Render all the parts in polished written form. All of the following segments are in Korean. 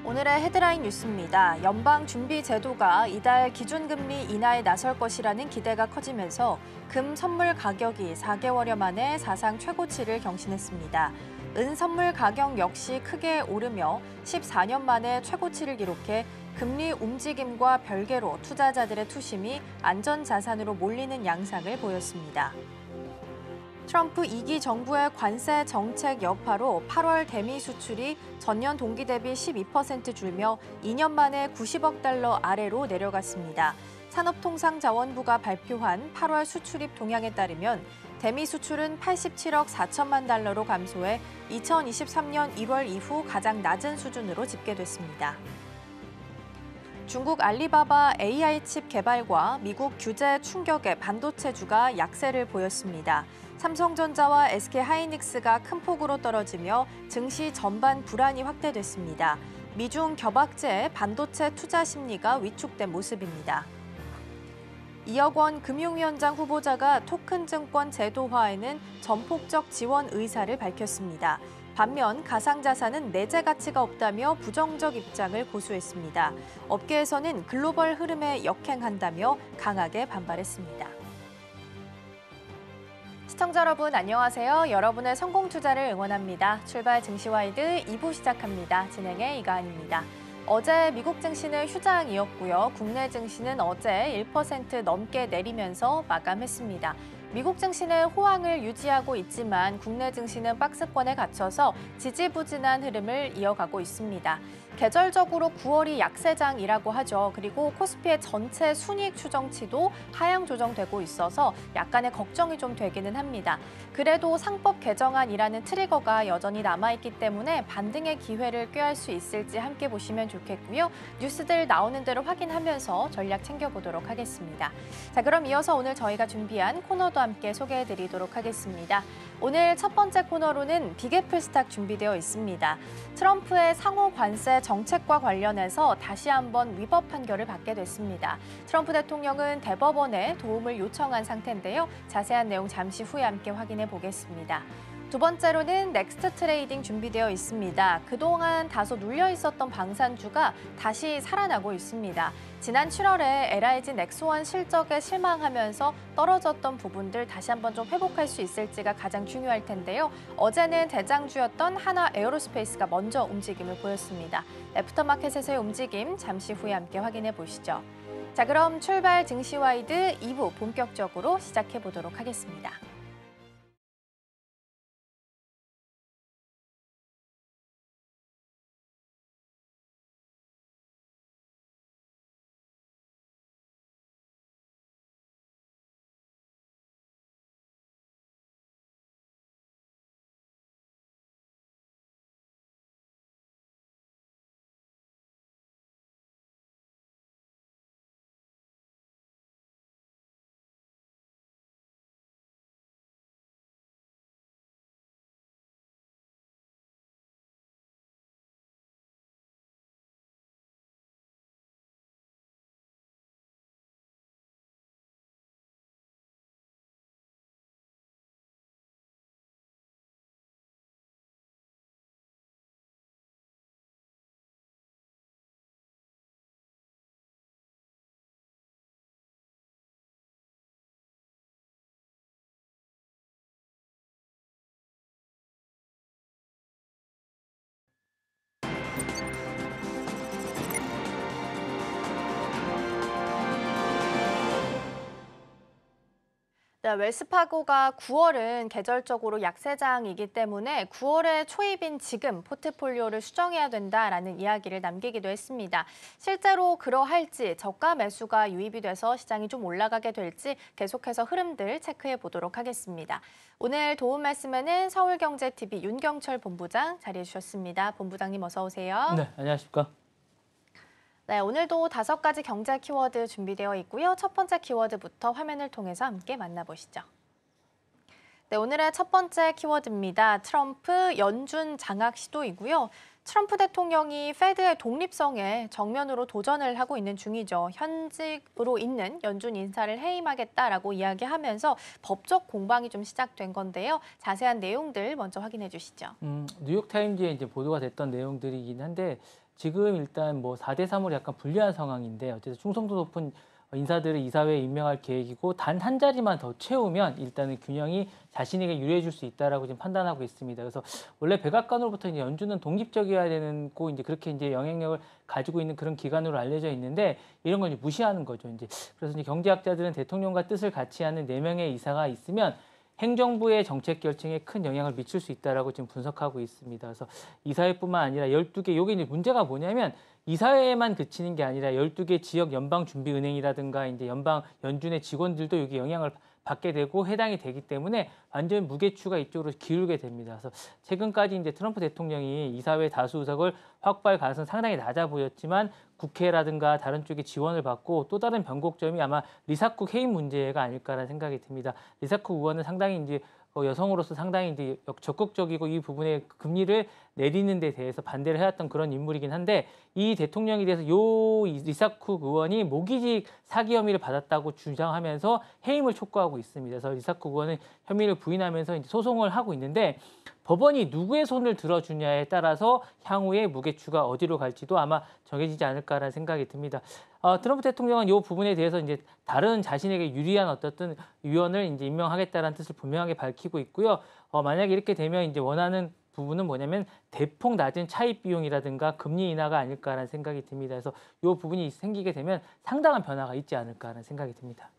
오늘의 헤드라인 뉴스입니다. 연방준비제도가 이달 기준금리 인하에 나설 것이라는 기대가 커지면서 금 선물 가격이 4개월여 만에 사상 최고치를 경신했습니다. 은 선물 가격 역시 크게 오르며 14년 만에 최고치를 기록해 금리 움직임과 별개로 투자자들의 투심이 안전자산으로 몰리는 양상을 보였습니다. 트럼프 2기 정부의 관세 정책 여파로 8월 대미 수출이 전년 동기 대비 12% 줄며 2년 만에 90억 달러 아래로 내려갔습니다. 산업통상자원부가 발표한 8월 수출입 동향에 따르면 대미 수출은 87억 4천만 달러로 감소해 2023년 1월 이후 가장 낮은 수준으로 집계됐습니다. 중국 알리바바 AI 칩 개발과 미국 규제 충격에 반도체주가 약세를 보였습니다. 삼성전자와 SK하이닉스가 큰 폭으로 떨어지며 증시 전반 불안이 확대됐습니다. 미중 겨박제에 반도체 투자 심리가 위축된 모습입니다. 2억 원 금융위원장 후보자가 토큰 증권 제도화에는 전폭적 지원 의사를 밝혔습니다. 반면 가상자산은 내재 가치가 없다며 부정적 입장을 고수했습니다. 업계에서는 글로벌 흐름에 역행한다며 강하게 반발했습니다. 시청자 여러분 안녕하세요. 여러분의 성공 투자를 응원합니다. 출발 증시와이드 2부 시작합니다. 진행의 이가은입니다. 어제 미국 증시는 휴장이었고요. 국내 증시는 어제 1% 넘게 내리면서 마감했습니다. 미국 증시는 호황을 유지하고 있지만 국내 증시는 박스권에 갇혀서 지지부진한 흐름을 이어가고 있습니다. 계절적으로 9월이 약세장이라고 하죠. 그리고 코스피의 전체 순이익 추정치도 하향 조정되고 있어서 약간의 걱정이 좀 되기는 합니다. 그래도 상법 개정안이라는 트리거가 여전히 남아있기 때문에 반등의 기회를 꾀할 수 있을지 함께 보시면 좋겠고요. 뉴스들 나오는 대로 확인하면서 전략 챙겨보도록 하겠습니다. 자, 그럼 이어서 오늘 저희가 준비한 코너도 함께 소개해드리도록 하겠습니다. 오늘 첫 번째 코너로는 빅애플 스탁 준비되어 있습니다. 트럼프의 상호 관세 정책과 관련해서 다시 한번 위법 판결을 받게 됐습니다. 트럼프 대통령은 대법원에 도움을 요청한 상태인데요. 자세한 내용 잠시 후에 함께 확인해 보겠습니다. 두 번째로는 넥스트 트레이딩 준비되어 있습니다. 그동안 다소 눌려 있었던 방산주가 다시 살아나고 있습니다. 지난 7월에 LIG 넥스원 실적에 실망하면서 떨어졌던 부분들 다시 한번 좀 회복할 수 있을지가 가장 중요할 텐데요. 어제는 대장주였던 하나 에어로스페이스가 먼저 움직임을 보였습니다. 애프터마켓에서의 움직임 잠시 후에 함께 확인해 보시죠. 자, 그럼 출발 증시와이드 2부 본격적으로 시작해 보도록 하겠습니다. 네, 웰스파고가 9월은 계절적으로 약세장이기 때문에 9월의 초입인 지금 포트폴리오를 수정해야 된다라는 이야기를 남기기도 했습니다. 실제로 그러할지 저가 매수가 유입이 돼서 시장이 좀 올라가게 될지 계속해서 흐름들 체크해 보도록 하겠습니다. 오늘 도움 말씀에는 서울경제TV 윤경철 본부장 자리해 주셨습니다. 본부장님 어서 오세요. 네, 안녕하십니까. 네, 오늘도 5가지 경제 키워드 준비되어 있고요. 첫 번째 키워드부터 화면을 통해서 함께 만나보시죠. 네, 오늘의 첫 번째 키워드입니다. 트럼프 연준 장악 시도이고요. 트럼프 대통령이 페드의 독립성에 정면으로 도전을 하고 있는 중이죠. 현직으로 있는 연준 인사를 해임하겠다라고 이야기하면서 법적 공방이 좀 시작된 건데요. 자세한 내용들 먼저 확인해 주시죠. 뉴욕타임즈에 이제 보도가 됐던 내용들이긴 한데 지금 일단 뭐 4대 3으로 약간 불리한 상황인데 어쨌든 충성도 높은 인사들을 이사회에 임명할 계획이고 단 한 자리만 더 채우면 일단은 균형이 자신에게 유리해질 수 있다라고 지금 판단하고 있습니다. 그래서 원래 백악관으로부터 이제 연준은 독립적이어야 되는 고 이제 그렇게 이제 영향력을 가지고 있는 그런 기관으로 알려져 있는데 이런 걸 이제 무시하는 거죠. 이제 그래서 이제 경제학자들은 대통령과 뜻을 같이 하는 4명의 이사가 있으면 행정부의 정책 결정에 큰 영향을 미칠 수 있다라고 지금 분석하고 있습니다. 그래서 이사회뿐만 아니라 12개, 요게 이제 문제가 뭐냐면 이사회에만 그치는 게 아니라 12개 지역 연방준비은행이라든가 이제 연준의 직원들도 여기 영향을 받게 되고 해당이 되기 때문에 완전 무게추가 이쪽으로 기울게 됩니다. 그래서 최근까지 이제 트럼프 대통령이 이사회 다수 의석을 확보할 가능성은 상당히 낮아 보였지만 국회라든가 다른 쪽에 지원을 받고 또 다른 변곡점이 아마 리사쿡 해임 문제가 아닐까라는 생각이 듭니다. 리사쿡 의원은 상당히 이제 여성으로서 상당히 이제 적극적이고 이 부분에 금리를 내리는 데 대해서 반대를 해왔던 그런 인물이긴 한데 이 대통령에 대해서 요 리사쿡 의원이 모기직 사기 혐의를 받았다고 주장하면서 해임을 촉구하고 있습니다. 그래서 리사쿡 의원은 혐의를 부인하면서 이제 소송을 하고 있는데 법원이 누구의 손을 들어주냐에 따라서 향후에 무게추가 어디로 갈지도 아마 정해지지 않을까라는 생각이 듭니다. 트럼프 대통령은 이 부분에 대해서 이제 다른 자신에게 유리한 어떤 위원을 이제 임명하겠다는 뜻을 분명하게 밝히고 있고요. 만약에 이렇게 되면 이제 원하는 부분은 뭐냐면 대폭 낮은 차입 비용이라든가 금리 인하가 아닐까라는 생각이 듭니다. 그래서 이 부분이 생기게 되면 상당한 변화가 있지 않을까라는 생각이 듭니다.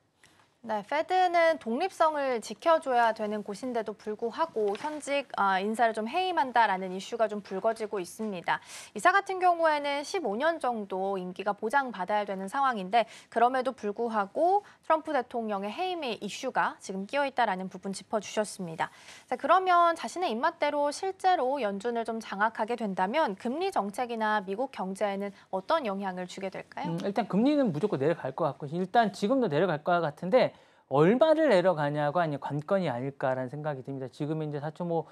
네, 페드는 독립성을 지켜줘야 되는 곳인데도 불구하고 현직 인사를 좀 해임한다라는 이슈가 좀 불거지고 있습니다. 이사 같은 경우에는 15년 정도 임기가 보장받아야 되는 상황인데 그럼에도 불구하고 트럼프 대통령의 해임의 이슈가 지금 끼어 있다라는 부분 짚어주셨습니다. 자, 그러면 자신의 입맛대로 실제로 연준을 좀 장악하게 된다면 금리 정책이나 미국 경제에는 어떤 영향을 주게 될까요? 일단 금리는 무조건 내려갈 것 같고 일단 지금도 내려갈 것 같은데 얼마를 내려가냐가 아니 관건이 아닐까라는 생각이 듭니다. 지금 이제 4.5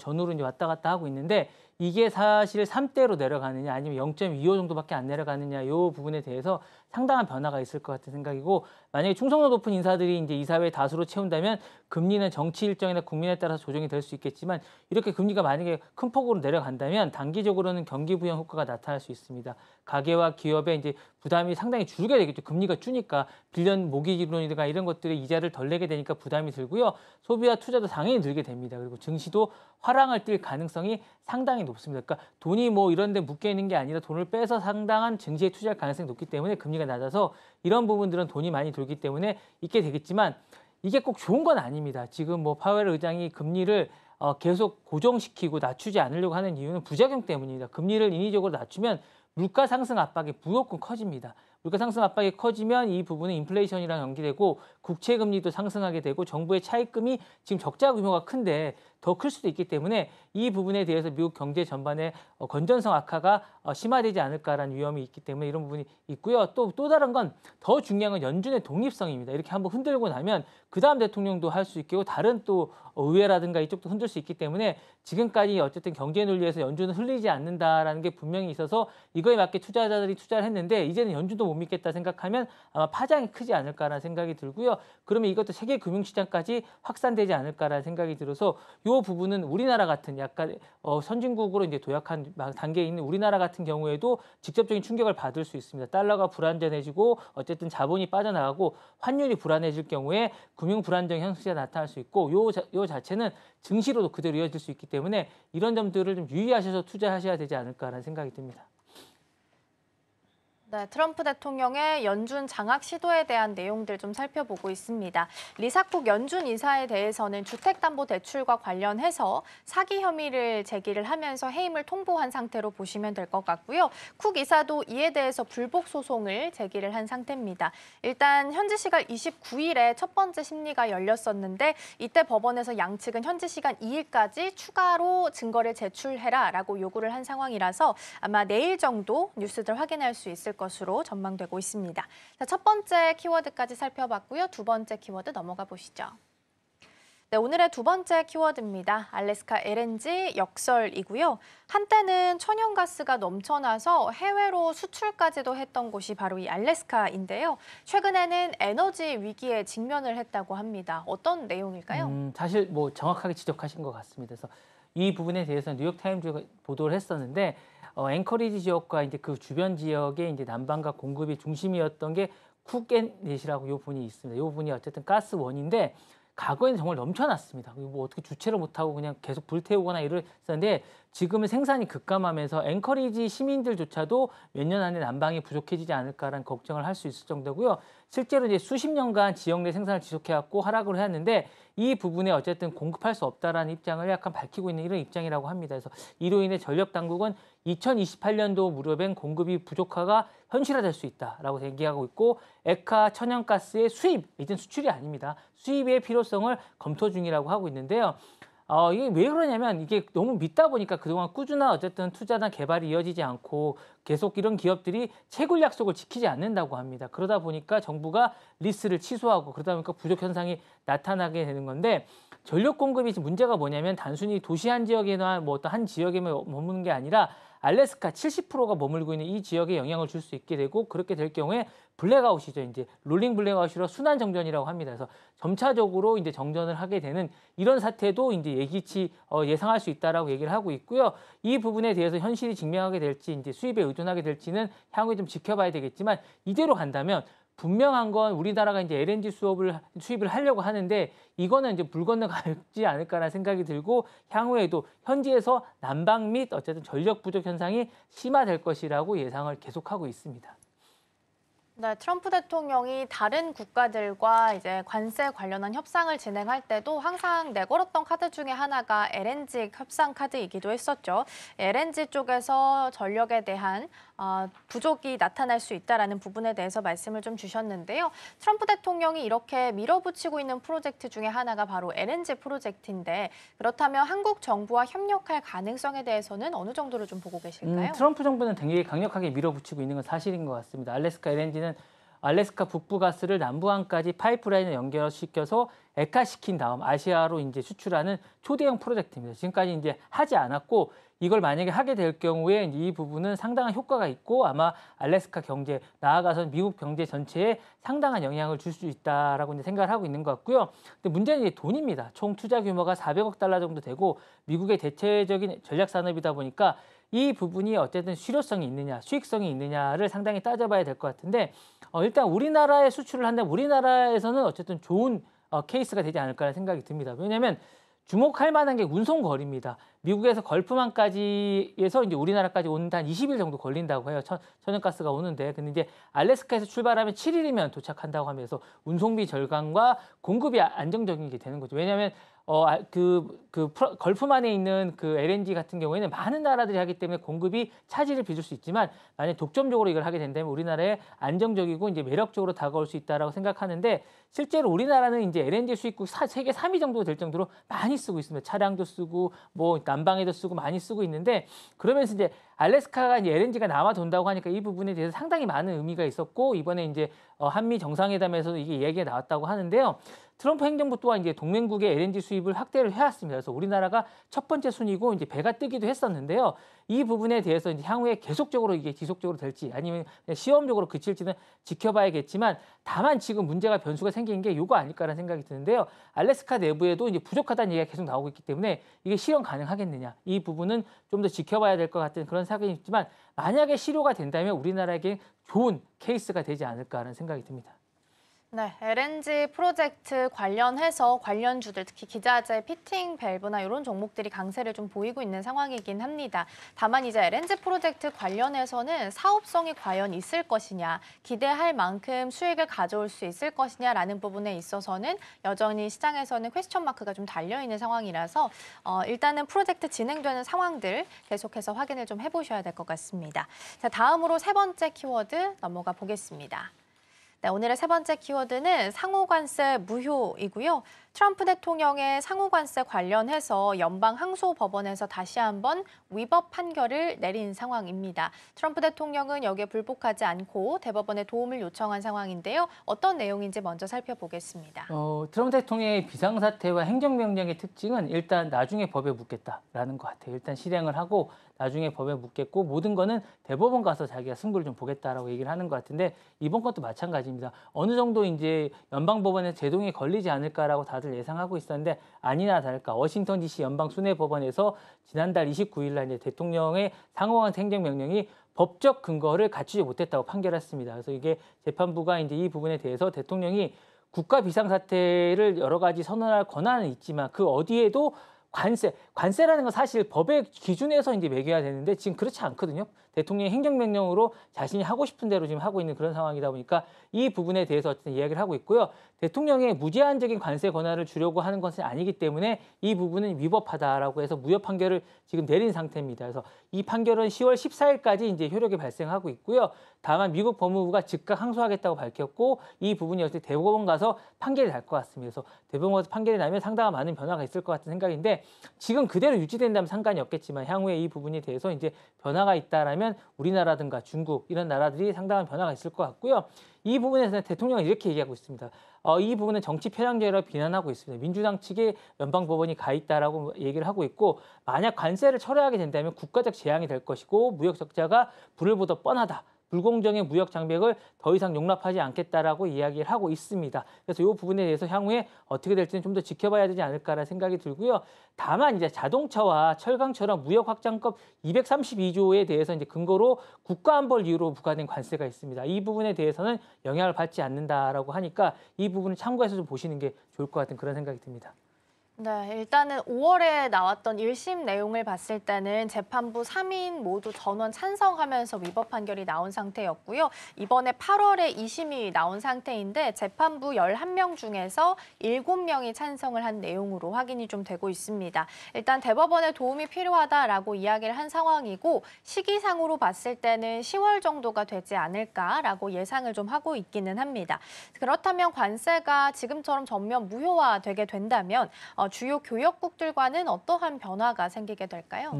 전후로 이제 왔다 갔다 하고 있는데 이게 사실 3대로 내려가느냐 아니면 0.25 정도밖에 안 내려가느냐 이 부분에 대해서 상당한 변화가 있을 것 같은 생각이고 만약에 충성도 높은 인사들이 이제 이사회 다수로 채운다면 금리는 정치 일정이나 국민에 따라서 조정이 될 수 있겠지만 이렇게 금리가 만약에 큰 폭으로 내려간다면 단기적으로는 경기 부양 효과가 나타날 수 있습니다. 가계와 기업의 이제 부담이 상당히 줄게 되겠죠. 금리가 주니까 빌런 모기지론이나 이런 것들의 이자를 덜 내게 되니까 부담이 들고요. 소비와 투자도 당연히 늘게 됩니다. 그리고 증시도 화랑을 띨 가능성이 상당히 높습니다. 그러니까 돈이 뭐 이런 데 묶여 있는 게 아니라 돈을 빼서 상당한 증시에 투자할 가능성이 높기 때문에 금리가 낮아서 이런 부분들은 돈이 많이 돌기 때문에 있게 되겠지만 이게 꼭 좋은 건 아닙니다. 지금 뭐 파웰 의장이 금리를 계속 고정시키고 낮추지 않으려고 하는 이유는 부작용 때문입니다. 금리를 인위적으로 낮추면 물가 상승 압박이 무조건 커집니다. 물가 상승 압박이 커지면 이 부분은 인플레이션이랑 연계되고 국채 금리도 상승하게 되고 정부의 차입금이 지금 적자 규모가 큰데 더 클 수도 있기 때문에 이 부분에 대해서 미국 경제 전반의 건전성 악화가 심화되지 않을까라는 위험이 있기 때문에 이런 부분이 있고요. 또 다른 건 더 중요한 건 연준의 독립성입니다. 이렇게 한번 흔들고 나면 그 다음 대통령도 할 수 있고 다른 또 의회라든가 이쪽도 흔들 수 있기 때문에 지금까지 어쨌든 경제 논리에서 연준은 흘리지 않는다라는 게 분명히 있어서 이거에 맞게 투자자들이 투자를 했는데 이제는 연준도 못 믿겠다 생각하면 아마 파장이 크지 않을까라는 생각이 들고요. 그러면 이것도 세계 금융시장까지 확산되지 않을까라는 생각이 들어서 이 부분은 우리나라 같은 약간 선진국으로 이제 도약한 단계에 있는 우리나라 같은 경우에도 직접적인 충격을 받을 수 있습니다. 달러가 불안전해지고 어쨌든 자본이 빠져나가고 환율이 불안해질 경우에 금융 불안정 형태가 나타날 수 있고 요 자체는 증시로도 그대로 이어질 수 있기 때문에 이런 점들을 좀 유의하셔서 투자하셔야 되지 않을까라는 생각이 듭니다. 네, 트럼프 대통령의 연준 장악 시도에 대한 내용들 좀 살펴보고 있습니다. 리사쿡 연준 이사에 대해서는 주택담보대출과 관련해서 사기 혐의를 제기를 하면서 해임을 통보한 상태로 보시면 될 것 같고요. 쿡 이사도 이에 대해서 불복 소송을 제기를 한 상태입니다. 일단 현지 시간 29일에 첫 번째 심리가 열렸었는데 이때 법원에서 양측은 현지 시간 2일까지 추가로 증거를 제출해라라고 요구를 한 상황이라서 아마 내일 정도 뉴스들 확인할 수 있을 것으로 전망되고 있습니다. 자, 첫 번째 키워드까지 살펴봤고요. 두 번째 키워드 넘어가 보시죠. 네, 오늘의 두 번째 키워드입니다. 알래스카 LNG 역설이고요. 한때는 천연가스가 넘쳐나서 해외로 수출까지도 했던 곳이 바로 이 알래스카인데요. 최근에는 에너지 위기에 직면을 했다고 합니다. 어떤 내용일까요? 사실 뭐 정확하게 지적하신 것 같습니다. 그래서 이 부분에 대해서 뉴욕타임즈가 보도를 했었는데 앵커리지 지역과 이제 그 주변 지역의 이제 난방과 공급이 중심이었던 게 쿡앤넷이라고 요 분이 있습니다. 요 분이 어쨌든 가스원인데 과거에는 정말 넘쳐났습니다. 뭐 어떻게 주체를 못하고 그냥 계속 불태우거나 이랬었는데 지금은 생산이 급감하면서 앵커리지 시민들조차도 몇 년 안에 난방이 부족해지지 않을까라는 걱정을 할 수 있을 정도고요. 실제로 이제 수십 년간 지역 내 생산을 지속해왔고 하락을 해왔는데 이 부분에 어쨌든 공급할 수 없다라는 입장을 약간 밝히고 있는 이런 입장이라고 합니다. 그래서 이로 인해 전력 당국은 2028년도 무렵엔 공급이 부족화가 현실화될 수 있다라고 얘기하고 있고 액화 천연가스의 수입, 이젠 수출이 아닙니다. 수입의 필요성을 검토 중이라고 하고 있는데요. 이게 왜 그러냐면 이게 너무 믿다 보니까 그동안 꾸준한 어쨌든 투자나 개발이 이어지지 않고 계속 이런 기업들이 채굴 약속을 지키지 않는다고 합니다. 그러다 보니까 정부가 리스를 취소하고 그러다 보니까 부족 현상이 나타나게 되는 건데 전력 공급이 문제가 뭐냐면 단순히 도시 한 지역이나 뭐 어떤 한 지역에만 머무는 게 아니라 알래스카 70%가 머물고 있는 이 지역에 영향을 줄 수 있게 되고 그렇게 될 경우에 블랙아웃이죠. 이제 롤링 블랙아웃이라 순환 정전이라고 합니다. 그래서 점차적으로 이제 정전을 하게 되는 이런 사태도 이제 예기치 예상할 수 있다라고 얘기를 하고 있고요. 이 부분에 대해서 현실이 직면하게 될지 이제 수입에 의존하게 될지는 향후에 좀 지켜봐야 되겠지만 이대로 간다면 분명한 건 우리나라가 이제 LNG 수입을 하려고 하는데 이거는 이제 물 건너가지 않을까라는 생각이 들고 향후에도 현지에서 난방 및 어쨌든 전력 부족 현상이 심화될 것이라고 예상을 계속하고 있습니다. 네, 트럼프 대통령이 다른 국가들과 이제 관세 관련한 협상을 진행할 때도 항상 내걸었던 카드 중에 하나가 LNG 협상 카드이기도 했었죠. LNG 쪽에서 전력에 대한 부족이 나타날 수 있다라는 부분에 대해서 말씀을 좀 주셨는데요. 트럼프 대통령이 이렇게 밀어붙이고 있는 프로젝트 중에 하나가 바로 LNG 프로젝트인데 그렇다면 한국 정부와 협력할 가능성에 대해서는 어느 정도로 좀 보고 계실까요? 트럼프 정부는 되게 강력하게 밀어붙이고 있는 건 사실인 것 같습니다. 알래스카 LNG는 알래스카 북부 가스를 남부항까지 파이프라인을 연결시켜서 액화시킨 다음 아시아로 이제 수출하는 초대형 프로젝트입니다. 지금까지 이제 하지 않았고 이걸 만약에 하게 될 경우에 이 부분은 상당한 효과가 있고 아마 알래스카 경제 나아가서 미국 경제 전체에 상당한 영향을 줄 수 있다라고 이제 생각을 하고 있는 것 같고요. 근데 문제는 이제 돈입니다. 총 투자 규모가 400억 달러 정도 되고 미국의 대체적인 전략 산업이다 보니까 이 부분이 어쨌든 실효성이 있느냐, 수익성이 있느냐를 상당히 따져봐야 될 것 같은데 일단 우리나라에 수출을 한다면 우리나라에서는 어쨌든 좋은 케이스가 되지 않을까라는 생각이 듭니다. 왜냐하면 주목할 만한 게 운송 거리입니다. 미국에서 걸프만까지에서 이제 우리나라까지 오는데 한 20일 정도 걸린다고 해요. 천연가스가 오는데. 근데 이제 알래스카에서 출발하면 7일이면 도착한다고 하면서 운송비 절감과 공급이 안정적인 게 되는 거죠. 왜냐하면 걸프만에 있는 그 LNG 같은 경우에는 많은 나라들이 하기 때문에 공급이 차질을 빚을 수 있지만 만약 독점적으로 이걸 하게 된다면 우리나라에 안정적이고 이제 매력적으로 다가올 수 있다라고 생각하는데 실제로 우리나라는 이제 LNG 수입국 세계 3위 정도 될 정도로 많이 쓰고 있습니다. 차량도 쓰고 뭐 난방에도 쓰고 많이 쓰고 있는데 그러면서 이제 알래스카가 이제 LNG가 남아 돈다고 하니까 이 부분에 대해서 상당히 많은 의미가 있었고 이번에 이제 한미 정상회담에서도 이게 얘기가 나왔다고 하는데요. 트럼프 행정부 또한 이제 동맹국의 LNG 수입을 확대를 해왔습니다. 그래서 우리나라가 첫 번째 순위고 이제 배가 뜨기도 했었는데요. 이 부분에 대해서 이제 향후에 계속적으로 이게 지속적으로 될지 아니면 시험적으로 그칠지는 지켜봐야겠지만 다만 지금 문제가 변수가 생긴 게 이거 아닐까라는 생각이 드는데요. 알래스카 내부에도 이제 부족하다는 얘기가 계속 나오고 있기 때문에 이게 실현 가능하겠느냐 이 부분은 좀 더 지켜봐야 될 것 같은 그런 생각이 있지만 만약에 실효가 된다면 우리나라에게 좋은 케이스가 되지 않을까라는 생각이 듭니다. 네, LNG 프로젝트 관련해서 관련주들, 특히 기자재, 피팅, 밸브나 이런 종목들이 강세를 좀 보이고 있는 상황이긴 합니다. 다만 이제 LNG 프로젝트 관련해서는 사업성이 과연 있을 것이냐, 기대할 만큼 수익을 가져올 수 있을 것이냐라는 부분에 있어서는 여전히 시장에서는 퀘스천 마크가 좀 달려있는 상황이라서 일단은 프로젝트 진행되는 상황들 계속해서 확인을 좀 해보셔야 될 것 같습니다. 자, 다음으로 세 번째 키워드 넘어가 보겠습니다. 네, 오늘의 세 번째 키워드는 상호관세 무효이고요. 트럼프 대통령의 상호관세 관련해서 연방항소법원에서 다시 한번 위법 판결을 내린 상황입니다. 트럼프 대통령은 여기에 불복하지 않고 대법원에 도움을 요청한 상황인데요. 어떤 내용인지 먼저 살펴보겠습니다. 트럼프 대통령의 비상사태와 행정명령의 특징은 일단 나중에 법에 묻겠다라는 것 같아요. 일단 실행을 하고 나중에 법에 묻겠고 모든 거는 대법원 가서 자기가 승부를 좀 보겠다라고 얘기를 하는 것 같은데 이번 것도 마찬가지입니다. 어느 정도 이제 연방법원의 제동이 걸리지 않을까라고 다들 예상하고 있었는데 아니나 다를까 워싱턴 DC 연방순회법원에서 지난달 29일 날 이제 대통령의 상호간세 행정명령이 법적 근거를 갖추지 못했다고 판결했습니다. 그래서 이게 재판부가 이제 이 부분에 대해서 대통령이 국가 비상사태를 여러 가지 선언할 권한은 있지만 그 어디에도 관세라는 건 사실 법의 기준에서 이제 매겨야 되는데 지금 그렇지 않거든요. 대통령이 행정명령으로 자신이 하고 싶은 대로 지금 하고 있는 그런 상황이다 보니까 이 부분에 대해서 어쨌든 이야기를 하고 있고요. 대통령의 무제한적인 관세 권한을 주려고 하는 것은 아니기 때문에 이 부분은 위법하다라고 해서 무효 판결을 지금 내린 상태입니다. 그래서 이 판결은 10월 14일까지 이제 효력이 발생하고 있고요. 다만 미국 법무부가 즉각 항소하겠다고 밝혔고 이 부분이 어떻게 대법원 가서 판결이 날 것 같습니다. 그래서 대법원 가서 판결이 나면 상당한 많은 변화가 있을 것 같은 생각인데 지금 그대로 유지된다면 상관이 없겠지만 향후에 이 부분에 대해서 이제 변화가 있다라면 우리나라든가 중국 이런 나라들이 상당한 변화가 있을 것 같고요. 이 부분에서는 대통령은 이렇게 얘기하고 있습니다. 이 부분은 정치 편향죄라고 비난하고 있습니다. 민주당 측에 연방법원이 가 있다라고 얘기를 하고 있고 만약 관세를 철회하게 된다면 국가적 재앙이 될 것이고 무역 적자가 불을 보듯 뻔하다. 불공정의 무역 장벽을 더 이상 용납하지 않겠다라고 이야기를 하고 있습니다. 그래서 이 부분에 대해서 향후에 어떻게 될지는 좀 더 지켜봐야 되지 않을까라는 생각이 들고요. 다만 이제 자동차와 철강처럼 무역 확장법 232조에 대해서 이제 근거로 국가안보를 이유로 부과된 관세가 있습니다. 이 부분에 대해서는 영향을 받지 않는다라고 하니까 이 부분을 참고해서 좀 보시는 게 좋을 것 같은 그런 생각이 듭니다. 네, 일단은 5월에 나왔던 1심 내용을 봤을 때는 재판부 3인 모두 전원 찬성하면서 위법 판결이 나온 상태였고요. 이번에 8월에 2심이 나온 상태인데 재판부 11명 중에서 7명이 찬성을 한 내용으로 확인이 좀 되고 있습니다. 일단 대법원의 도움이 필요하다라고 이야기를 한 상황이고 시기상으로 봤을 때는 10월 정도가 되지 않을까라고 예상을 좀 하고 있기는 합니다. 그렇다면 관세가 지금처럼 전면 무효화되게 된다면 주요 교역국들과는 어떠한 변화가 생기게 될까요?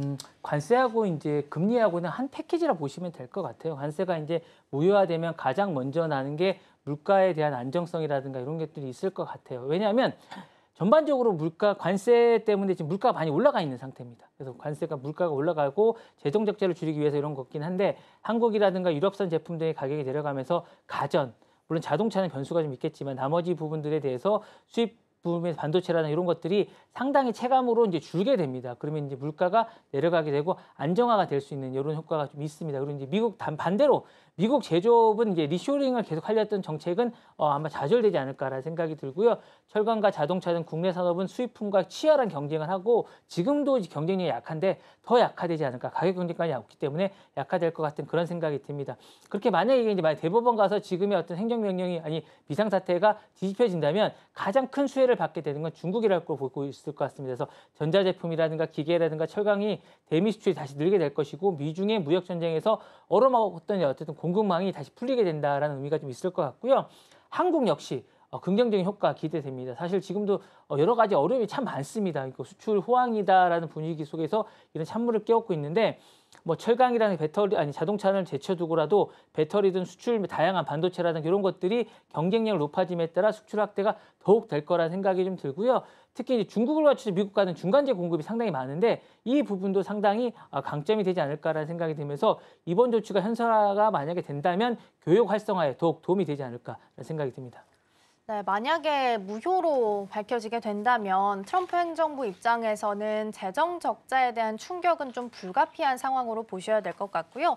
관세하고 이제 금리하고는 한 패키지라 보시면 될 것 같아요. 관세가 이제 무효화되면 가장 먼저 나는 게 물가에 대한 안정성이라든가 이런 것들이 있을 것 같아요. 왜냐하면 전반적으로 관세 때문에 지금 물가가 많이 올라가 있는 상태입니다. 그래서 물가가 올라가고 재정 적자를 줄이기 위해서 이런 거긴 한데 한국이라든가 유럽산 제품들의 가격이 내려가면서 물론 자동차는 변수가 좀 있겠지만 나머지 부분들에 대해서 수입 부분의 반도체라는 이런 것들이 상당히 체감으로 이제 줄게 됩니다. 그러면 이제 물가가 내려가게 되고 안정화가 될 수 있는 이런 효과가 좀 있습니다. 그리고 이제 반대로 미국 제조업은 이제 리쇼링을 계속 하려던 정책은 아마 좌절되지 않을까라는 생각이 들고요. 철강과 자동차 등 국내 산업은 수입품과 치열한 경쟁을 하고 지금도 경쟁력이 약한데 더 약화되지 않을까. 가격 경쟁까지 없기 때문에 약화될 것 같은 그런 생각이 듭니다. 그렇게 만약에 이제 대법원 가서 지금의 어떤 행정명령이 비상사태가 뒤집혀진다면 가장 큰 수혜를 받게 되는 건 중국이라고 보고 있을 것 같습니다. 그래서 전자제품이라든가 기계라든가 철강이 대미 수출이 다시 늘게 될 것이고 미중의 무역 전쟁에서 얼어먹었던 어쨌든 공급망이 다시 풀리게 된다라는 의미가 좀 있을 것 같고요. 한국 역시 긍정적인 효과 기대됩니다. 사실 지금도 여러 가지 어려움이 참 많습니다. 수출 호황이다라는 분위기 속에서 이런 찬물을 끼얹고 있는데 철강이라는 자동차를 제쳐두고라도 배터리든 수출 다양한 반도체라든 이런 것들이 경쟁력을 높아짐에 따라 수출 확대가 더욱 될 거라는 생각이 좀 들고요. 특히 이제 중국을 갖춰서 미국과는 중간재 공급이 상당히 많은데 이 부분도 상당히 강점이 되지 않을까라는 생각이 들면서 이번 조치가 현실화가 만약에 된다면 교육 활성화에 더욱 도움이 되지 않을까라는 생각이 듭니다. 네, 만약에 무효로 밝혀지게 된다면 트럼프 행정부 입장에서는 재정 적자에 대한 충격은 좀 불가피한 상황으로 보셔야 될 것 같고요.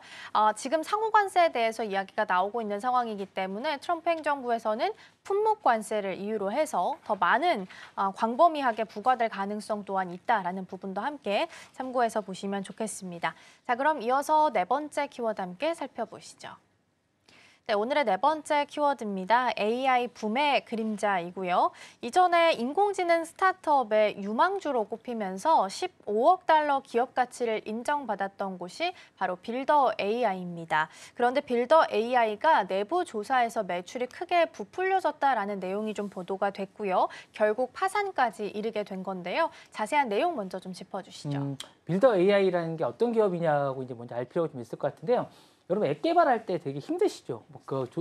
지금 상호관세에 대해서 이야기가 나오고 있는 상황이기 때문에 트럼프 행정부에서는 품목관세를 이유로 해서 더 많은 광범위하게 부과될 가능성 또한 있다라는 부분도 함께 참고해서 보시면 좋겠습니다. 자, 그럼 이어서 네 번째 키워드 함께 살펴보시죠. 네, 오늘의 네 번째 키워드입니다. AI 붐의 그림자이고요. 이전에 인공지능 스타트업의 유망주로 꼽히면서 15억 달러 기업 가치를 인정받았던 곳이 바로 빌더 AI입니다. 그런데 빌더 AI가 내부 조사에서 매출이 크게 부풀려졌다라는 내용이 좀 보도가 됐고요. 결국 파산까지 이르게 된 건데요. 자세한 내용 먼저 좀 짚어주시죠. 빌더 AI라는 게 어떤 기업이냐고 이제 먼저 알 필요가 좀 있을 것 같은데요. 여러분 앱 개발할 때 되게 힘드시죠?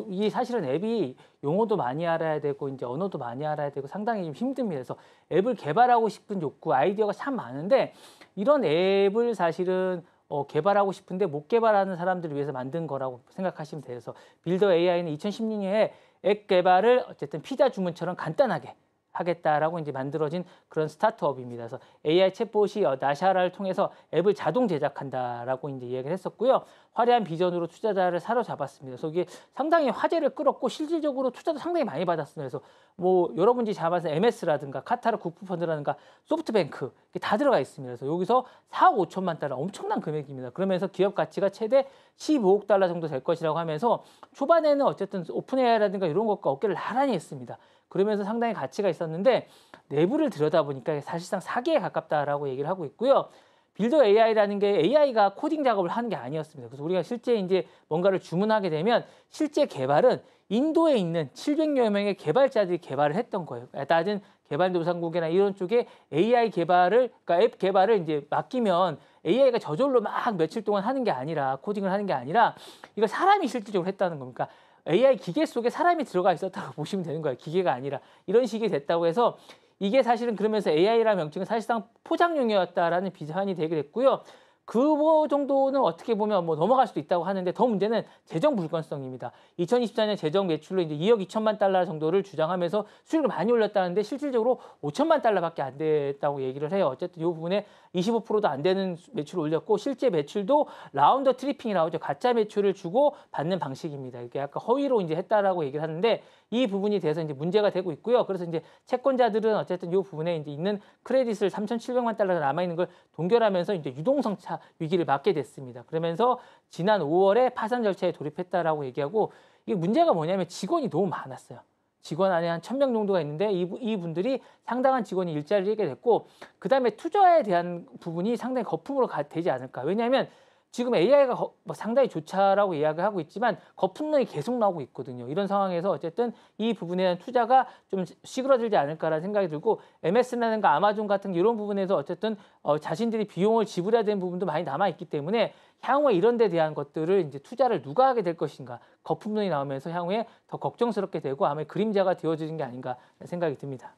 이 사실은 앱이 용어도 많이 알아야 되고 이제 언어도 많이 알아야 되고 상당히 좀 힘듭니다. 그래서 앱을 개발하고 싶은 욕구, 아이디어가 참 많은데 이런 앱을 사실은 개발하고 싶은데 못 개발하는 사람들을 위해서 만든 거라고 생각하시면 돼요. 그래서 빌더 AI는 2016년에 앱 개발을 어쨌든 피자 주문처럼 간단하게 하겠다라고 이제 만들어진 그런 스타트업입니다. 그래서 AI 챗봇이 나샤라를 통해서 앱을 자동 제작한다라고 이제 이야기를 했었고요. 화려한 비전으로 투자자를 사로잡았습니다. 그래서 이게 상당히 화제를 끌었고 실질적으로 투자도 상당히 많이 받았습니다. 그래서 뭐 여러분들이 잘 아시는 MS라든가 카타르 국부펀드라든가 소프트뱅크 다 들어가 있습니다. 그래서 여기서 4억 5천만 달러 엄청난 금액입니다. 그러면서 기업 가치가 최대 15억 달러 정도 될 것이라고 하면서 초반에는 어쨌든 오픈 AI라든가 이런 것과 어깨를 나란히 했습니다. 그러면서 상당히 가치가 있었는데 내부를 들여다보니까 사실상 사기에 가깝다라고 얘기를 하고 있고요. 빌더 AI라는 게 AI가 코딩 작업을 하는 게 아니었습니다. 그래서 우리가 실제 이제 뭔가를 주문하게 되면 실제 개발은 인도에 있는 700여 명의 개발자들이 개발을 했던 거예요. 낮은 개발도상국이나 이런 쪽에 AI 개발을, 그러니까 앱 개발을 이제 맡기면 AI가 저절로 막 며칠 동안 하는 게 아니라 코딩을 하는 게 아니라 이걸 사람이 실질적으로 했다는 겁니다. AI 기계 속에 사람이 들어가 있었다고 보시면 되는 거예요. 기계가 아니라 이런 식이 됐다고 해서 이게 사실은 그러면서 AI라는 명칭은 사실상 포장용이었다라는 비판이 되게 됐고요. 그 정도는 어떻게 보면 뭐 넘어갈 수도 있다고 하는데 더 문제는 재정 불건성입니다. 2024년 재정 매출로 이제 2억 2천만 달러 정도를 주장하면서 수익을 많이 올렸다는데 실질적으로 5천만 달러밖에 안 됐다고 얘기를 해요. 어쨌든 이 부분에 25%도 안 되는 매출을 올렸고 실제 매출도 라운드 트리핑이라고 하죠. 가짜 매출을 주고 받는 방식입니다. 이게 약간 허위로 이제 했다라고 얘기를 하는데 이 부분이 돼서 이제 문제가 되고 있고요. 그래서 이제 채권자들은 어쨌든 이 부분에 이제 있는 크레딧을 3,700만 달러가 남아 있는 걸 동결하면서 이제 유동성차 위기를 맞게 됐습니다. 그러면서 지난 5월에 파산 절차에 돌입했다라고 얘기하고 이게 문제가 뭐냐면 직원이 너무 많았어요. 직원 안에 한 1,000명 정도가 있는데 이분들이 상당한 직원이 일자리를 잃게 됐고 그다음에 투자에 대한 부분이 상당히 거품으로 되지 않을까. 왜냐하면 지금 AI가 상당히 좋다라고 이야기를 하고 있지만 거품론이 계속 나오고 있거든요. 이런 상황에서 어쨌든 이 부분에 대한 투자가 좀 시그러들지 않을까라는 생각이 들고 MS라든가 아마존 같은 이런 부분에서 어쨌든 자신들이 비용을 지불해야 되는 부분도 많이 남아있기 때문에 향후에 이런 데 대한 것들을 이제 투자를 누가 하게 될 것인가 거품론이 나오면서 향후에 더 걱정스럽게 되고 아마 그림자가 되어지는 게 아닌가 생각이 듭니다.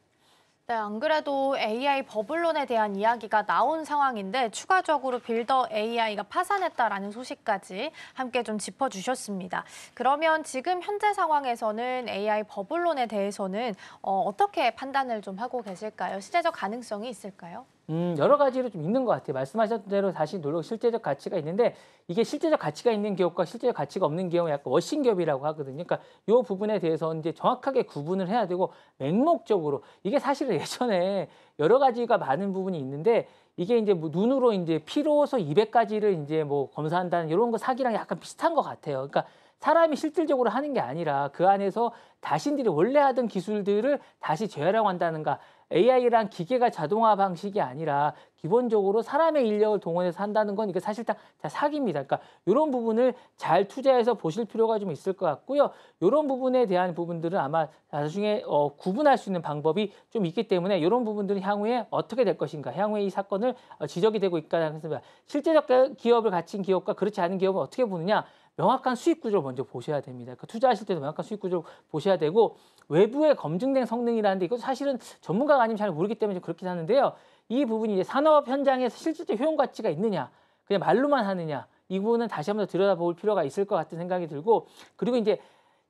네, 안 그래도 AI 버블론에 대한 이야기가 나온 상황인데 추가적으로 빌더 AI가 파산했다라는 소식까지 함께 좀 짚어주셨습니다. 그러면 지금 현재 상황에서는 AI 버블론에 대해서는 어떻게 판단을 좀 하고 계실까요? 시대적 가능성이 있을까요? 여러 가지로 좀 있는 것 같아요. 말씀하셨던 대로 다시 노력 실제적 가치가 있는데 이게 실제적 가치가 있는 기업과 실제적 가치가 없는 기업은 약간 워싱 기업이라고 하거든요. 그러니까 이 부분에 대해서 이제 정확하게 구분을 해야 되고 맹목적으로 이게 사실은 예전에 여러 가지가 많은 부분이 있는데 이게 이제 뭐 눈으로 이제 피로소 200가지를 이제 뭐 검사한다는 이런 거 사기랑 약간 비슷한 것 같아요. 그러니까 사람이 실질적으로 하는 게 아니라 그 안에서 자신들이 원래 하던 기술들을 다시 재활용한다는가 AI란 기계가 자동화 방식이 아니라 기본적으로 사람의 인력을 동원해서 한다는 건 이게 사실상 다 사기입니다. 그러니까 이런 부분을 잘 투자해서 보실 필요가 좀 있을 것 같고요. 이런 부분에 대한 부분들은 아마 나중에 구분할 수 있는 방법이 좀 있기 때문에 이런 부분들은 향후에 어떻게 될 것인가, 향후에 이 사건을 지적이 되고 있다 했습니다. 실제적 기업을 가진 기업과 그렇지 않은 기업은 어떻게 보느냐? 명확한 수익 구조를 먼저 보셔야 됩니다. 그러니까 투자하실 때도 명확한 수익 구조를 보셔야 되고 외부에 검증된 성능이라는데 이것도 사실은 전문가가 아니면 잘 모르기 때문에 좀 그렇긴 하는데요. 이 부분이 이제 산업 현장에서 실질적 효용 가치가 있느냐, 그냥 말로만 하느냐, 이 부분은 다시 한번 더 들여다볼 필요가 있을 것 같은 생각이 들고 그리고 이제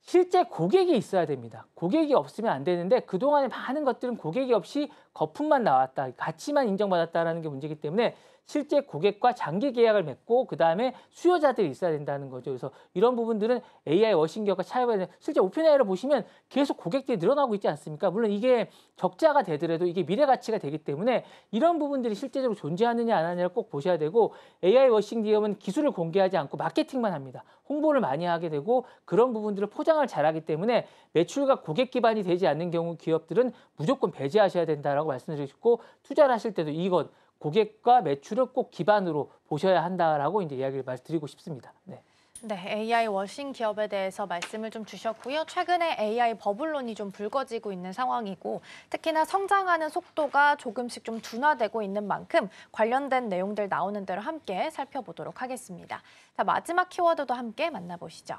실제 고객이 있어야 됩니다. 고객이 없으면 안 되는데 그동안에 많은 것들은 고객이 없이 거품만 나왔다, 가치만 인정받았다라는 게 문제이기 때문에 실제 고객과 장기 계약을 맺고 그다음에 수요자들이 있어야 된다는 거죠. 그래서 이런 부분들은 AI 워싱 기업과 차이가 실제 오픈AI를 보시면 계속 고객들이 늘어나고 있지 않습니까? 물론 이게 적자가 되더라도 이게 미래 가치가 되기 때문에 이런 부분들이 실제적으로 존재하느냐 안 하느냐를 꼭 보셔야 되고 AI 워싱 기업은 기술을 공개하지 않고 마케팅만 합니다. 홍보를 많이 하게 되고 그런 부분들을 포장을 잘하기 때문에 매출과 고객 기반이 되지 않는 경우 기업들은 무조건 배제하셔야 된다라고 말씀드리고 투자를 하실 때도 이것 고객과 매출을 꼭 기반으로 보셔야 한다라고 이제 이야기를 말씀드리고 싶습니다. 네. 네, AI 워싱 기업에 대해서 말씀을 좀 주셨고요. 최근에 AI 버블론이 좀 불거지고 있는 상황이고 특히나 성장하는 속도가 조금씩 좀 둔화되고 있는 만큼 관련된 내용들 나오는 대로 함께 살펴보도록 하겠습니다. 자, 마지막 키워드도 함께 만나보시죠.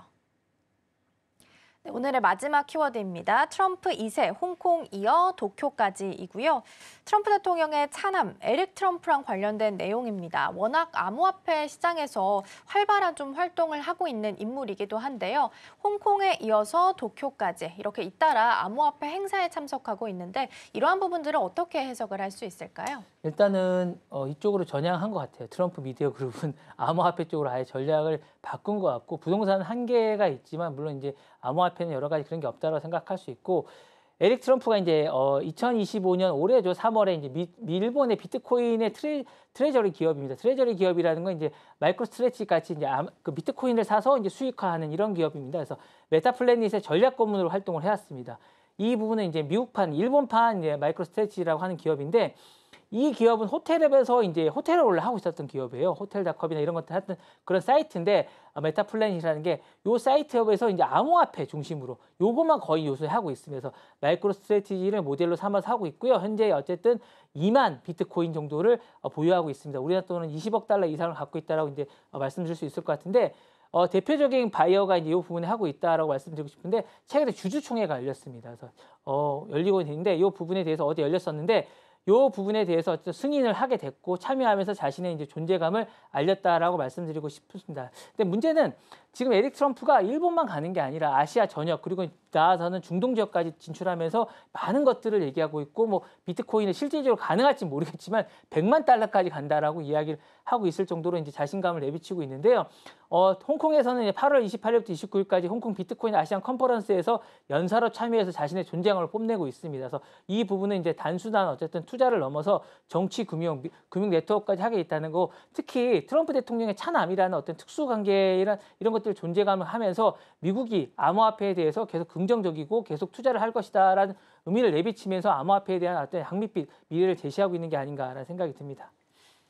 네, 오늘의 마지막 키워드입니다. 트럼프 2세, 홍콩 이어 도쿄까지이고요. 트럼프 대통령의 차남, 에릭 트럼프랑 관련된 내용입니다. 워낙 암호화폐 시장에서 활발한 좀 활동을 하고 있는 인물이기도 한데요. 홍콩에 이어서 도쿄까지 이렇게 잇따라 암호화폐 행사에 참석하고 있는데 이러한 부분들을 어떻게 해석을 할 수 있을까요? 일단은 이쪽으로 전향한 것 같아요. 트럼프 미디어 그룹은 암호화폐 쪽으로 아예 전략을 바꾼 것 같고 부동산 한계가 있지만 물론 이제 암호화폐는 여러 가지 그런 게 없다고 생각할 수 있고 에릭 트럼프가 이제 2025년 올해죠 3월에 이제 일본의 비트코인의 트레저리 기업입니다. 트레저리 기업이라는 건 이제 마이크로 스트레치 같이 이제 그 비트코인을 사서 이제 수익화하는 이런 기업입니다. 그래서 메타플래닛의 전략 고문으로 활동을 해왔습니다. 이 부분은 이제 미국판, 일본판 이제 마이크로 스트레치라고 하는 기업인데 이 기업은 호텔앱에서 이제 호텔을 원래 하고 있었던 기업이에요. 호텔닷컴이나 이런 것들 하던 그런 사이트인데 메타플래닛이라는 게 요 사이트업에서 이제 암호화폐 중심으로 요것만 거의 요새 하고 있으면서 마이크로 스트래티지를 모델로 삼아서 하고 있고요. 현재 어쨌든 2만 비트코인 정도를 보유하고 있습니다. 우리나라 돈은 20억 달러 이상을 갖고 있다라고 이제 말씀드릴 수 있을 것 같은데 대표적인 바이어가 이제 이 부분에 하고 있다라고 말씀드리고 싶은데 최근에 주주총회가 열렸습니다. 그래서 열리고 있는데 이 부분에 대해서 어제 열렸었는데 이 부분에 대해서 어쨌든 승인을 하게 됐고 참여하면서 자신의 이제 존재감을 알렸다라고 말씀드리고 싶습니다. 근데 문제는 지금 에릭 트럼프가 일본만 가는 게 아니라 아시아 전역 그리고 나아서는 중동 지역까지 진출하면서 많은 것들을 얘기하고 있고 뭐 비트코인이 실질적으로 가능할지 모르겠지만 100만 달러까지 간다라고 이야기를 하고 있을 정도로 이제 자신감을 내비치고 있는데요. 홍콩에서는 8월 28일부터 29일까지 홍콩 비트코인 아시안 컨퍼런스에서 연사로 참여해서 자신의 존재감을 뽐내고 있습니다. 그래서 이 부분은 이제 단순한 어쨌든 투자를 넘어서 정치, 금융 네트워크까지 하게 있다는 거, 특히 트럼프 대통령의 차남이라는 어떤 특수 관계란 이런 것들 존재감을 하면서 미국이 암호화폐에 대해서 계속 긍정적이고 계속 투자를 할 것이다라는 의미를 내비치면서 암호화폐에 대한 어떤 장밋빛 미래를 제시하고 있는 게 아닌가라는 생각이 듭니다.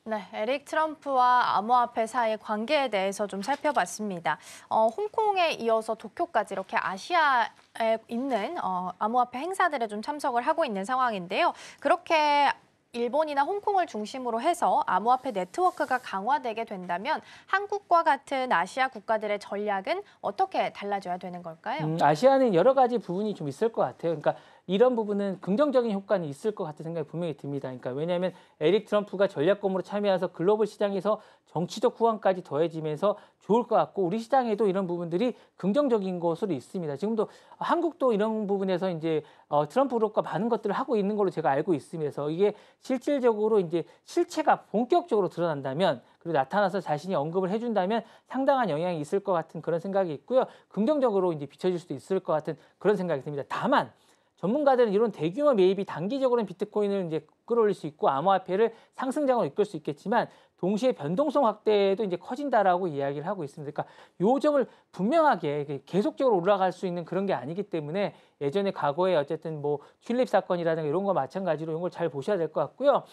네, 에릭 트럼프와 암호화폐 사이의 관계에 대해서 좀 살펴봤습니다. 홍콩에 이어서 도쿄까지 이렇게 아시아에 있는 암호화폐 행사들에 좀 참석을 하고 있는 상황인데요. 그렇게 일본이나 홍콩을 중심으로 해서 암호화폐 네트워크가 강화되게 된다면 한국과 같은 아시아 국가들의 전략은 어떻게 달라져야 되는 걸까요? 아시아는 여러 가지 부분이 좀 있을 것 같아요. 그러니까 이런 부분은 긍정적인 효과는 있을 것 같은 생각이 분명히 듭니다. 그러니까 왜냐하면 에릭 트럼프가 전략검으로 참여해서 글로벌 시장에서 정치적 후환까지 더해지면서 좋을 것 같고 우리 시장에도 이런 부분들이 긍정적인 것으로 있습니다. 지금도 한국도 이런 부분에서 이제 트럼프 그룹과 많은 것들을 하고 있는 걸로 제가 알고 있으면서 이게 실질적으로 이제 실체가 본격적으로 드러난다면 그리고 나타나서 자신이 언급을 해준다면 상당한 영향이 있을 것 같은 그런 생각이 있고요. 긍정적으로 이제 비춰질 수도 있을 것 같은 그런 생각이 듭니다. 다만 전문가들은 이런 대규모 매입이 단기적으로는 비트코인을 이제 끌어올릴 수 있고 암호화폐를 상승장으로 이끌 수 있겠지만 동시에 변동성 확대도 이제 커진다라고 이야기를 하고 있습니다. 그러니까 요 점을 분명하게 계속적으로 올라갈 수 있는 그런 게 아니기 때문에 예전에 과거에 어쨌든 뭐 튤립 사건이라든가 이런 거 마찬가지로 이런 걸 잘 보셔야 될 것 같고요.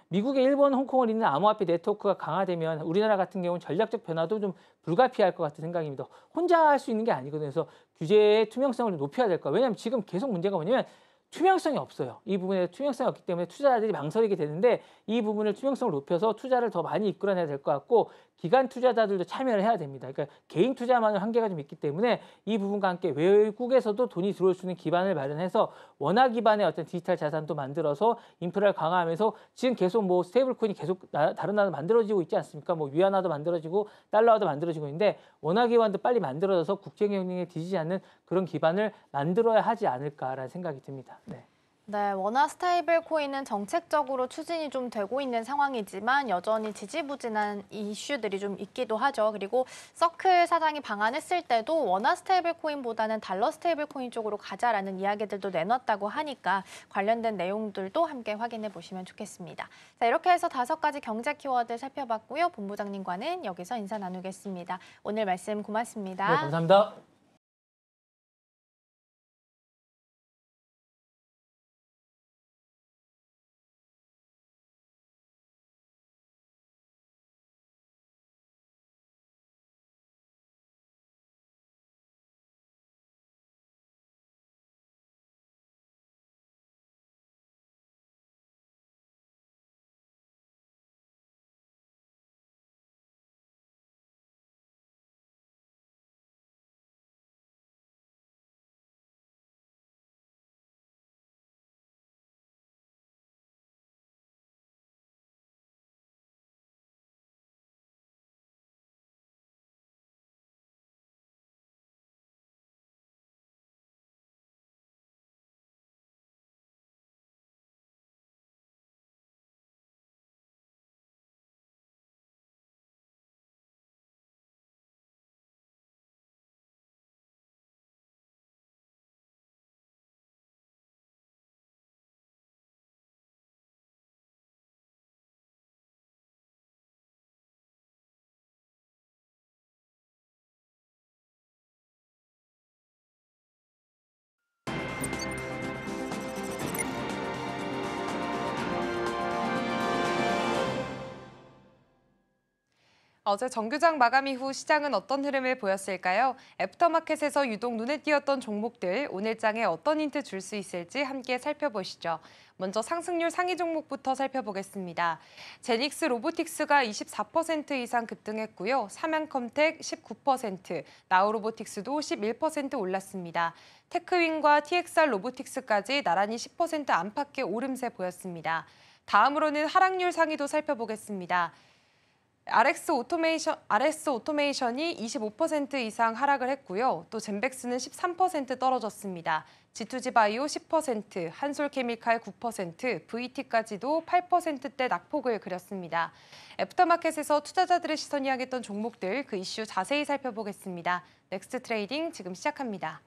미국의 일본, 홍콩을 잇는 암호화폐 네트워크가 강화되면 우리나라 같은 경우는 전략적 변화도 좀 불가피할 것 같은 생각입니다. 혼자 할 수 있는 게 아니거든요. 그래서 규제의 투명성을 높여야 될 거예요. 왜냐하면 지금 계속 문제가 뭐냐면 투명성이 없어요. 이 부분에 투명성이 없기 때문에 투자자들이 망설이게 되는데 이 부분을 투명성을 높여서 투자를 더 많이 이끌어내야 될 것 같고 기관 투자자들도 참여를 해야 됩니다. 그러니까 개인 투자만은 한계가 좀 있기 때문에 이 부분과 함께 외국에서도 돈이 들어올 수 있는 기반을 마련해서 원화 기반의 어떤 디지털 자산도 만들어서 인프라를 강화하면서 지금 계속 뭐 스테이블 코인이 계속 다른 나라도 만들어지고 있지 않습니까? 뭐 위안화도 만들어지고 달러화도 만들어지고 있는데 원화 기반도 빨리 만들어져서 국제 경쟁에 뒤지지 않는 그런 기반을 만들어야 하지 않을까라는 생각이 듭니다. 네. 네, 원화 스테이블 코인은 정책적으로 추진이 좀 되고 있는 상황이지만 여전히 지지부진한 이슈들이 좀 있기도 하죠. 그리고 서클 사장이 방한했을 때도 원화 스테이블 코인보다는 달러 스테이블 코인 쪽으로 가자라는 이야기들도 내놨다고 하니까 관련된 내용들도 함께 확인해 보시면 좋겠습니다. 자, 이렇게 해서 5가지 경제 키워드 살펴봤고요. 본부장님과는 여기서 인사 나누겠습니다. 오늘 말씀 고맙습니다. 네, 감사합니다. 어제 정규장 마감 이후 시장은 어떤 흐름을 보였을까요? 애프터마켓에서 유독 눈에 띄었던 종목들, 오늘 장에 어떤 힌트 줄 수 있을지 함께 살펴보시죠. 먼저 상승률 상위 종목부터 살펴보겠습니다. 제닉스 로보틱스가 24% 이상 급등했고요. 삼양컴텍 19%, 나우로보틱스도 11% 올랐습니다. 테크윈과 TXR 로보틱스까지 나란히 10% 안팎의 오름세 보였습니다. 다음으로는 하락률 상위도 살펴보겠습니다. RS 오토메이션이 25% 이상 하락을 했고요. 또 젠백스는 13% 떨어졌습니다. G2G 바이오 10%, 한솔케미칼 9%, VT까지도 8%대 낙폭을 그렸습니다. 애프터마켓에서 투자자들의 시선이 향했던 종목들, 그 이슈 자세히 살펴보겠습니다. 넥스트 트레이딩 지금 시작합니다.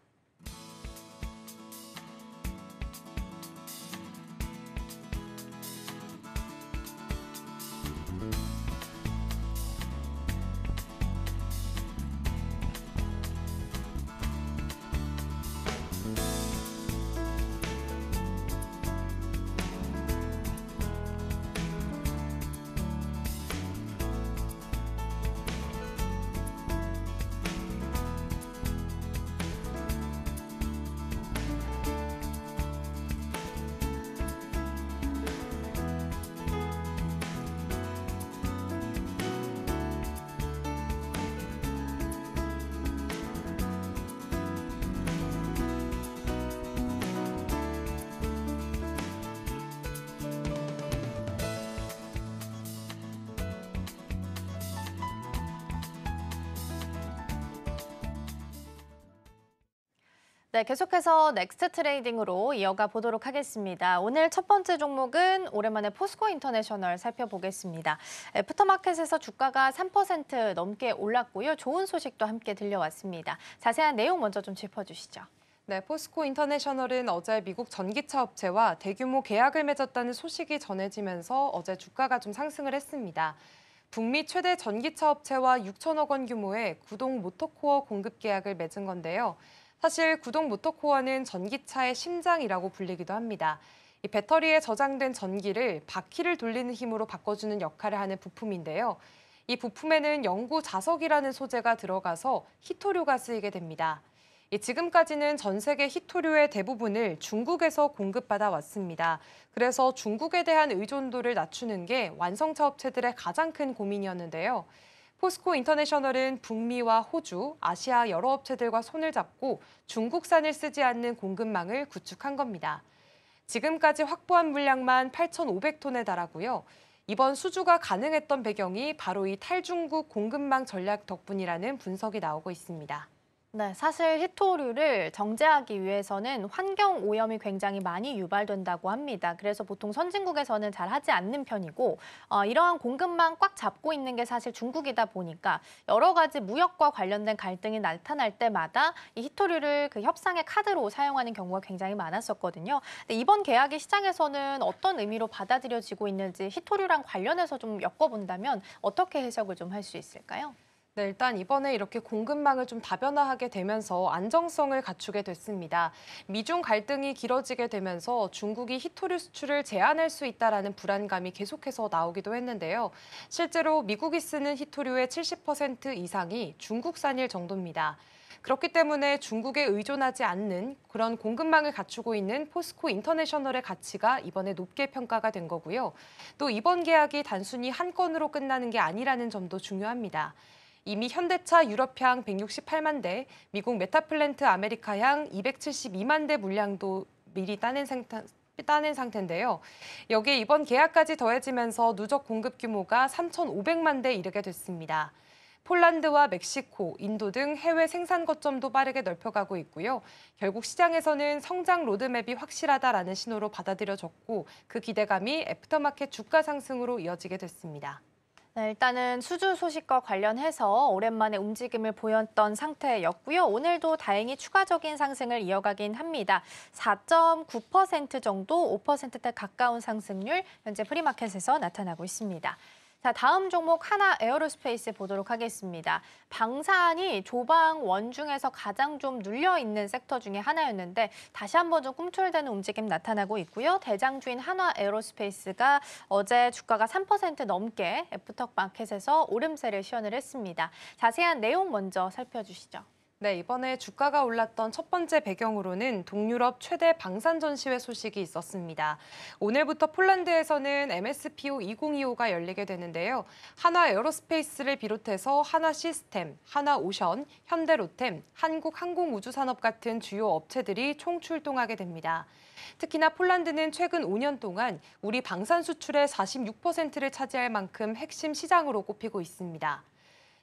네, 계속해서 넥스트 트레이딩으로 이어가 보도록 하겠습니다. 오늘 첫 번째 종목은 오랜만에 포스코 인터내셔널 살펴보겠습니다. 애프터마켓에서 주가가 3% 넘게 올랐고요. 좋은 소식도 함께 들려왔습니다. 자세한 내용 먼저 좀 짚어주시죠. 네, 포스코 인터내셔널은 어제 미국 전기차 업체와 대규모 계약을 맺었다는 소식이 전해지면서 어제 주가가 좀 상승을 했습니다. 북미 최대 전기차 업체와 6천억 원 규모의 구동 모터코어 공급 계약을 맺은 건데요. 사실 구동 모터코어는 전기차의 심장이라고 불리기도 합니다. 이 배터리에 저장된 전기를 바퀴를 돌리는 힘으로 바꿔주는 역할을 하는 부품인데요. 이 부품에는 영구 자석이라는 소재가 들어가서 희토류가 쓰이게 됩니다. 지금까지는 전 세계 희토류의 대부분을 중국에서 공급받아 왔습니다. 그래서 중국에 대한 의존도를 낮추는 게 완성차 업체들의 가장 큰 고민이었는데요. 포스코 인터내셔널은 북미와 호주, 아시아 여러 업체들과 손을 잡고 중국산을 쓰지 않는 공급망을 구축한 겁니다. 지금까지 확보한 물량만 8,500톤에 달하고요. 이번 수주가 가능했던 배경이 바로 이 탈중국 공급망 전략 덕분이라는 분석이 나오고 있습니다. 네, 사실 희토류를 정제하기 위해서는 환경 오염이 굉장히 많이 유발된다고 합니다. 그래서 보통 선진국에서는 잘 하지 않는 편이고 이러한 공급망 꽉 잡고 있는 게 사실 중국이다 보니까 여러 가지 무역과 관련된 갈등이 나타날 때마다 이 희토류를 그 협상의 카드로 사용하는 경우가 굉장히 많았었거든요. 근데 이번 계약이 시장에서는 어떤 의미로 받아들여지고 있는지 희토류랑 관련해서 좀 엮어본다면 어떻게 해석을 좀 할 수 있을까요? 네, 일단 이번에 이렇게 공급망을 좀 다변화하게 되면서 안정성을 갖추게 됐습니다. 미중 갈등이 길어지게 되면서 중국이 희토류 수출을 제한할 수 있다라는 불안감이 계속해서 나오기도 했는데요. 실제로 미국이 쓰는 희토류의 70% 이상이 중국산일 정도입니다. 그렇기 때문에 중국에 의존하지 않는 그런 공급망을 갖추고 있는 포스코 인터내셔널의 가치가 이번에 높게 평가가 된 거고요. 또 이번 계약이 단순히 한 건으로 끝나는 게 아니라는 점도 중요합니다. 이미 현대차 유럽향 168만 대, 미국 메타플랜트 아메리카향 272만 대 물량도 미리 따낸 상태인데요. 여기에 이번 계약까지 더해지면서 누적 공급 규모가 3,500만 대 이르게 됐습니다. 폴란드와 멕시코, 인도 등 해외 생산 거점도 빠르게 넓혀가고 있고요. 결국 시장에서는 성장 로드맵이 확실하다라는 신호로 받아들여졌고 그 기대감이 애프터마켓 주가 상승으로 이어지게 됐습니다. 네, 일단은 수주 소식과 관련해서 오랜만에 움직임을 보였던 상태였고요. 오늘도 다행히 추가적인 상승을 이어가긴 합니다. 4.9% 정도 5%대 가까운 상승률 현재 프리마켓에서 나타나고 있습니다. 자, 다음 종목 하나 에어로스페이스 보도록 하겠습니다. 방산이 조방 원중에서 가장 좀 눌려 있는 섹터 중에 하나였는데 다시 한번 좀 꿈틀대는 움직임 나타나고 있고요. 대장주인 한화 에어로스페이스가 어제 주가가 3% 넘게 애프터마켓에서 오름세를 시연을 했습니다. 자세한 내용 먼저 살펴주시죠. 네, 이번에 주가가 올랐던 첫 번째 배경으로는 동유럽 최대 방산 전시회 소식이 있었습니다. 오늘부터 폴란드에서는 MSPO 2025가 열리게 되는데요. 한화 에어로스페이스를 비롯해서 한화 시스템, 한화 오션, 현대로템, 한국항공우주산업 같은 주요 업체들이 총출동하게 됩니다. 특히나 폴란드는 최근 5년 동안 우리 방산 수출의 46%를 차지할 만큼 핵심 시장으로 꼽히고 있습니다.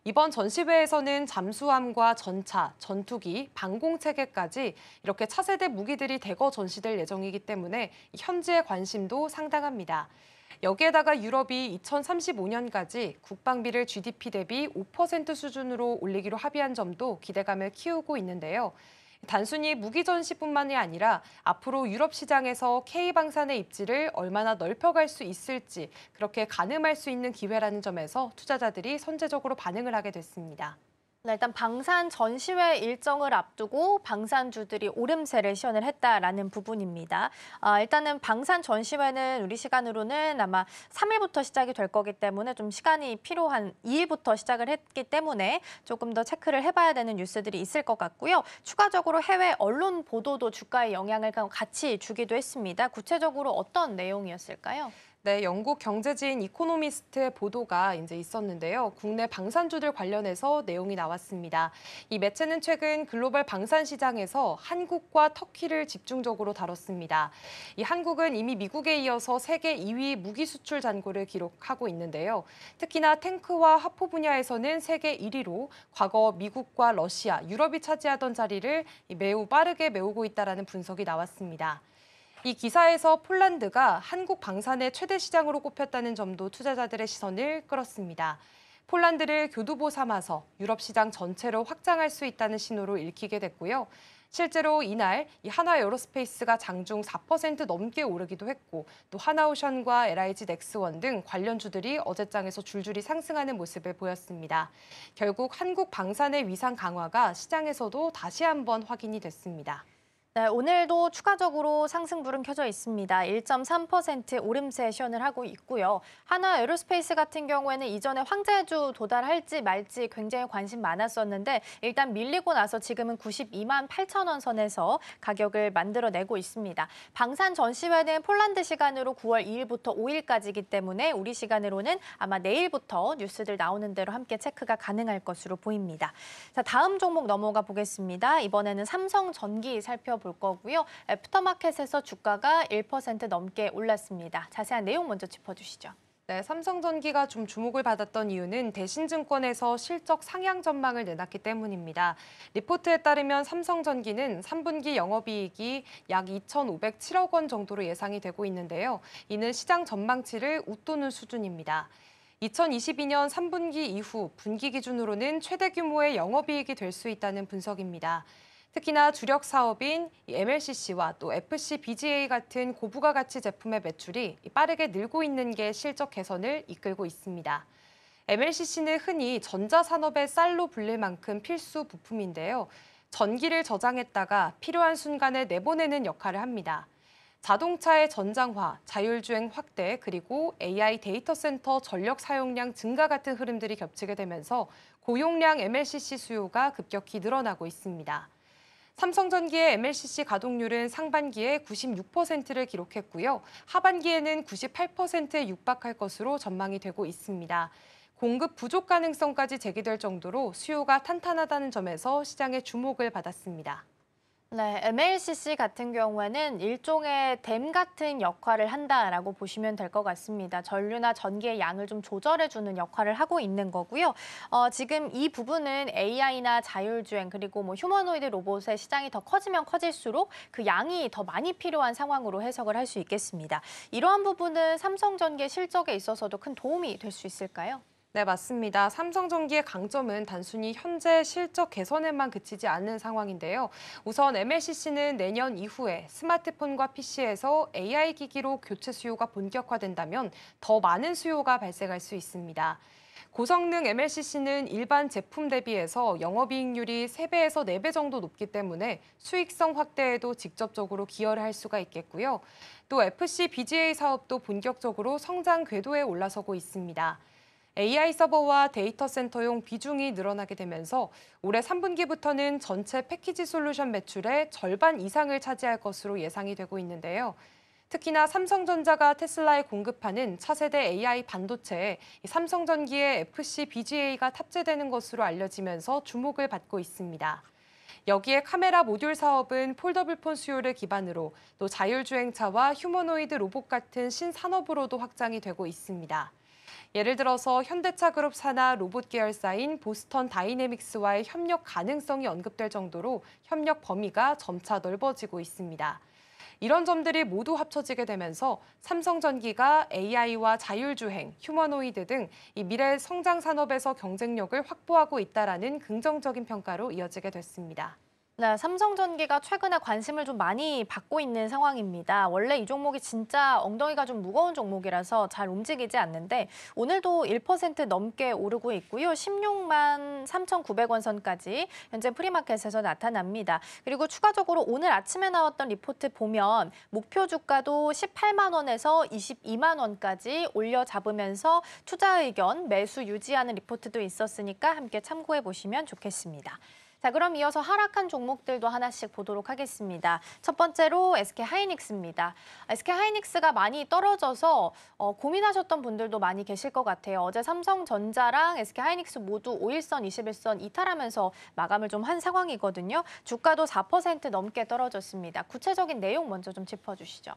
이번 전시회에서는 잠수함과 전차, 전투기, 방공체계까지 이렇게 차세대 무기들이 대거 전시될 예정이기 때문에 현지의 관심도 상당합니다. 여기에다가 유럽이 2035년까지 국방비를 GDP 대비 5% 수준으로 올리기로 합의한 점도 기대감을 키우고 있는데요. 단순히 무기 전시뿐만이 아니라 앞으로 유럽 시장에서 K방산의 입지를 얼마나 넓혀갈 수 있을지 그렇게 가늠할 수 있는 기회라는 점에서 투자자들이 선제적으로 반응을 하게 됐습니다. 네, 일단 방산 전시회 일정을 앞두고 방산주들이 오름세를 시연을 했다라는 부분입니다. 일단은 방산 전시회는 우리 시간으로는 아마 3일부터 시작이 될 거기 때문에 좀 시간이 필요한 2일부터 시작을 했기 때문에 조금 더 체크를 해봐야 되는 뉴스들이 있을 것 같고요. 추가적으로 해외 언론 보도도 주가에 영향을 같이 주기도 했습니다. 구체적으로 어떤 내용이었을까요? 네, 영국 경제지인 이코노미스트의 보도가 이제 있었는데요. 국내 방산주들 관련해서 내용이 나왔습니다. 이 매체는 최근 글로벌 방산 시장에서 한국과 터키를 집중적으로 다뤘습니다. 이 한국은 이미 미국에 이어서 세계 2위 무기 수출 잔고를 기록하고 있는데요. 특히나 탱크와 하포 분야에서는 세계 1위로 과거 미국과 러시아, 유럽이 차지하던 자리를 매우 빠르게 메우고 있다는 분석이 나왔습니다. 이 기사에서 폴란드가 한국 방산의 최대 시장으로 꼽혔다는 점도 투자자들의 시선을 끌었습니다. 폴란드를 교두보 삼아서 유럽 시장 전체로 확장할 수 있다는 신호로 읽히게 됐고요. 실제로 이날 이 한화 에어로스페이스가 장중 4% 넘게 오르기도 했고 또 하나오션과 LIG 넥스원 등 관련주들이 어제장에서 줄줄이 상승하는 모습을 보였습니다. 결국 한국 방산의 위상 강화가 시장에서도 다시 한번 확인이 됐습니다. 네, 오늘도 추가적으로 상승불은 켜져 있습니다. 1.3% 오름세 시연을 하고 있고요. 한화 에어로스페이스 같은 경우에는 이전에 황제주 도달할지 말지 굉장히 관심 많았었는데 일단 밀리고 나서 지금은 92만 8천 원 선에서 가격을 만들어내고 있습니다. 방산 전시회는 폴란드 시간으로 9월 2일부터 5일까지이기 때문에 우리 시간으로는 아마 내일부터 뉴스들 나오는 대로 함께 체크가 가능할 것으로 보입니다. 자, 다음 종목 넘어가 보겠습니다. 이번에는 삼성전기 살펴볼 거고요. 애프터마켓에서 주가가 1% 넘게 올랐습니다. 자세한 내용 먼저 짚어주시죠. 네, 삼성전기가 좀 주목을 받았던 이유는 대신증권에서 실적 상향 전망을 내놨기 때문입니다. 리포트에 따르면 삼성전기는 3분기 영업이익이 약 2,507억 원 정도로 예상이 되고 있는데요. 이는 시장 전망치를 웃도는 수준입니다. 2022년 3분기 이후 분기 기준으로는 최대 규모의 영업이익이 될 수 있다는 분석입니다. 특히나 주력 사업인 MLCC와 또 FC BGA 같은 고부가가치 제품의 매출이 빠르게 늘고 있는 게 실적 개선을 이끌고 있습니다. MLCC는 흔히 전자산업의 쌀로 불릴 만큼 필수 부품인데요. 전기를 저장했다가 필요한 순간에 내보내는 역할을 합니다. 자동차의 전장화, 자율주행 확대, 그리고 AI 데이터 센터 전력 사용량 증가 같은 흐름들이 겹치게 되면서 고용량 MLCC 수요가 급격히 늘어나고 있습니다. 삼성전기의 MLCC 가동률은 상반기에 96%를 기록했고요. 하반기에는 98%에 육박할 것으로 전망이 되고 있습니다. 공급 부족 가능성까지 제기될 정도로 수요가 탄탄하다는 점에서 시장의 주목을 받았습니다. 네, MLCC 같은 경우에는 일종의 댐 같은 역할을 한다라고 보시면 될 것 같습니다. 전류나 전기의 양을 좀 조절해주는 역할을 하고 있는 거고요. 지금 이 부분은 AI나 자율주행 그리고 뭐 휴머노이드 로봇의 시장이 더 커지면 커질수록 그 양이 더 많이 필요한 상황으로 해석을 할 수 있겠습니다. 이러한 부분은 삼성전기의 실적에 있어서도 큰 도움이 될 수 있을까요? 네, 맞습니다. 삼성전기의 강점은 단순히 현재 실적 개선에만 그치지 않는 상황인데요. 우선 MLCC는 내년 이후에 스마트폰과 PC에서 AI 기기로 교체 수요가 본격화된다면 더 많은 수요가 발생할 수 있습니다. 고성능 MLCC는 일반 제품 대비해서 영업이익률이 3배에서 4배 정도 높기 때문에 수익성 확대에도 직접적으로 기여를 할 수가 있겠고요. 또 FC BGA 사업도 본격적으로 성장 궤도에 올라서고 있습니다. AI 서버와 데이터 센터용 비중이 늘어나게 되면서 올해 3분기부터는 전체 패키지 솔루션 매출의 절반 이상을 차지할 것으로 예상이 되고 있는데요. 특히나 삼성전자가 테슬라에 공급하는 차세대 AI 반도체에 삼성전기의 FC BGA가 탑재되는 것으로 알려지면서 주목을 받고 있습니다. 여기에 카메라 모듈 사업은 폴더블폰 수요를 기반으로 또 자율주행차와 휴머노이드 로봇 같은 신산업으로도 확장이 되고 있습니다. 예를 들어서 현대차 그룹 산하 로봇 계열사인 보스턴 다이내믹스와의 협력 가능성이 언급될 정도로 협력 범위가 점차 넓어지고 있습니다. 이런 점들이 모두 합쳐지게 되면서 삼성전기가 AI와 자율주행, 휴머노이드 등 이 미래 성장 산업에서 경쟁력을 확보하고 있다라는 긍정적인 평가로 이어지게 됐습니다. 네, 삼성전기가 최근에 관심을 좀 많이 받고 있는 상황입니다. 원래 이 종목이 진짜 엉덩이가 좀 무거운 종목이라서 잘 움직이지 않는데 오늘도 1% 넘게 오르고 있고요. 16만 3,900원 선까지 현재 프리마켓에서 나타납니다. 그리고 추가적으로 오늘 아침에 나왔던 리포트 보면 목표 주가도 18만 원에서 22만 원까지 올려 잡으면서 투자 의견, 매수 유지하는 리포트도 있었으니까 함께 참고해 보시면 좋겠습니다. 자, 그럼 이어서 하락한 종목들도 하나씩 보도록 하겠습니다. 첫 번째로 SK하이닉스입니다. SK하이닉스가 많이 떨어져서 고민하셨던 분들도 많이 계실 것 같아요. 어제 삼성전자랑 SK하이닉스 모두 5일선, 21선 이탈하면서 마감을 좀 한 상황이거든요. 주가도 4% 넘게 떨어졌습니다. 구체적인 내용 먼저 좀 짚어주시죠.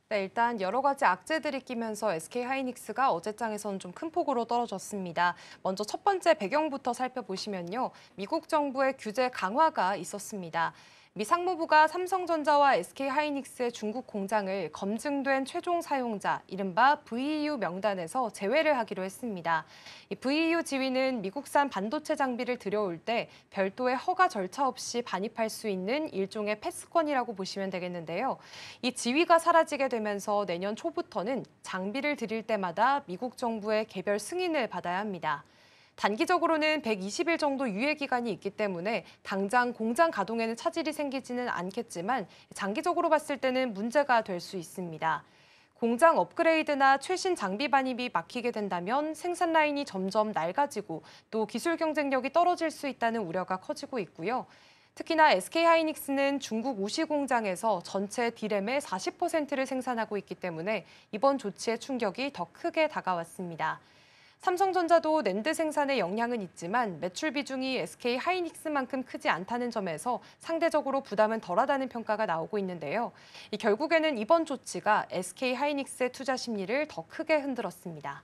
네, 일단 여러 가지 악재들이 끼면서 SK하이닉스가 어제장에서는 좀 큰 폭으로 떨어졌습니다. 먼저 첫 번째 배경부터 살펴보시면요. 미국 정부의 규제 강화가 있었습니다. 미 상무부가 삼성전자와 SK하이닉스의 중국 공장을 검증된 최종 사용자, 이른바 VEU 명단에서 제외를 하기로 했습니다. 이 VEU 지위는 미국산 반도체 장비를 들여올 때 별도의 허가 절차 없이 반입할 수 있는 일종의 패스권이라고 보시면 되겠는데요. 이 지위가 사라지게 되면서 내년 초부터는 장비를 들일 때마다 미국 정부의 개별 승인을 받아야 합니다. 단기적으로는 120일 정도 유예 기간이 있기 때문에 당장 공장 가동에는 차질이 생기지는 않겠지만 장기적으로 봤을 때는 문제가 될 수 있습니다. 공장 업그레이드나 최신 장비 반입이 막히게 된다면 생산 라인이 점점 낡아지고 또 기술 경쟁력이 떨어질 수 있다는 우려가 커지고 있고요. 특히나 SK하이닉스는 중국 우시 공장에서 전체 D램의 40%를 생산하고 있기 때문에 이번 조치의 충격이 더 크게 다가왔습니다. 삼성전자도 낸드 생산에 영향은 있지만 매출 비중이 SK하이닉스만큼 크지 않다는 점에서 상대적으로 부담은 덜하다는 평가가 나오고 있는데요. 결국에는 이번 조치가 SK하이닉스의 투자 심리를 더 크게 흔들었습니다.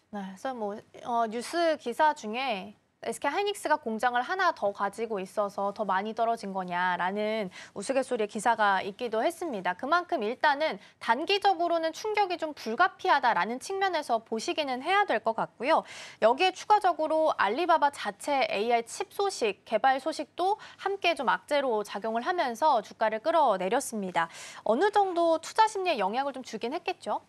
네, 그래서 뉴스 기사 중에 SK하이닉스가 공장을 하나 더 가지고 있어서 더 많이 떨어진 거냐라는 우스갯소리의 기사가 있기도 했습니다. 그만큼 일단은 단기적으로는 충격이 좀 불가피하다라는 측면에서 보시기는 해야 될 것 같고요. 여기에 추가적으로 알리바바 자체 AI 칩 소식, 개발 소식도 함께 좀 악재로 작용을 하면서 주가를 끌어내렸습니다. 어느 정도 투자 심리에 영향을 좀 주긴 했겠죠?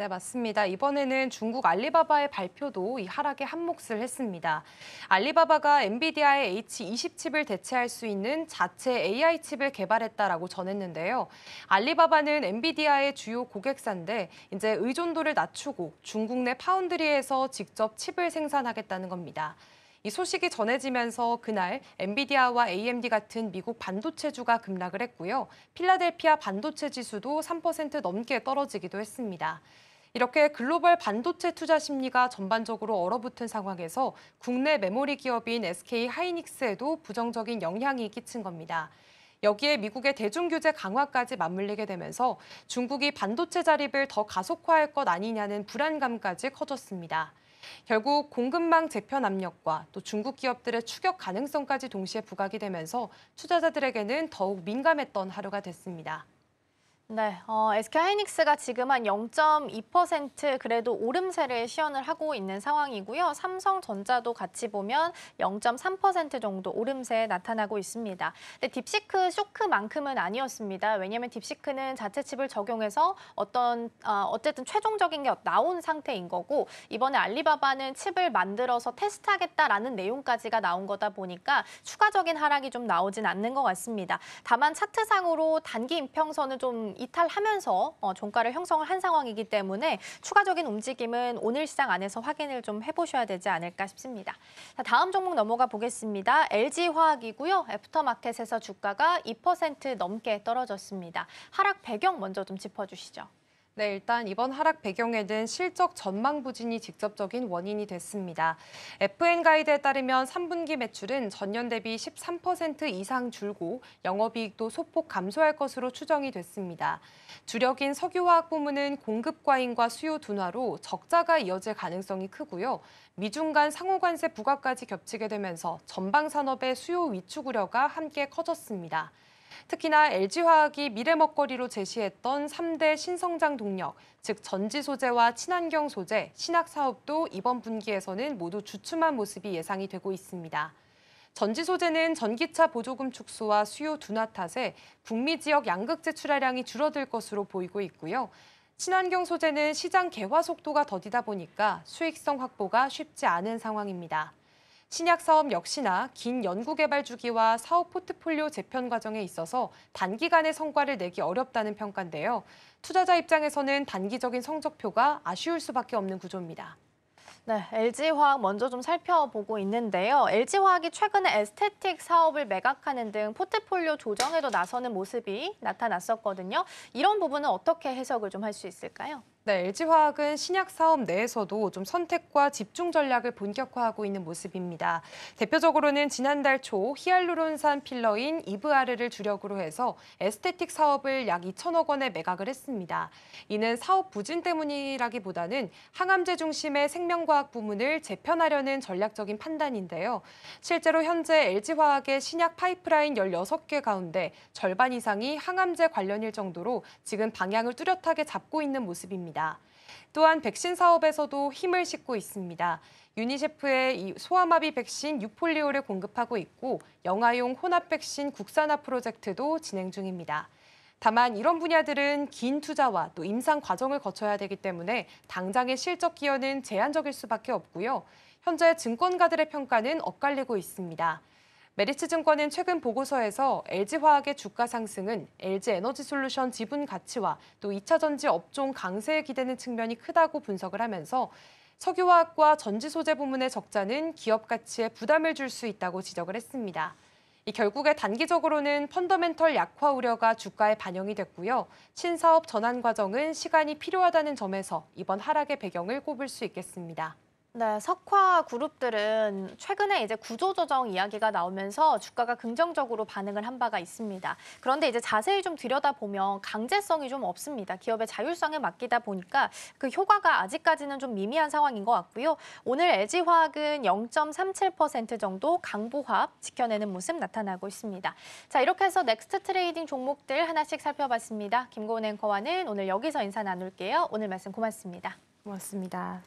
네, 맞습니다. 이번에는 중국 알리바바의 발표도 이 하락에 한몫을 했습니다. 알리바바가 엔비디아의 H20 칩을 대체할 수 있는 자체 AI 칩을 개발했다라고 전했는데요. 알리바바는 엔비디아의 주요 고객사인데 이제 의존도를 낮추고 중국 내 파운드리에서 직접 칩을 생산하겠다는 겁니다. 이 소식이 전해지면서 그날 엔비디아와 AMD 같은 미국 반도체주가 급락을 했고요. 필라델피아 반도체 지수도 3% 넘게 떨어지기도 했습니다. 이렇게 글로벌 반도체 투자 심리가 전반적으로 얼어붙은 상황에서 국내 메모리 기업인 SK하이닉스에도 부정적인 영향이 끼친 겁니다. 여기에 미국의 대중규제 강화까지 맞물리게 되면서 중국이 반도체 자립을 더 가속화할 것 아니냐는 불안감까지 커졌습니다. 결국 공급망 재편 압력과 또 중국 기업들의 추격 가능성까지 동시에 부각이 되면서 투자자들에게는 더욱 민감했던 하루가 됐습니다. 네, SK하이닉스가 지금 한 0.2% 그래도 오름세를 시현을 하고 있는 상황이고요. 삼성전자도 같이 보면 0.3% 정도 오름세 나타나고 있습니다. 근데 딥시크 쇼크만큼은 아니었습니다. 왜냐하면 딥시크는 자체 칩을 적용해서 어쨌든 최종적인 게 나온 상태인 거고 이번에 알리바바는 칩을 만들어서 테스트하겠다라는 내용까지가 나온 거다 보니까 추가적인 하락이 좀 나오진 않는 것 같습니다. 다만 차트상으로 단기 이평선을 좀 이탈하면서 종가를 형성을 한 상황이기 때문에 추가적인 움직임은 오늘 시장 안에서 확인을 좀 해보셔야 되지 않을까 싶습니다. 자, 다음 종목 넘어가 보겠습니다. LG화학이고요. 애프터마켓에서 주가가 2% 넘게 떨어졌습니다. 하락 배경 먼저 좀 짚어주시죠. 네, 일단 이번 하락 배경에는 실적 전망 부진이 직접적인 원인이 됐습니다. FN가이드에 따르면 3분기 매출은 전년 대비 13% 이상 줄고 영업이익도 소폭 감소할 것으로 추정이 됐습니다. 주력인 석유화학 부문은 공급 과잉과 수요 둔화로 적자가 이어질 가능성이 크고요. 미중 간 상호관세 부과까지 겹치게 되면서 전방 산업의 수요 위축 우려가 함께 커졌습니다. 특히나 LG화학이 미래 먹거리로 제시했던 3대 신성장 동력, 즉 전지 소재와 친환경 소재, 신약 사업도 이번 분기에서는 모두 주춤한 모습이 예상이 되고 있습니다. 전지 소재는 전기차 보조금 축소와 수요 둔화 탓에 북미 지역 양극재 출하량이 줄어들 것으로 보이고 있고요. 친환경 소재는 시장 개화 속도가 더디다 보니까 수익성 확보가 쉽지 않은 상황입니다. 신약 사업 역시나 긴 연구개발 주기와 사업 포트폴리오 재편 과정에 있어서 단기간에 성과를 내기 어렵다는 평가인데요. 투자자 입장에서는 단기적인 성적표가 아쉬울 수밖에 없는 구조입니다. 네, LG화학 먼저 좀 살펴보고 있는데요. LG화학이 최근에 에스테틱 사업을 매각하는 등 포트폴리오 조정에도 나서는 모습이 나타났었거든요. 이런 부분은 어떻게 해석을 좀 할 수 있을까요? 네, LG화학은 신약 사업 내에서도 좀 선택과 집중 전략을 본격화하고 있는 모습입니다. 대표적으로는 지난달 초 히알루론산 필러인 이브아르를 주력으로 해서 에스테틱 사업을 약 2천억 원에 매각을 했습니다. 이는 사업 부진 때문이라기보다는 항암제 중심의 생명과학 부문을 재편하려는 전략적인 판단인데요. 실제로 현재 LG화학의 신약 파이프라인 16개 가운데 절반 이상이 항암제 관련일 정도로 지금 방향을 뚜렷하게 잡고 있는 모습입니다. 또한 백신 사업에서도 힘을 싣고 있습니다. 유니세프의 이 소아마비 백신 유폴리오를 공급하고 있고 영아용 혼합 백신 국산화 프로젝트도 진행 중입니다. 다만 이런 분야들은 긴 투자와 또 임상 과정을 거쳐야 되기 때문에 당장의 실적 기여는 제한적일 수밖에 없고요. 현재 증권가들의 평가는 엇갈리고 있습니다. 메리츠증권은 최근 보고서에서 LG화학의 주가 상승은 LG에너지솔루션 지분 가치와 또 2차 전지 업종 강세에 기대는 측면이 크다고 분석을 하면서 석유화학과 전지 소재 부문의 적자는 기업 가치에 부담을 줄 수 있다고 지적을 했습니다. 결국에 단기적으로는 펀더멘털 약화 우려가 주가에 반영이 됐고요. 신사업 전환 과정은 시간이 필요하다는 점에서 이번 하락의 배경을 꼽을 수 있겠습니다. 네, 석화 그룹들은 최근에 이제 구조조정 이야기가 나오면서 주가가 긍정적으로 반응을 한 바가 있습니다. 그런데 이제 자세히 좀 들여다보면 강제성이 좀 없습니다. 기업의 자율성에 맡기다 보니까 그 효과가 아직까지는 좀 미미한 상황인 것 같고요. 오늘 LG화학은 0.37% 정도 강보합 지켜내는 모습 나타나고 있습니다. 자, 이렇게 해서 넥스트 트레이딩 종목들 하나씩 살펴봤습니다. 김고은 앵커와는 오늘 여기서 인사 나눌게요. 오늘 말씀 고맙습니다. 고맙습니다.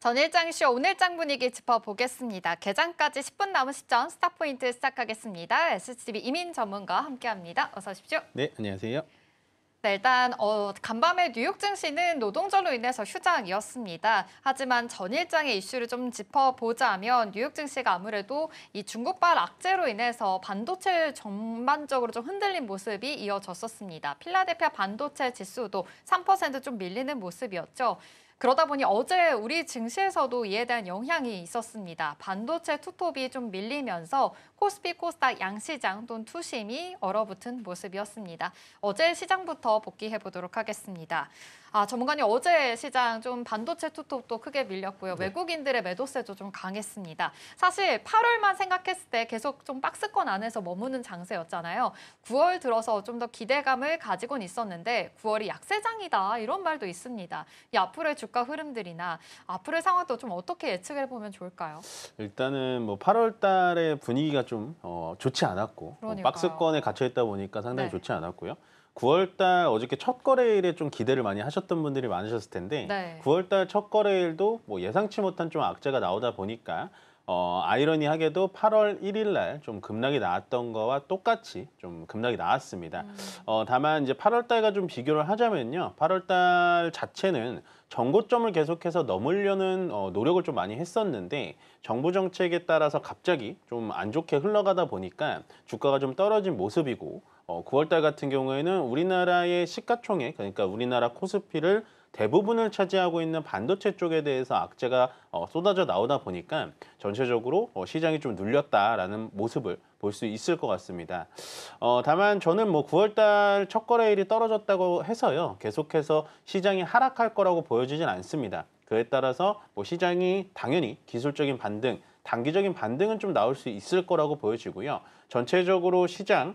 전일장 이슈 오늘장 분위기 짚어보겠습니다. 개장까지 10분 남은 시점 스타포인트 시작하겠습니다. SCB 이민 전문가와 함께합니다. 어서 오십시오. 네, 안녕하세요. 네, 일단 간밤에 뉴욕 증시는 노동절로 인해서 휴장이었습니다. 하지만 전일장의 이슈를 좀 짚어보자면 뉴욕 증시가 아무래도 이 중국발 악재로 인해서 반도체 전반적으로 좀 흔들린 모습이 이어졌었습니다. 필라델피아 반도체 지수도 3% 좀 밀리는 모습이었죠. 그러다 보니 어제 우리 증시에서도 이에 대한 영향이 있었습니다. 반도체 투톱이 좀 밀리면서 코스피, 코스닥 양시장 또는 투심이 얼어붙은 모습이었습니다. 어제 시장부터 복귀해 보도록 하겠습니다. 전문가님 어제 시장 좀 반도체 투톱도 크게 밀렸고요. 네. 외국인들의 매도세도 좀 강했습니다. 사실 8월만 생각했을 때 계속 좀 박스권 안에서 머무는 장세였잖아요. 9월 들어서 좀 더 기대감을 가지고는 있었는데 9월이 약세장이다 이런 말도 있습니다. 이 앞으로의 주가 흐름들이나 앞으로의 상황도 좀 어떻게 예측해 보면 좋을까요? 일단은 뭐 8월 달에 분위기가 좀 좋지 않았고 그러니까요. 박스권에 갇혀 있다 보니까 상당히 네. 좋지 않았고요. 9월 달 어저께 첫 거래일에 좀 기대를 많이 하셨던 분들이 많으셨을 텐데 네. 9월 달 첫 거래일도 뭐 예상치 못한 좀 악재가 나오다 보니까 아이러니하게도 8월 1일 날 좀 급락이 나왔던 거와 똑같이 좀 급락이 나왔습니다. 다만 이제 8월 달과 좀 비교를 하자면요. 8월 달 자체는 정고점을 계속해서 넘으려는 노력을 좀 많이 했었는데 정부 정책에 따라서 갑자기 좀 안 좋게 흘러가다 보니까 주가가 좀 떨어진 모습이고 9월 달 같은 경우에는 우리나라의 시가총액, 그러니까 우리나라 코스피를 대부분을 차지하고 있는 반도체 쪽에 대해서 악재가 쏟아져 나오다 보니까 전체적으로 시장이 좀 눌렸다라는 모습을 볼 수 있을 것 같습니다. 다만 저는 뭐 9월 달 첫 거래일이 떨어졌다고 해서요. 계속해서 시장이 하락할 거라고 보여지진 않습니다. 그에 따라서 뭐 시장이 당연히 기술적인 반등, 단기적인 반등은 좀 나올 수 있을 거라고 보여지고요. 전체적으로 시장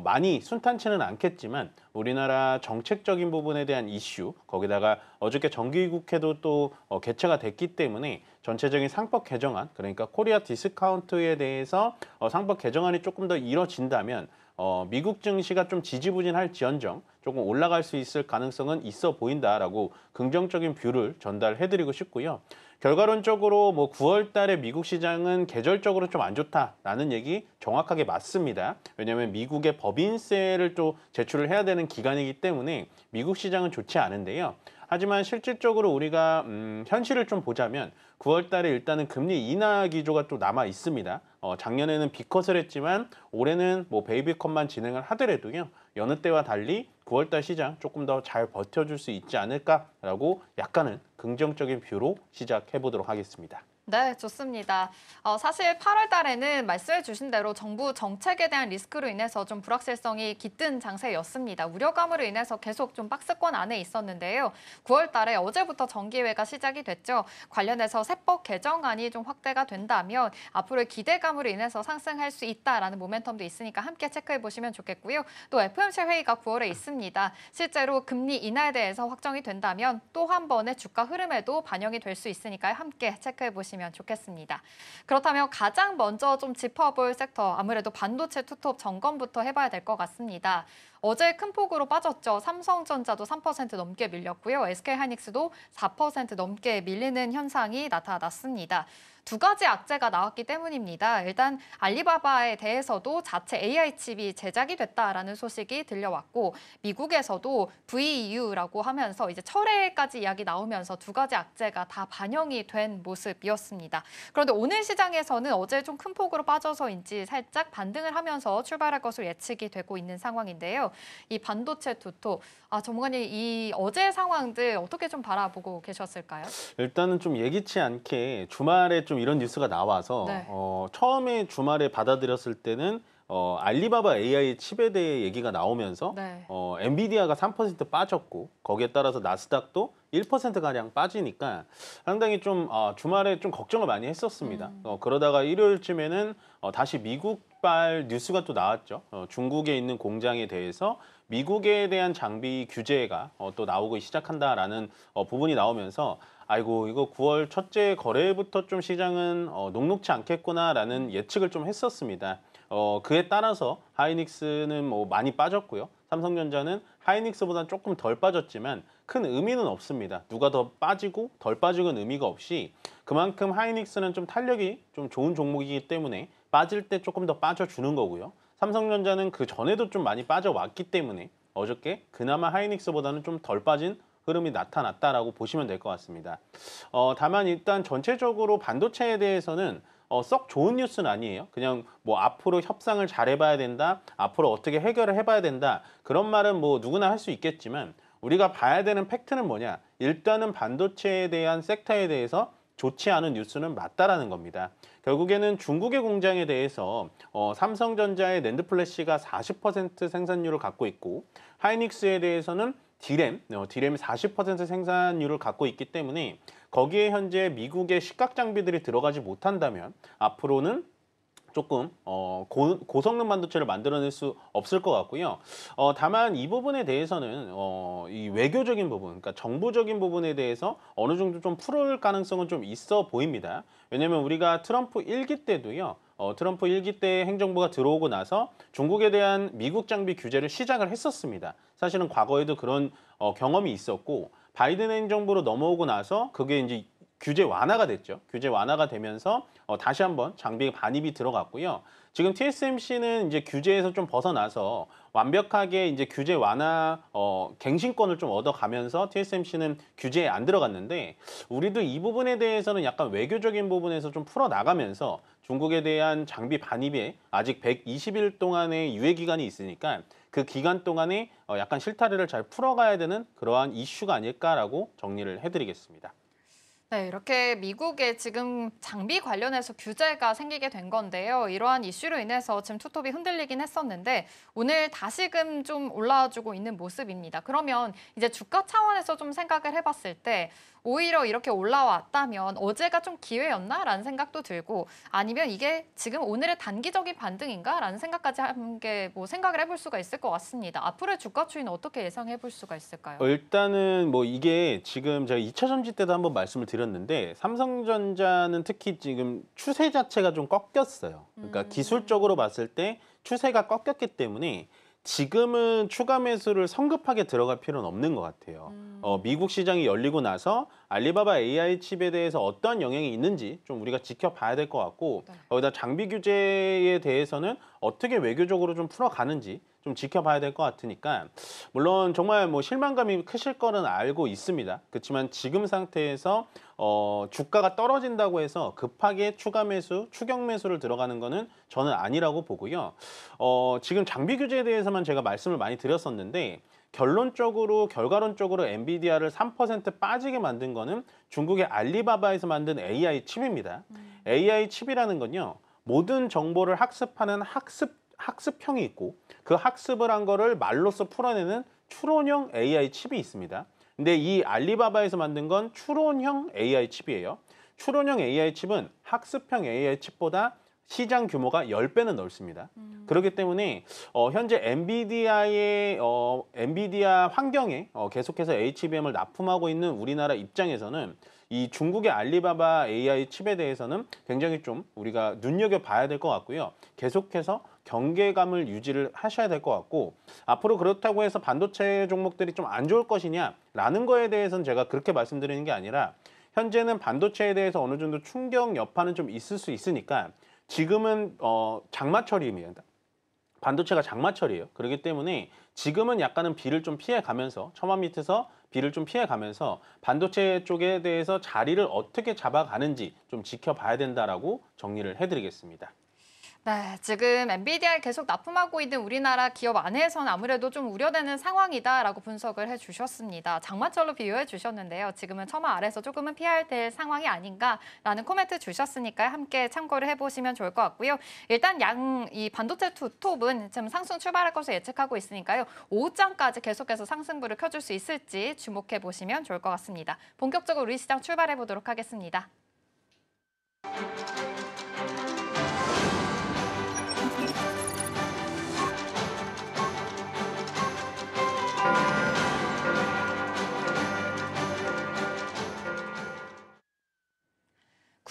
많이 순탄치는 않겠지만 우리나라 정책적인 부분에 대한 이슈, 거기다가 어저께 정기국회도 또 개최가 됐기 때문에 전체적인 상법 개정안, 그러니까 코리아 디스카운트에 대해서 상법 개정안이 조금 더 이뤄진다면 미국 증시가 좀 지지부진할지언정 조금 올라갈 수 있을 가능성은 있어 보인다라고 긍정적인 뷰를 전달해드리고 싶고요. 결과론적으로 뭐 9월 달에 미국 시장은 계절적으로 좀 안 좋다라는 얘기 정확하게 맞습니다. 왜냐하면 미국의 법인세를 또 제출을 해야 되는 기간이기 때문에 미국 시장은 좋지 않은데요. 하지만 실질적으로 우리가 현실을 좀 보자면 9월 달에 일단은 금리 인하 기조가 또 남아 있습니다. 작년에는 B컷을 했지만 올해는 뭐 베이비컷만 진행을 하더라도요. 여느 때와 달리 9월 달 시장 조금 더 잘 버텨줄 수 있지 않을까라고 약간은 긍정적인 뷰로 시작해 보도록 하겠습니다. 네, 좋습니다. 사실 8월 달에는 말씀해 주신 대로 정부 정책에 대한 리스크로 인해서 좀 불확실성이 깃든 장세였습니다. 우려감으로 인해서 계속 좀 박스권 안에 있었는데요. 9월 달에 어제부터 정기회가 시작이 됐죠. 관련해서 세법 개정안이 좀 확대가 된다면 앞으로의 기대감으로 인해서 상승할 수 있다라는 모멘텀도 있으니까 함께 체크해 보시면 좋겠고요. 또 FOMC 회의가 9월에 있습니다. 실제로 금리 인하에 대해서 확정이 된다면 또 한 번의 주가 흐름에도 반영이 될 수 있으니까요. 함께 체크해 보시면 좋겠습니다. 그렇다면 가장 먼저 좀 짚어볼 섹터, 아무래도 반도체 투톱 점검부터 해봐야 될 것 같습니다. 어제 큰 폭으로 빠졌죠. 삼성전자도 3% 넘게 밀렸고요. SK하이닉스도 4% 넘게 밀리는 현상이 나타났습니다. 두 가지 악재가 나왔기 때문입니다. 일단 알리바바에 대해서도 자체 AI 칩이 제작이 됐다라는 소식이 들려왔고 미국에서도 VU라고 하면서 이제 철회까지 이야기 나오면서 두 가지 악재가 다 반영이 된 모습이었습니다. 그런데 오늘 시장에서는 어제 좀 큰 폭으로 빠져서인지 살짝 반등을 하면서 출발할 것으로 예측이 되고 있는 상황인데요. 이 반도체 투톱, 전문가님 이 어제 상황들 어떻게 좀 바라보고 계셨을까요? 일단은 좀 예기치 않게 주말에 좀 이런 뉴스가 나와서 네. 처음에 주말에 받아들였을 때는 알리바바 AI 칩에 대해 얘기가 나오면서 네. 엔비디아가 3% 빠졌고 거기에 따라서 나스닥도 1%가량 빠지니까 상당히 좀 주말에 좀 걱정을 많이 했었습니다. 그러다가 일요일쯤에는 다시 미국발 뉴스가 또 나왔죠. 중국에 있는 공장에 대해서 미국에 대한 장비 규제가 또 나오기 시작한다라는 부분이 나오면서 아이고 이거 9월 첫째 거래부터 좀 시장은 녹록지 않겠구나라는 예측을 좀 했었습니다. 그에 따라서 하이닉스는 뭐 많이 빠졌고요. 삼성전자는 하이닉스보다 조금 덜 빠졌지만 큰 의미는 없습니다. 누가 더 빠지고 덜 빠지고는 의미가 없이 그만큼 하이닉스는 좀 탄력이 좀 좋은 종목이기 때문에 빠질 때 조금 더 빠져주는 거고요. 삼성전자는 그 전에도 좀 많이 빠져왔기 때문에 어저께 그나마 하이닉스보다는 좀 덜 빠진 흐름이 나타났다라고 보시면 될 것 같습니다. 다만 일단 전체적으로 반도체에 대해서는 썩 좋은 뉴스는 아니에요. 그냥 뭐 앞으로 협상을 잘 해봐야 된다, 앞으로 어떻게 해결을 해봐야 된다, 그런 말은 뭐 누구나 할 수 있겠지만 우리가 봐야 되는 팩트는 뭐냐? 일단은 반도체에 대한 섹터에 대해서 좋지 않은 뉴스는 맞다라는 겁니다. 결국에는 중국의 공장에 대해서 삼성전자의 낸드 플래시가 40% 생산률을 갖고 있고 하이닉스에 대해서는 디램이 40% 생산률을 갖고 있기 때문에 거기에 현재 미국의 시각 장비들이 들어가지 못한다면 앞으로는 조금 고성능 반도체를 만들어낼 수 없을 것 같고요. 다만 이 부분에 대해서는 이 외교적인 부분, 그러니까 정부적인 부분에 대해서 어느 정도 좀 풀을 가능성은 좀 있어 보입니다. 왜냐하면 우리가 트럼프 1기 때도요. 트럼프 1기 때 행정부가 들어오고 나서 중국에 대한 미국 장비 규제를 시작을 했었습니다. 사실은 과거에도 그런 경험이 있었고 바이든 행정부로 넘어오고 나서 그게 이제 규제 완화가 됐죠. 규제 완화가 되면서 다시 한번 장비 반입이 들어갔고요. 지금 TSMC는 이제 규제에서 좀 벗어나서 완벽하게 이제 규제 완화 갱신권을 좀 얻어가면서 TSMC는 규제에 안 들어갔는데 우리도 이 부분에 대해서는 약간 외교적인 부분에서 좀 풀어나가면서 중국에 대한 장비 반입에 아직 120일 동안의 유예 기간이 있으니까 그 기간 동안에 약간 실타래를 잘 풀어가야 되는 그러한 이슈가 아닐까라고 정리를 해드리겠습니다. 네, 이렇게 미국에 지금 장비 관련해서 규제가 생기게 된 건데요. 이러한 이슈로 인해서 지금 투톱이 흔들리긴 했었는데 오늘 다시금 좀 올라와주고 있는 모습입니다. 그러면 이제 주가 차원에서 좀 생각을 해봤을 때 오히려 이렇게 올라왔다면 어제가 좀 기회였나라는 생각도 들고 아니면 이게 지금 오늘의 단기적인 반등인가라는 생각까지 함께 뭐 생각을 해볼 수가 있을 것 같습니다. 앞으로의 주가 추이는 어떻게 예상해 볼 수가 있을까요? 일단은 뭐 이게 지금 제가 2차 전지 때도 한번 말씀을 드렸는데 삼성전자는 특히 지금 추세 자체가 좀 꺾였어요. 그러니까 기술적으로 봤을 때 추세가 꺾였기 때문에 지금은 추가 매수를 성급하게 들어갈 필요는 없는 것 같아요. 미국 시장이 열리고 나서 알리바바 AI 칩에 대해서 어떤 영향이 있는지 좀 우리가 지켜봐야 될 것 같고 거기다 장비 규제에 대해서는 어떻게 외교적으로 좀 풀어가는지 좀 지켜봐야 될 것 같으니까 물론 정말 뭐 실망감이 크실 거는 알고 있습니다. 그렇지만 지금 상태에서 주가가 떨어진다고 해서 급하게 추가 매수, 추격 매수를 들어가는 거는 저는 아니라고 보고요. 지금 장비 규제에 대해서만 제가 말씀을 많이 드렸었는데 결과론적으로 엔비디아를 3% 빠지게 만든 거는 중국의 알리바바에서 만든 AI 칩입니다. AI 칩이라는 건요. 모든 정보를 학습하는 학습형이 있고 그 학습을 한 거를 말로써 풀어내는 추론형 AI 칩이 있습니다. 근데 이 알리바바에서 만든 건 추론형 AI 칩이에요. 추론형 AI 칩은 학습형 AI 칩보다 시장 규모가 10배는 넓습니다. 그렇기 때문에 현재 엔비디아 환경에 계속해서 HBM을 납품하고 있는 우리나라 입장에서는 이 중국의 알리바바 AI 칩에 대해서는 굉장히 좀 우리가 눈여겨봐야 될 것 같고요. 계속해서 경계감을 유지를 하셔야 될 것 같고 앞으로 그렇다고 해서 반도체 종목들이 좀 안 좋을 것이냐라는 거에 대해서는 제가 그렇게 말씀드리는 게 아니라 현재는 반도체에 대해서 어느 정도 충격 여파는 좀 있을 수 있으니까 지금은 장마철입니다. 반도체가 장마철이에요. 그렇기 때문에 지금은 약간은 비를 좀 피해가면서 처마 밑에서 비를 좀 피해가면서 반도체 쪽에 대해서 자리를 어떻게 잡아가는지 좀 지켜봐야 된다라고 정리를 해드리겠습니다. 네, 지금 엔비디아에 계속 납품하고 있는 우리나라 기업 안에서는 아무래도 좀 우려되는 상황이다라고 분석을 해주셨습니다. 장마철로 비유해 주셨는데요. 지금은 처마 아래서 조금은 피해야 될 상황이 아닌가라는 코멘트 주셨으니까 함께 참고를 해보시면 좋을 것 같고요. 일단 이 반도체 투톱은 지금 상승 출발할 것을 예측하고 있으니까요. 오후장까지 계속해서 상승부를 켜줄 수 있을지 주목해 보시면 좋을 것 같습니다. 본격적으로 우리 시장 출발해 보도록 하겠습니다.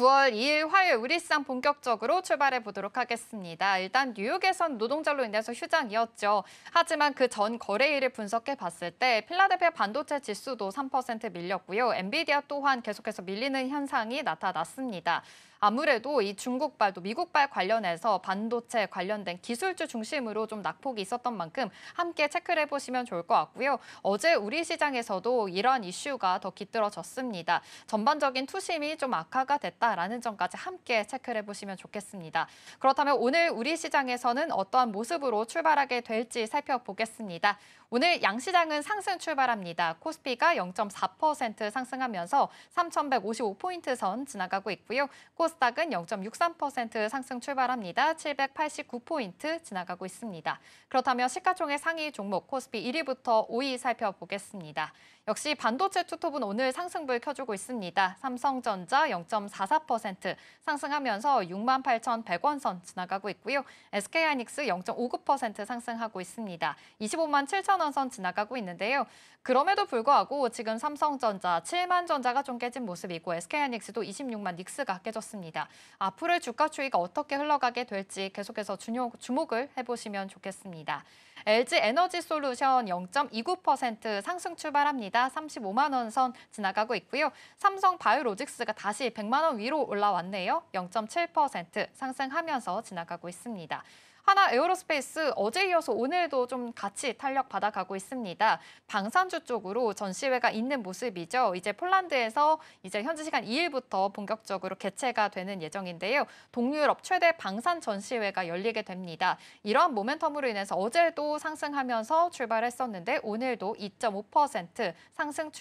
9월 2일 화요일 우리 시장 본격적으로 출발해 보도록 하겠습니다. 일단 뉴욕에선 노동절로 인해서 휴장이었죠. 하지만 그 전 거래일을 분석해 봤을 때 필라델피아 반도체 지수도 3% 밀렸고요. 엔비디아 또한 계속해서 밀리는 현상이 나타났습니다. 아무래도 이 중국발 또 미국발 관련해서 반도체 관련된 기술주 중심으로 좀 낙폭이 있었던 만큼 함께 체크를 해보시면 좋을 것 같고요. 어제 우리 시장에서도 이러한 이슈가 더 깃들어졌습니다. 전반적인 투심이 좀 악화가 됐다라는 점까지 함께 체크를 해보시면 좋겠습니다. 그렇다면 오늘 우리 시장에서는 어떠한 모습으로 출발하게 될지 살펴보겠습니다. 오늘 양시장은 상승 출발합니다. 코스피가 0.4% 상승하면서 3,155포인트 선 지나가고 있고요. 코스닥은 0.63% 상승 출발합니다. 789포인트 지나가고 있습니다. 그렇다면 시가총액 상위 종목 코스피 1위부터 5위 살펴보겠습니다. 역시 반도체 투톱은 오늘 상승불 켜주고 있습니다. 삼성전자 0.44% 상승하면서 68,100원 선 지나가고 있고요. SK하이닉스 0.59% 상승하고 있습니다. 25만 7천 원 선 지나가고 있는데요. 그럼에도 불구하고 지금 삼성전자 7만 전자가 좀 깨진 모습이고 SK하이닉스도 26만 닉스가 깨졌습니다. 앞으로의 주가 추이가 어떻게 흘러가게 될지 계속해서 주목을 해보시면 좋겠습니다. LG 에너지솔루션 0.29% 상승 출발합니다. 35만 원 선 지나가고 있고요. 삼성 바이오로직스가 다시 100만 원 위로 올라왔네요. 0.7% 상승하면서 지나가고 있습니다. 하나 에어로스페이스 어제 이어서 오늘도 좀 같이 탄력 받아가고 있습니다. 방산주 쪽으로 전시회가 있는 모습이죠. 이제 폴란드에서 이제 현지 시간 2일부터 본격적으로 개최가 되는 예정인데요. 동유럽 최대 방산 전시회가 열리게 됩니다. 이러한 모멘텀으로 인해서 어제도 상승하면서 출발했었는데 오늘도 2.5% 상승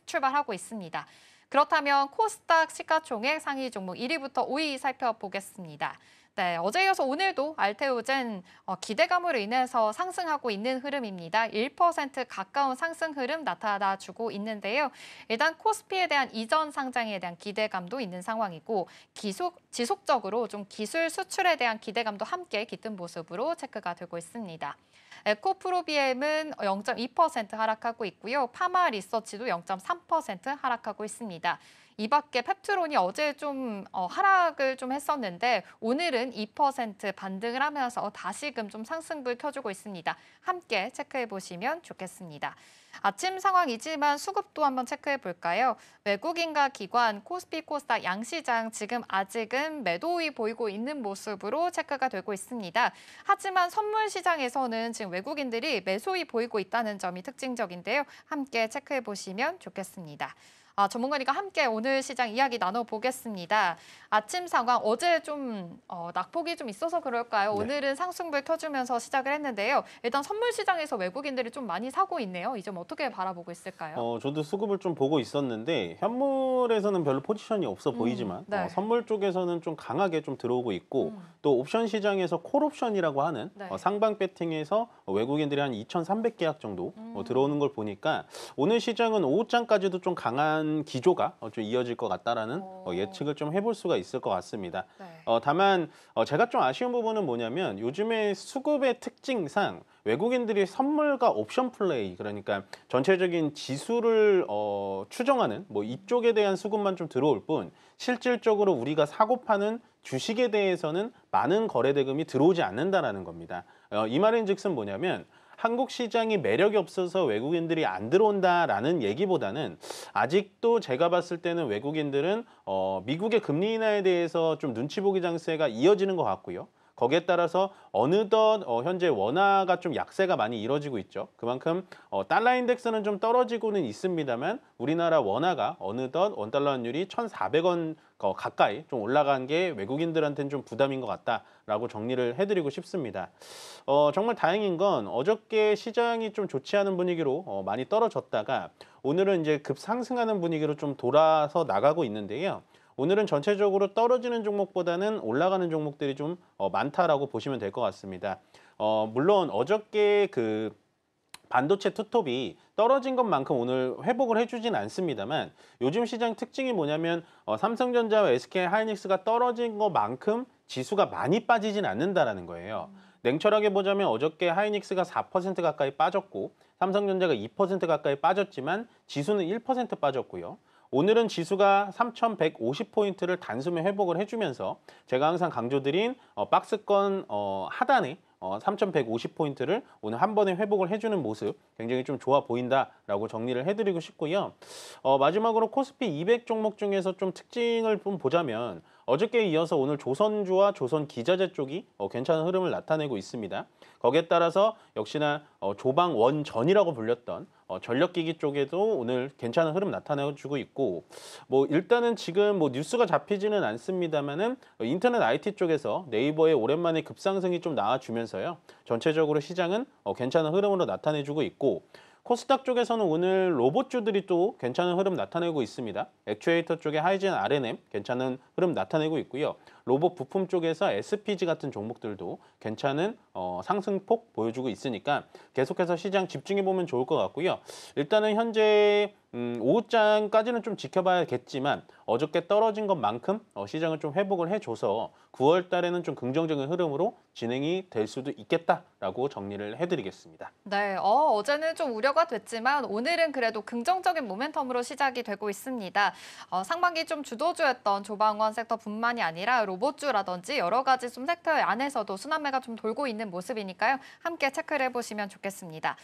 출발하고 있습니다. 그렇다면 코스닥 시가총액 상위 종목 1위부터 5위 살펴보겠습니다. 네, 어제 이어서 오늘도 알테오젠 기대감으로 인해서 상승하고 있는 흐름입니다. 1% 가까운 상승 흐름 나타나주고 있는데요. 일단 코스피에 대한 이전 상장에 대한 기대감도 있는 상황이고 지속적으로 좀 기술 수출에 대한 기대감도 함께 깃든 모습으로 체크가 되고 있습니다. 에코프로비엠은 0.2% 하락하고 있고요. 파마 리서치도 0.3% 하락하고 있습니다. 이 밖에 펩트론이 어제 좀 하락을 좀 했었는데 오늘은 2% 반등을 하면서 다시금 좀 상승불 켜주고 있습니다. 함께 체크해 보시면 좋겠습니다. 아침 상황이지만 수급도 한번 체크해 볼까요? 외국인과 기관, 코스피, 코스닥, 양시장 지금 아직은 매도이 보이고 있는 모습으로 체크가 되고 있습니다. 하지만 선물 시장에서는 지금 외국인들이 매수이 보이고 있다는 점이 특징적인데요. 함께 체크해 보시면 좋겠습니다. 전문가님과 함께 오늘 시장 이야기 나눠보겠습니다. 아침 상황 어제 좀 낙폭이 좀 있어서 그럴까요? 네. 오늘은 상승불 켜주면서 시작을 했는데요. 일단 선물 시장에서 외국인들이 좀 많이 사고 있네요. 이 점 어떻게 바라보고 있을까요? 저도 수급을 좀 보고 있었는데 현물에서는 별로 포지션이 없어 보이지만 네. 선물 쪽에서는 좀 강하게 좀 들어오고 있고 또 옵션 시장에서 콜옵션이라고 하는 네. 상방 배팅에서 외국인들이 한 2,300계약 정도 들어오는 걸 보니까 오늘 시장은 오후장까지도 좀 강한 기조가 좀 이어질 것 같다라는 예측을 좀 해볼 수가 있을 것 같습니다. 네. 다만 제가 좀 아쉬운 부분은 뭐냐면 요즘에 수급의 특징상 외국인들이 선물과 옵션 플레이, 그러니까 전체적인 지수를 추정하는 뭐 이쪽에 대한 수급만 좀 들어올 뿐 실질적으로 우리가 사고 파는 주식에 대해서는 많은 거래 대금이 들어오지 않는다라는 겁니다. 이 말인즉슨 뭐냐면 한국 시장이 매력이 없어서 외국인들이 안 들어온다라는 얘기보다는 아직도 제가 봤을 때는 외국인들은 미국의 금리 인하에 대해서 좀 눈치 보기 장세가 이어지는 것 같고요. 거기에 따라서 어느덧 현재 원화가 좀 약세가 많이 이뤄지고 있죠. 그만큼 달러 인덱스는 좀 떨어지고는 있습니다만 우리나라 원화가 어느덧 원달러 환율이 1,400원 가까이 좀 올라간 게 외국인들한테는 좀 부담인 것 같다라고 정리를 해드리고 싶습니다. 정말 다행인 건 어저께 시장이 좀 좋지 않은 분위기로 많이 떨어졌다가 오늘은 이제 급상승하는 분위기로 좀 돌아서 나가고 있는데요. 오늘은 전체적으로 떨어지는 종목보다는 올라가는 종목들이 좀 많다라고 보시면 될 것 같습니다. 물론 어저께 그 반도체 투톱이 떨어진 것만큼 오늘 회복을 해주진 않습니다만 요즘 시장 특징이 뭐냐면 삼성전자와 SK하이닉스가 떨어진 것만큼 지수가 많이 빠지진 않는다라는 거예요. 냉철하게 보자면 어저께 하이닉스가 4% 가까이 빠졌고 삼성전자가 2% 가까이 빠졌지만 지수는 1% 빠졌고요. 오늘은 지수가 3,150포인트를 단숨에 회복을 해주면서 제가 항상 강조드린 박스권 하단에 3,150포인트를 오늘 한 번에 회복을 해주는 모습 굉장히 좀 좋아 보인다라고 정리를 해드리고 싶고요. 마지막으로 코스피 200 종목 중에서 좀 특징을 좀 보자면 어저께에 이어서 오늘 조선주와 조선기자재 쪽이 괜찮은 흐름을 나타내고 있습니다. 거기에 따라서 역시나 조방 원전이라고 불렸던 전력기기 쪽에도 오늘 괜찮은 흐름 나타내주고 있고 뭐 일단은 지금 뭐 뉴스가 잡히지는 않습니다만은 인터넷 IT 쪽에서 네이버의 오랜만에 급상승이 좀 나와주면서요. 전체적으로 시장은 괜찮은 흐름으로 나타내주고 있고 코스닥 쪽에서는 오늘 로봇주들이 또 괜찮은 흐름 나타내고 있습니다. 액추에이터 쪽에 하이젠 R&M 괜찮은 흐름 나타내고 있고요. 로봇 부품 쪽에서 SPG 같은 종목들도 괜찮은 상승폭 보여주고 있으니까 계속해서 시장 집중해보면 좋을 것 같고요. 일단은 현재 오후장까지는 좀 지켜봐야겠지만 어저께 떨어진 것만큼 시장을 좀 회복을 해줘서 9월 달에는 좀 긍정적인 흐름으로 진행이 될 수도 있겠다라고 정리를 해드리겠습니다. 네, 어제는 좀 우려가 됐지만 오늘은 그래도 긍정적인 모멘텀으로 시작이 되고 있습니다. 상반기 좀 주도주였던 조방원 섹터뿐만이 아니라 로봇주라든지 여러 가지 좀 섹터 안에서도 순환매가 좀 돌고 있는 모습이니까요. 함께 체크를 해보시면 좋겠습니다.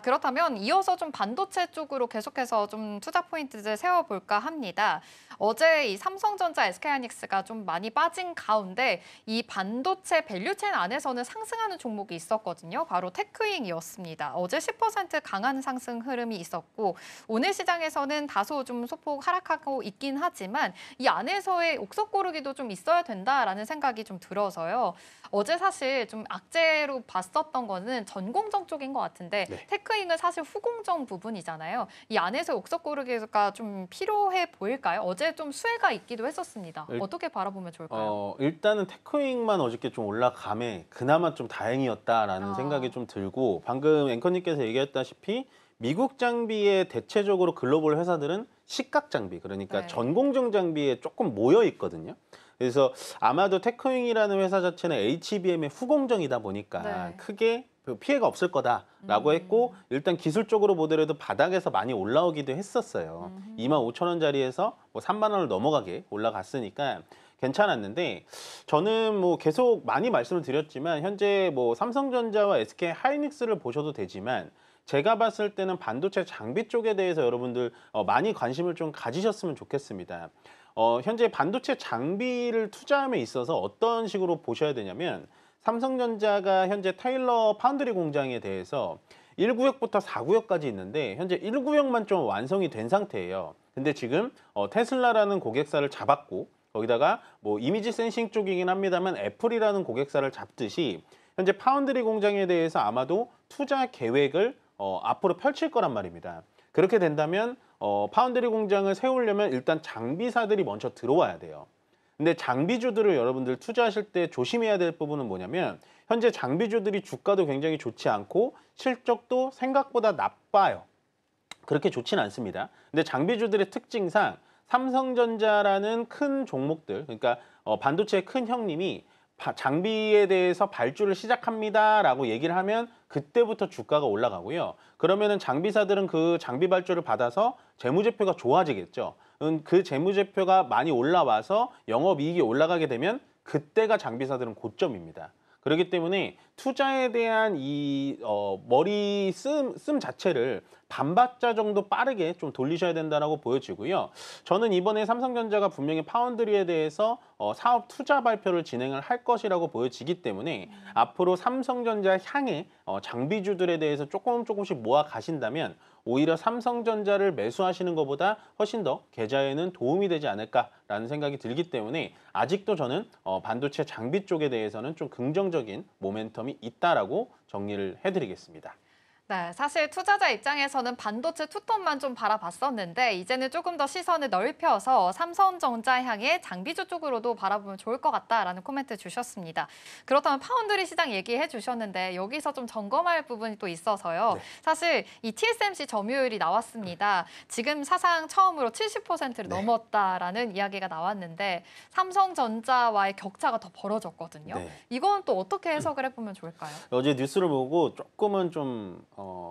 그렇다면 이어서 좀 반도체 쪽으로 계속해서 좀 투자 포인트를 세워볼까 합니다. 어제 이 삼성전자, SK하이닉스가 좀 많이 빠진 가운데 이 반도체 밸류체인 안에서는 상승하는 종목이 있었거든요. 바로 테크잉이었습니다. 어제 10% 강한 상승 흐름이 있었고 오늘 시장에서는 다소 좀 소폭 하락하고 있긴 하지만 이 안에서의 옥석 고르기도 좀 있어야 된다라는 생각이 좀 들어서요. 어제 사실 좀 악재로 봤었던 거는 전공정 쪽인 것 같은데 네. 테크잉은 사실 후공정 부분이잖아요. 이 안에서 옥석 고르기가 좀 필요해 보일까요? 어제 좀 수혜가 있기도 했었습니다. 어떻게 바라보면 좋을까요? 일단은 테크잉만 어저께 좀 올라감에 그나마 좀 다행이었다라는 생각이 좀 들고 방금 앵커님께서 얘기했다시피 미국 장비에 대체적으로 글로벌 회사들은 식각 장비 그러니까 네. 전공정 장비에 조금 모여 있거든요. 그래서 아마도 테크잉이라는 회사 자체는 HBM의 후공정이다 보니까 네. 크게 피해가 없을 거다라고 했고 일단 기술적으로 보더라도 바닥에서 많이 올라오기도 했었어요. 25,000원짜리에서 뭐 3만 원을 넘어가게 올라갔으니까 괜찮았는데 저는 뭐 계속 많이 말씀을 드렸지만 현재 뭐 삼성전자와 SK하이닉스를 보셔도 되지만 제가 봤을 때는 반도체 장비 쪽에 대해서 여러분들 많이 관심을 좀 가지셨으면 좋겠습니다. 현재 반도체 장비를 투자함에 있어서 어떤 식으로 보셔야 되냐면 삼성전자가 현재 타일러 파운드리 공장에 대해서 1구역부터 4구역까지 있는데 현재 1구역만 좀 완성이 된 상태예요. 근데 지금 테슬라라는 고객사를 잡았고 거기다가 뭐 이미지 센싱 쪽이긴 합니다만 애플이라는 고객사를 잡듯이 현재 파운드리 공장에 대해서 아마도 투자 계획을 앞으로 펼칠 거란 말입니다. 그렇게 된다면 파운드리 공장을 세우려면 일단 장비사들이 먼저 들어와야 돼요. 근데 장비주들을 여러분들 투자하실 때 조심해야 될 부분은 뭐냐면 현재 장비주들이 주가도 굉장히 좋지 않고 실적도 생각보다 나빠요. 그렇게 좋지는 않습니다. 근데 장비주들의 특징상 삼성전자라는 큰 종목들, 그러니까 반도체의 큰 형님이 장비에 대해서 발주를 시작합니다라고 얘기를 하면 그때부터 주가가 올라가고요. 그러면은 장비사들은 그 장비 발주를 받아서 재무제표가 좋아지겠죠. 그 재무제표가 많이 올라와서 영업이익이 올라가게 되면 그때가 장비사들은 고점입니다. 그렇기 때문에 투자에 대한 이 머리 쓰임 자체를 반박자 정도 빠르게 좀 돌리셔야 된다라고 보여지고요. 저는 이번에 삼성전자가 분명히 파운드리에 대해서 사업 투자 발표를 진행을 할 것이라고 보여지기 때문에 앞으로 삼성전자 향해 장비주들에 대해서 조금씩 모아 가신다면 오히려 삼성전자를 매수하시는 것보다 훨씬 더 계좌에는 도움이 되지 않을까라는 생각이 들기 때문에 아직도 저는 반도체 장비 쪽에 대해서는 좀 긍정적인 모멘텀이 있다라고 정리를 해드리겠습니다. 네, 사실 투자자 입장에서는 반도체 투톱만 좀 바라봤었는데 이제는 조금 더 시선을 넓혀서 삼성전자 향해 장비주 쪽으로도 바라보면 좋을 것 같다라는 코멘트 주셨습니다. 그렇다면 파운드리 시장 얘기해 주셨는데 여기서 좀 점검할 부분이 또 있어서요. 네. 사실 이 TSMC 점유율이 나왔습니다. 지금 사상 처음으로 70%를 넘었다라는 이야기가 나왔는데 삼성전자와의 격차가 더 벌어졌거든요. 네. 이건 또 어떻게 해석을 해보면 좋을까요? 어제 뉴스를 보고 조금은 좀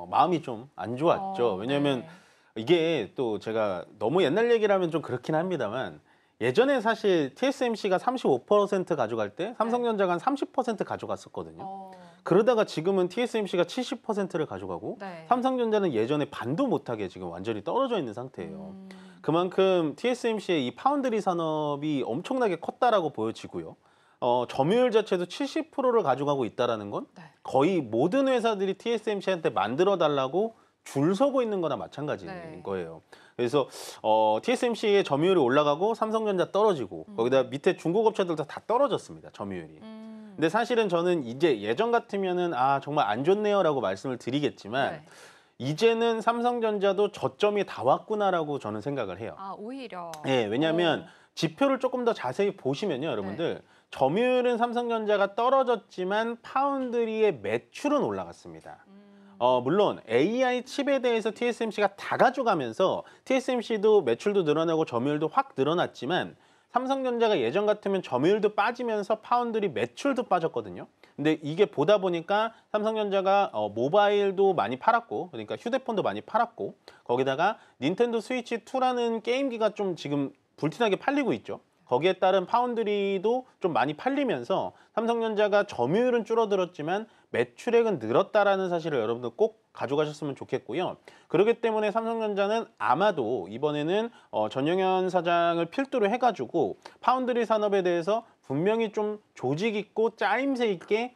마음이 좀 안 좋았죠. 왜냐하면 네. 이게 또 제가 너무 옛날 얘기를 하면 좀 그렇긴 합니다만 예전에 사실 TSMC가 35% 가져갈 때 삼성전자가 한 30% 가져갔었거든요. 그러다가 지금은 TSMC가 70%를 가져가고 네. 삼성전자는 예전에 반도 못하게 지금 완전히 떨어져 있는 상태예요. 그만큼 TSMC의 이 파운드리 산업이 엄청나게 컸다라고 보여지고요. 점유율 자체도 70%를 가져가고 있다라는 건 네. 거의 모든 회사들이 TSMC한테 만들어 달라고 줄 서고 있는 거나 마찬가지인 네. 거예요. 그래서 TSMC의 점유율이 올라가고 삼성전자 떨어지고 거기다 밑에 중국 업체들도 다 떨어졌습니다. 점유율이. 근데 사실은 저는 이제 예전 같으면은 정말 안 좋네요라고 말씀을 드리겠지만 네. 이제는 삼성전자도 저점이 다 왔구나라고 저는 생각을 해요. 오히려. 네, 왜냐하면 지표를 조금 더 자세히 보시면요, 여러분들. 점유율은 삼성전자가 떨어졌지만 파운드리의 매출은 올라갔습니다. 물론 AI 칩에 대해서 TSMC가 다 가져가면서 TSMC도 매출도 늘어나고 점유율도 확 늘어났지만 삼성전자가 예전 같으면 점유율도 빠지면서 파운드리 매출도 빠졌거든요. 근데 이게 보다 보니까 삼성전자가 모바일도 많이 팔았고, 그러니까 휴대폰도 많이 팔았고, 거기다가 닌텐도 스위치 2라는 게임기가 좀 지금 불티나게 팔리고 있죠. 거기에 따른 파운드리도 좀 많이 팔리면서 삼성전자가 점유율은 줄어들었지만 매출액은 늘었다라는 사실을 여러분들 꼭 가져가셨으면 좋겠고요. 그렇기 때문에 삼성전자는 아마도 이번에는 전영현 사장을 필두로 해가지고 파운드리 산업에 대해서 분명히 좀 조직 있고 짜임새 있게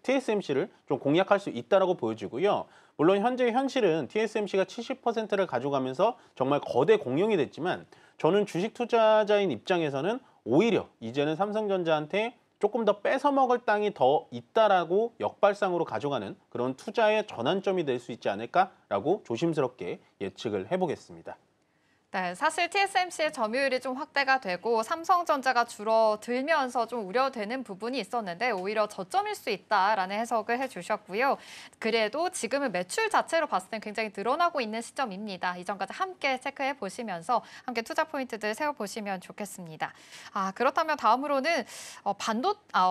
TSMC를 좀 공략할 수 있다라고 보여지고요. 물론 현재 현실은 TSMC가 70%를 가져가면서 정말 거대 공룡이 됐지만 저는 주식 투자자인 입장에서는 오히려 이제는 삼성전자한테 조금 더 뺏어 먹을 땅이 더 있다라고 역발상으로 가져가는 그런 투자의 전환점이 될 수 있지 않을까라고 조심스럽게 예측을 해보겠습니다. 네, 사실 TSMC의 점유율이 좀 확대가 되고 삼성전자가 줄어들면서 좀 우려되는 부분이 있었는데 오히려 저점일 수 있다라는 해석을 해주셨고요. 그래도 지금은 매출 자체로 봤을 땐 굉장히 늘어나고 있는 시점입니다. 이전까지 함께 체크해 보시면서 함께 투자 포인트들 세워보시면 좋겠습니다. 그렇다면 다음으로는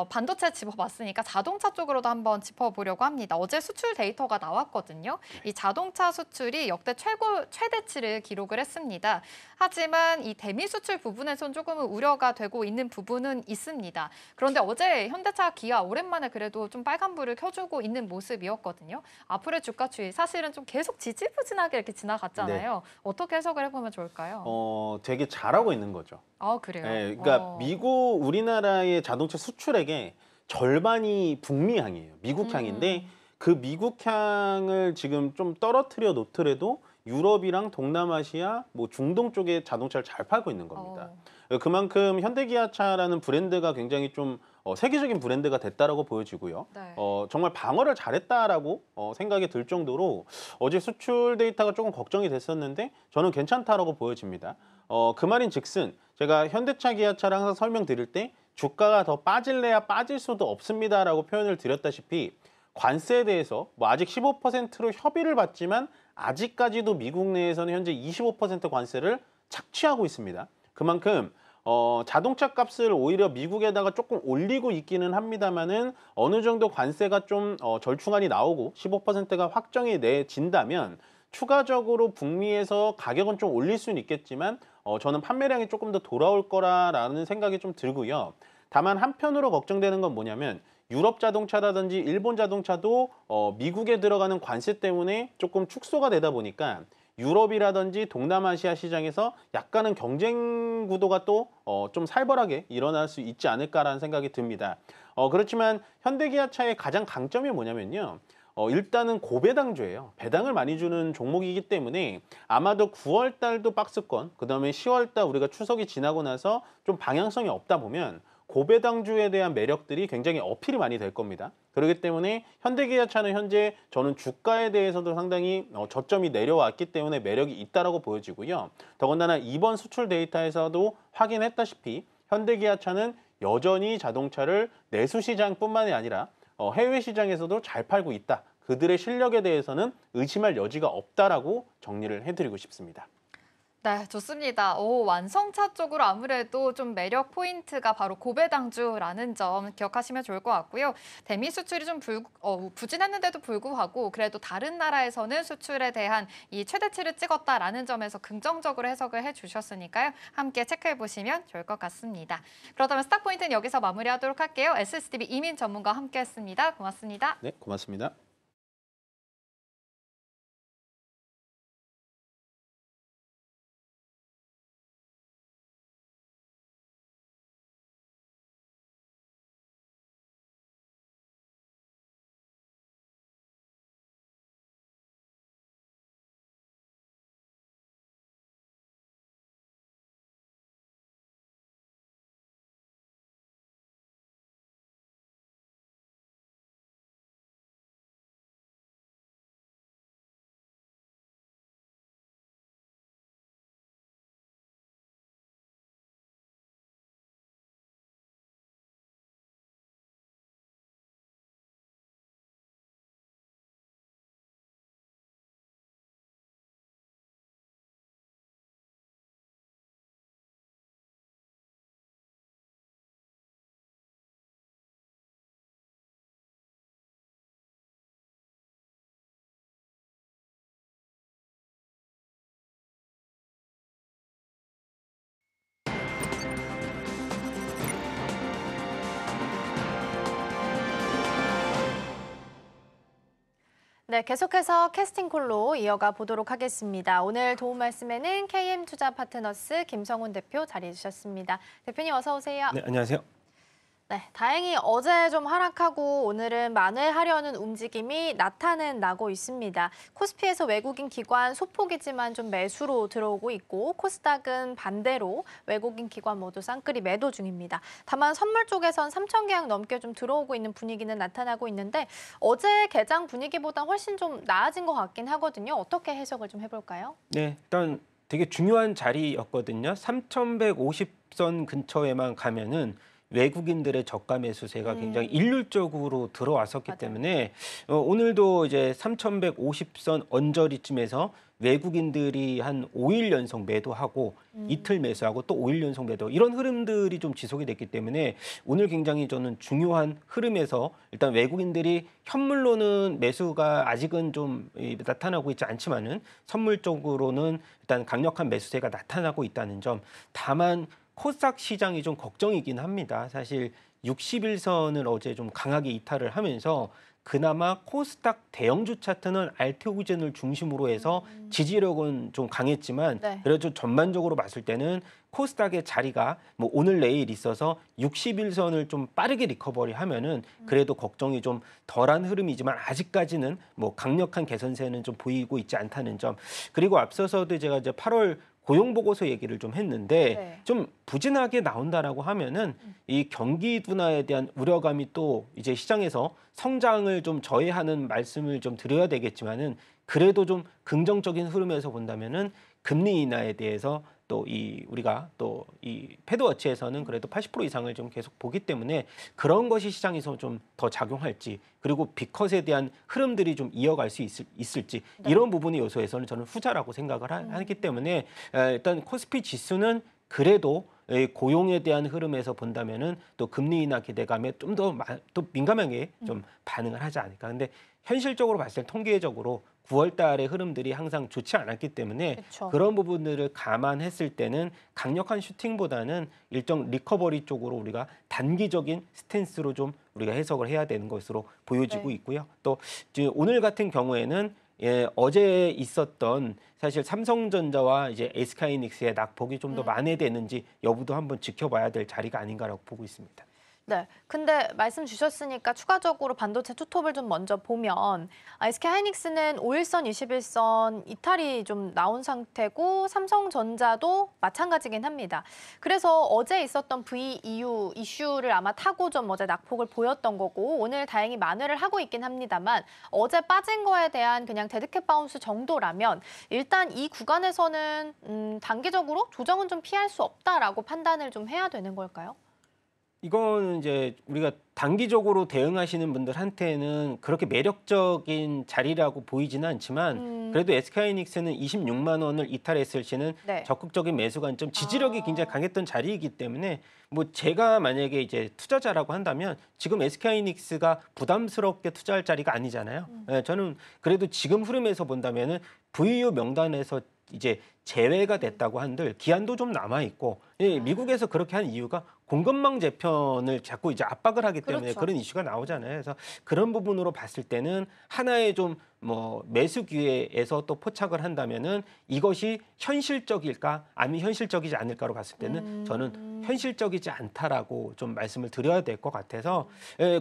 반도체 짚어봤으니까 자동차 쪽으로도 한번 짚어보려고 합니다. 어제 수출 데이터가 나왔거든요. 이 자동차 수출이 역대 최대치를 기록을 했습니다. 하지만 이 대미 수출 부분에선 조금은 우려가 되고 있는 부분은 있습니다. 그런데 어제 현대차, 기아 오랜만에 그래도 좀 빨간불을 켜주고 있는 모습이었거든요. 앞으로의 주가 추이 사실은 좀 계속 지지부진하게 이렇게 지나갔잖아요. 네. 어떻게 해석을 해보면 좋을까요? 되게 잘하고 있는 거죠. 그래요? 네, 그러니까 미국, 우리나라의 자동차 수출액의 절반이 북미향이에요. 미국향인데 그 미국향을 지금 좀 떨어뜨려 놓더라도 유럽이랑 동남아시아, 중동 쪽에 자동차를 잘 팔고 있는 겁니다. 그만큼 현대기아차라는 브랜드가 굉장히 좀 세계적인 브랜드가 됐다라고 보여지고요. 네. 정말 방어를 잘했다라고 생각이 들 정도로 어제 수출 데이터가 조금 걱정이 됐었는데 저는 괜찮다라고 보여집니다. 그 말인즉슨 제가 현대차, 기아차를 항상 설명드릴 때 주가가 더 빠질래야 빠질 수도 없습니다라고 표현을 드렸다시피 관세에 대해서 아직 15%로 협의를 받지만 아직까지도 미국 내에서는 현재 25% 관세를 착취하고 있습니다. 그만큼 자동차 값을 오히려 미국에다가 조금 올리고 있기는 합니다만은 어느 정도 관세가 좀 절충안이 나오고 15%가 확정이 내진다면 추가적으로 북미에서 가격은 좀 올릴 수는 있겠지만 저는 판매량이 조금 더 돌아올 거라는 생각이 좀 들고요. 다만 한편으로 걱정되는 건 뭐냐면 유럽 자동차라든지 일본 자동차도 미국에 들어가는 관세 때문에 조금 축소가 되다 보니까 유럽이라든지 동남아시아 시장에서 약간은 경쟁 구도가 또 좀 살벌하게 일어날 수 있지 않을까라는 생각이 듭니다. 그렇지만 현대기아차의 가장 강점이 뭐냐면요. 일단은 고배당주예요. 배당을 많이 주는 종목이기 때문에 아마도 9월 달도 박스권, 그다음에 10월 달 우리가 추석이 지나고 나서 좀 방향성이 없다 보면 고배당주에 대한 매력들이 굉장히 어필이 많이 될 겁니다. 그렇기 때문에 현대기아차는 현재 저는 주가에 대해서도 상당히 저점이 내려왔기 때문에 매력이 있다라고 보여지고요. 더군다나 이번 수출 데이터에서도 확인했다시피 현대기아차는 여전히 자동차를 내수 시장뿐만이 아니라 해외 시장에서도 잘 팔고 있다. 그들의 실력에 대해서는 의심할 여지가 없다라고 정리를 해드리고 싶습니다. 네, 좋습니다. 완성차 쪽으로 아무래도 좀 매력 포인트가 바로 고배당주라는 점 기억하시면 좋을 것 같고요. 대미 수출이 좀 부진했는데도 불구하고 그래도 다른 나라에서는 수출에 대한 이 최대치를 찍었다라는 점에서 긍정적으로 해석을 해주셨으니까요. 함께 체크해 보시면 좋을 것 같습니다. 그렇다면 스타 포인트는 여기서 마무리하도록 할게요. SSTV 이민 전문가와 함께했습니다. 고맙습니다. 네, 고맙습니다. 네, 계속해서 캐스팅콜로 이어가 보도록 하겠습니다. 오늘 도움 말씀에는 KM투자파트너스 김성훈 대표 자리해 주셨습니다. 대표님 어서 오세요. 네, 안녕하세요. 네, 다행히 어제 좀 하락하고 오늘은 만회하려는 움직임이 나타나고 있습니다. 코스피에서 외국인 기관 소폭이지만 좀 매수로 들어오고 있고 코스닥은 반대로 외국인 기관 모두 쌍끌이 매도 중입니다. 다만 선물 쪽에선 3천 계약 넘게 좀 들어오고 있는 분위기는 나타나고 있는데 어제 개장 분위기보다 훨씬 좀 나아진 것 같긴 하거든요. 어떻게 해석을 좀 해볼까요? 네, 일단 되게 중요한 자리였거든요. 3,150선 근처에만 가면은 외국인들의 저가 매수세가 굉장히 일률적으로 들어왔었기 맞아요. 때문에 오늘도 이제 3,150선 언저리쯤에서 외국인들이 한 5일 연속 매도하고 이틀 매수하고 또 5일 연속 매도 이런 흐름들이 좀 지속이 됐기 때문에 오늘 굉장히 저는 중요한 흐름에서 일단 외국인들이 현물로는 매수가 아직은 좀 나타나고 있지 않지만은 선물 쪽으로는 일단 강력한 매수세가 나타나고 있다는 점. 다만 코스닥 시장이 좀 걱정이긴 합니다. 사실 61선을 어제 좀 강하게 이탈을 하면서 그나마 코스닥 대형주 차트는 알트오젠을 중심으로 해서 지지력은 좀 강했지만 네. 그래도 전반적으로 봤을 때는 코스닥의 자리가 뭐 오늘 내일 있어서 61선을 좀 빠르게 리커버리 하면은 그래도 걱정이 좀 덜한 흐름이지만 아직까지는 뭐 강력한 개선세는 좀 보이고 있지 않다는 점. 그리고 앞서서도 제가 이제 8월 고용 보고서 얘기를 좀 했는데 네. 좀 부진하게 나온다라고 하면은 이 경기 둔화에 대한 우려감이 또 이제 시장에서 성장을 좀 저해하는 말씀을 좀 드려야 되겠지만은 그래도 좀 긍정적인 흐름에서 본다면은 금리 인하에 대해서 또 우리가 또 이 패드워치에서는 그래도 80% 이상을 좀 계속 보기 때문에 그런 것이 시장에서 좀 더 작용할지 그리고 빅컷에 대한 흐름들이 좀 이어갈 수 있을지 이런 부분의 요소에서는 저는 후자라고 생각을 하기 때문에 일단 코스피 지수는 그래도 고용에 대한 흐름에서 본다면은 또 금리 인하 기대감에 좀 더 또 민감하게 좀 반응을 하지 않을까. 근데 현실적으로 봤을 때 통계적으로 9월 달의 흐름들이 항상 좋지 않았기 때문에 그쵸. 그런 부분들을 감안했을 때는 강력한 슈팅보다는 일정 리커버리 쪽으로 우리가 단기적인 스탠스로 좀 우리가 해석을 해야 되는 것으로 보여지고 네. 있고요. 또 이제 오늘 같은 경우에는 어제 있었던 사실 삼성전자와 이제 SK하이닉스의 낙폭이 좀 더 만회되는지 여부도 한번 지켜봐야 될 자리가 아닌가라고 보고 있습니다. 네, 근데 말씀 주셨으니까 추가적으로 반도체 투톱을 좀 먼저 보면 SK하이닉스는 5일선, 21선 이탈이 좀 나온 상태고 삼성전자도 마찬가지긴 합니다. 그래서 어제 있었던 VEU 이슈를 아마 타고 좀 어제 낙폭을 보였던 거고 오늘 다행히 만회를 하고 있긴 합니다만 어제 빠진 거에 대한 그냥 데드캣 바운스 정도라면 일단 이 구간에서는 단기적으로 조정은 좀 피할 수 없다라고 판단을 좀 해야 되는 걸까요? 이건 이제 우리가 단기적으로 대응하시는 분들한테는 그렇게 매력적인 자리라고 보이지는 않지만 그래도 SK하이닉스는 26만 원을 이탈했을 시는 네. 적극적인 매수 관점, 지지력이 굉장히 강했던 자리이기 때문에 뭐 제가 만약에 이제 투자자라고 한다면 지금 SK하이닉스가 부담스럽게 투자할 자리가 아니잖아요. 예, 저는 그래도 지금 흐름에서 본다면은 VU 명단에서 이제 제외가 됐다고 한들 기한도 좀 남아 있고 미국에서 그렇게 한 이유가 공급망 재편을 자꾸 이제 압박을 하기 때문에 그렇죠. 그런 이슈가 나오잖아요. 그래서 그런 부분으로 봤을 때는 하나의 좀 뭐 매수 기회에서 또 포착을 한다면은 이것이 현실적일까 아니면 현실적이지 않을까로 봤을 때는 저는 현실적이지 않다라고 좀 말씀을 드려야 될 것 같아서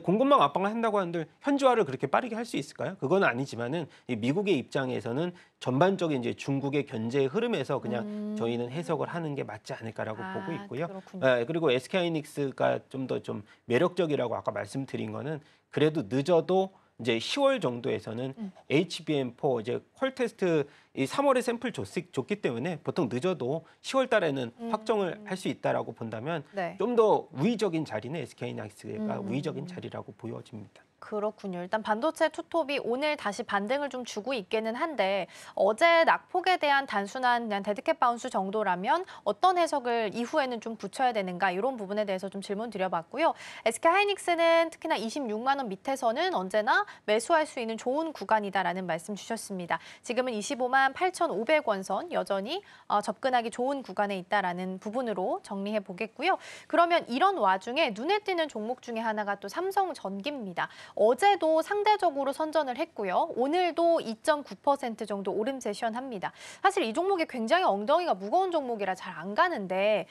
공급망 압박을 한다고 하는데 현지화를 그렇게 빠르게 할 수 있을까요? 그건 아니지만은 이 미국의 입장에서는 전반적인 이제 중국의 견제 흐름에서 그냥 저희는 해석을 하는 게 맞지 않을까라고 보고 있고요. 그렇군요. 그리고 SK하이닉스가 좀 더 좀 매력적이라고 아까 말씀드린 거는 그래도 늦어도 이제 10월 정도에서는 HBM4 이제 퀄 테스트 이 3월에 샘플 줬기 때문에 보통 늦어도 10월 달에는 확정을 할 수 있다라고 본다면 네. 좀 더 우위적인 자리는 SK하이닉스가 우위적인 자리라고 보여집니다. 그렇군요. 일단 반도체 투톱이 오늘 다시 반등을 좀 주고 있기는 한데 어제 낙폭에 대한 단순한 그냥 데드캣 바운스 정도라면 어떤 해석을 이후에는 좀 붙여야 되는가 이런 부분에 대해서 좀 질문 드려봤고요. SK하이닉스는 특히나 26만 원 밑에서는 언제나 매수할 수 있는 좋은 구간이다라는 말씀 주셨습니다. 지금은 25만 8,500원 선 여전히 접근하기 좋은 구간에 있다라는 부분으로 정리해 보겠고요. 그러면 이런 와중에 눈에 띄는 종목 중에 하나가 또 삼성전기입니다. 어제도 상대적으로 선전을 했고요. 오늘도 2.9% 정도 오름 세션합니다. 사실 이 종목이 굉장히 엉덩이가 무거운 종목이라 잘 안 가는데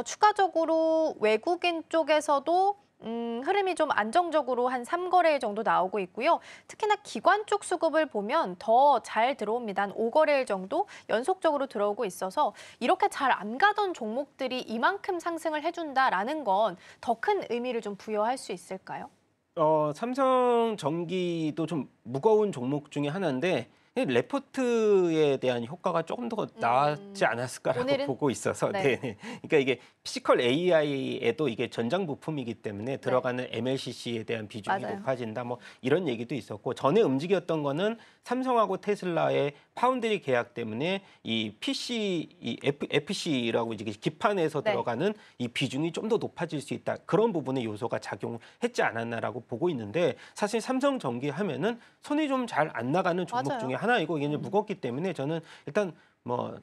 추가적으로 외국인 쪽에서도 흐름이 좀 안정적으로 한 3거래일 정도 나오고 있고요. 특히나 기관 쪽 수급을 보면 더 잘 들어옵니다. 한 5거래일 정도 연속적으로 들어오고 있어서 이렇게 잘 안 가던 종목들이 이만큼 상승을 해준다라는 건 더 큰 의미를 좀 부여할 수 있을까요? 삼성전기도 좀 무거운 종목 중에 하나인데 레포트에 대한 효과가 조금 더 나았지 않았을까라고 오늘은? 보고 있어서 네. 네. 그러니까 이게 피지컬 AI에도 이게 전장 부품이기 때문에 들어가는 MLCC에 대한 비중이 맞아요. 높아진다 뭐 이런 얘기도 있었고 전에 움직였던 거는 삼성하고 테슬라의 파운드리 계약 때문에 이 PC 이 FC라고 이제 기판에서 네. 들어가는 이 비중이 좀 더 높아질 수 있다. 그런 부분의 요소가 작용했지 않았나라고 보고 있는데 사실 삼성전기 하면은 손이 좀 잘 안 나가는 종목 맞아요. 중에 하나이고 이게 이제 무겁기 때문에 저는 일단 뭐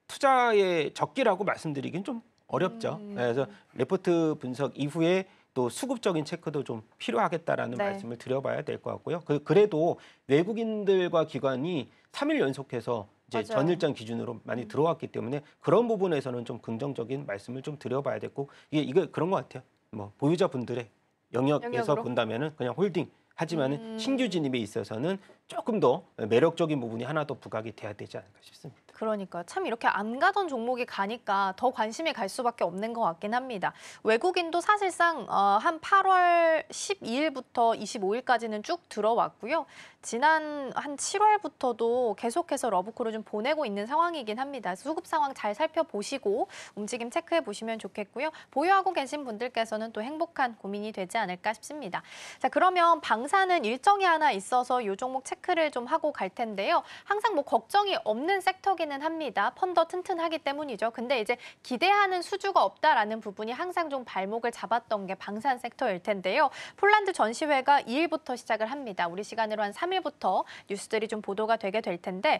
투자의 적기라고 말씀드리긴 좀 어렵죠. 그래서 레포트 분석 이후에 또 수급적인 체크도 좀 필요하겠다라는 네. 말씀을 드려봐야 될 것 같고요. 그래도 외국인들과 기관이 3일 연속해서 이제 맞아요. 전일장 기준으로 많이 들어왔기 때문에 그런 부분에서는 좀 긍정적인 말씀을 좀 드려봐야 됐고 이게 그런 것 같아요. 뭐 보유자분들의 영역에서 영역으로? 본다면은 그냥 홀딩. 하지만은 신규 진입에 있어서는 조금 더 매력적인 부분이 하나 더 부각이 돼야 되지 않을까 싶습니다. 그러니까 참 이렇게 안 가던 종목이 가니까 더 관심이 갈 수밖에 없는 것 같긴 합니다. 외국인도 사실상 한 8월 12일부터 25일까지는 쭉 들어왔고요. 지난 한 7월부터도 계속해서 러브콜을 좀 보내고 있는 상황이긴 합니다. 수급 상황 잘 살펴보시고 움직임 체크해 보시면 좋겠고요. 보유하고 계신 분들께서는 또 행복한 고민이 되지 않을까 싶습니다. 자, 그러면 방사는 일정이 하나 있어서 이 종목 체크를 좀 하고 갈 텐데요. 항상 뭐 걱정이 없는 섹터기는 합니다. 펀더 튼튼하기 때문이죠. 근데 이제 기대하는 수주가 없다라는 부분이 항상 좀 발목을 잡았던 게 방산 섹터일 텐데요. 폴란드 전시회가 2일부터 시작을 합니다. 우리 시간으로 한 3일부터 뉴스들이 좀 보도가 되게 될 텐데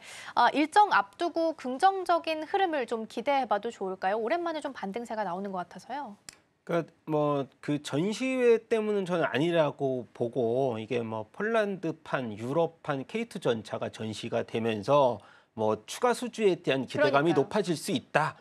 일정 앞두고 긍정적인 흐름을 좀 기대해봐도 좋을까요? 오랜만에 좀 반등세가 나오는 것 같아서요. 그러니까 뭐 그 전시회 때문은 저는 아니라고 보고 이게 뭐 폴란드판, 유럽판 K2 전차가 전시가 되면서 뭐 추가 수주에 대한 기대감이 그러니까요. 높아질 수 있다.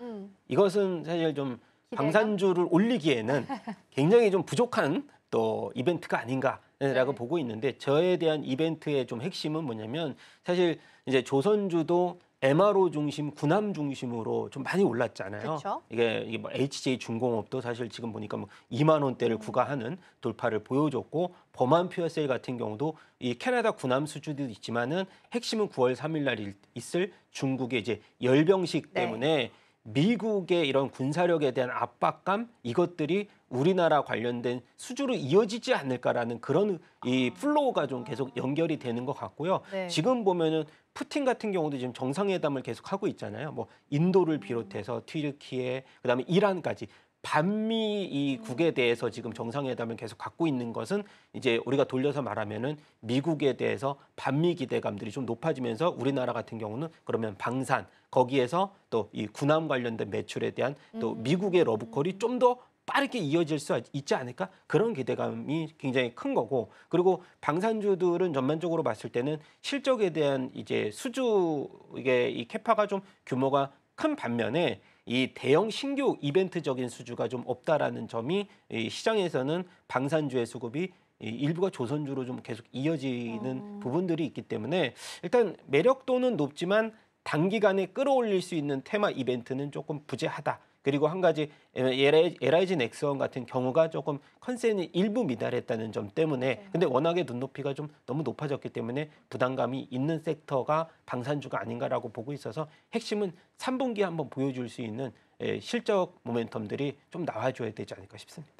이것은 사실 좀 방산주를 올리기에는 굉장히 좀 부족한 또 이벤트가 아닌가라고 보고 있는데 저에 대한 이벤트의 좀 핵심은 뭐냐면 사실 이제 조선주도 MRO 중심, 군함 중심으로 좀 많이 올랐잖아요. 그쵸. 이게 뭐 HJ 중공업도 사실 지금 보니까 뭐 2만 원대를 구가하는 돌파를 보여줬고 범한 퓨어셀 같은 경우도 이 캐나다 군함 수주도 있지만은 핵심은 9월 3일 날 있을 중국의 이제 열병식 네. 때문에 미국의 이런 군사력에 대한 압박감 이것들이 우리나라 관련된 수주로 이어지지 않을까라는 그런 이 플로우가 좀 계속 연결이 되는 것 같고요. 네. 지금 보면은 푸틴 같은 경우도 지금 정상회담을 계속 하고 있잖아요. 뭐 인도를 비롯해서 튀르키예, 그다음에 이란까지 반미 이 국에 대해서 지금 정상회담을 계속 갖고 있는 것은 이제 우리가 돌려서 말하면은 미국에 대해서 반미 기대감들이 좀 높아지면서 우리나라 같은 경우는 그러면 방산 거기에서 또 이 군함 관련된 매출에 대한 또 미국의 러브콜이 좀 더 빠르게 이어질 수 있지 않을까? 그런 기대감이 굉장히 큰 거고, 그리고 방산주들은 전반적으로 봤을 때는 실적에 대한 이제 수주 이게 이 캐파가 좀 규모가 큰 반면에 이 대형 신규 이벤트적인 수주가 좀 없다라는 점이 이 시장에서는 방산주의 수급이 이 일부가 조선주로 좀 계속 이어지는 부분들이 있기 때문에 일단 매력도는 높지만 단기간에 끌어올릴 수 있는 테마 이벤트는 조금 부재하다. 그리고 한 가지 LIG 넥스원 같은 경우가 조금 컨센이 일부 미달했다는 점 때문에 근데 워낙에 눈높이가 좀 너무 높아졌기 때문에 부담감이 있는 섹터가 방산주가 아닌가라고 보고 있어서 핵심은 3분기에 한번 보여줄 수 있는 실적 모멘텀들이 좀 나와줘야 되지 않을까 싶습니다.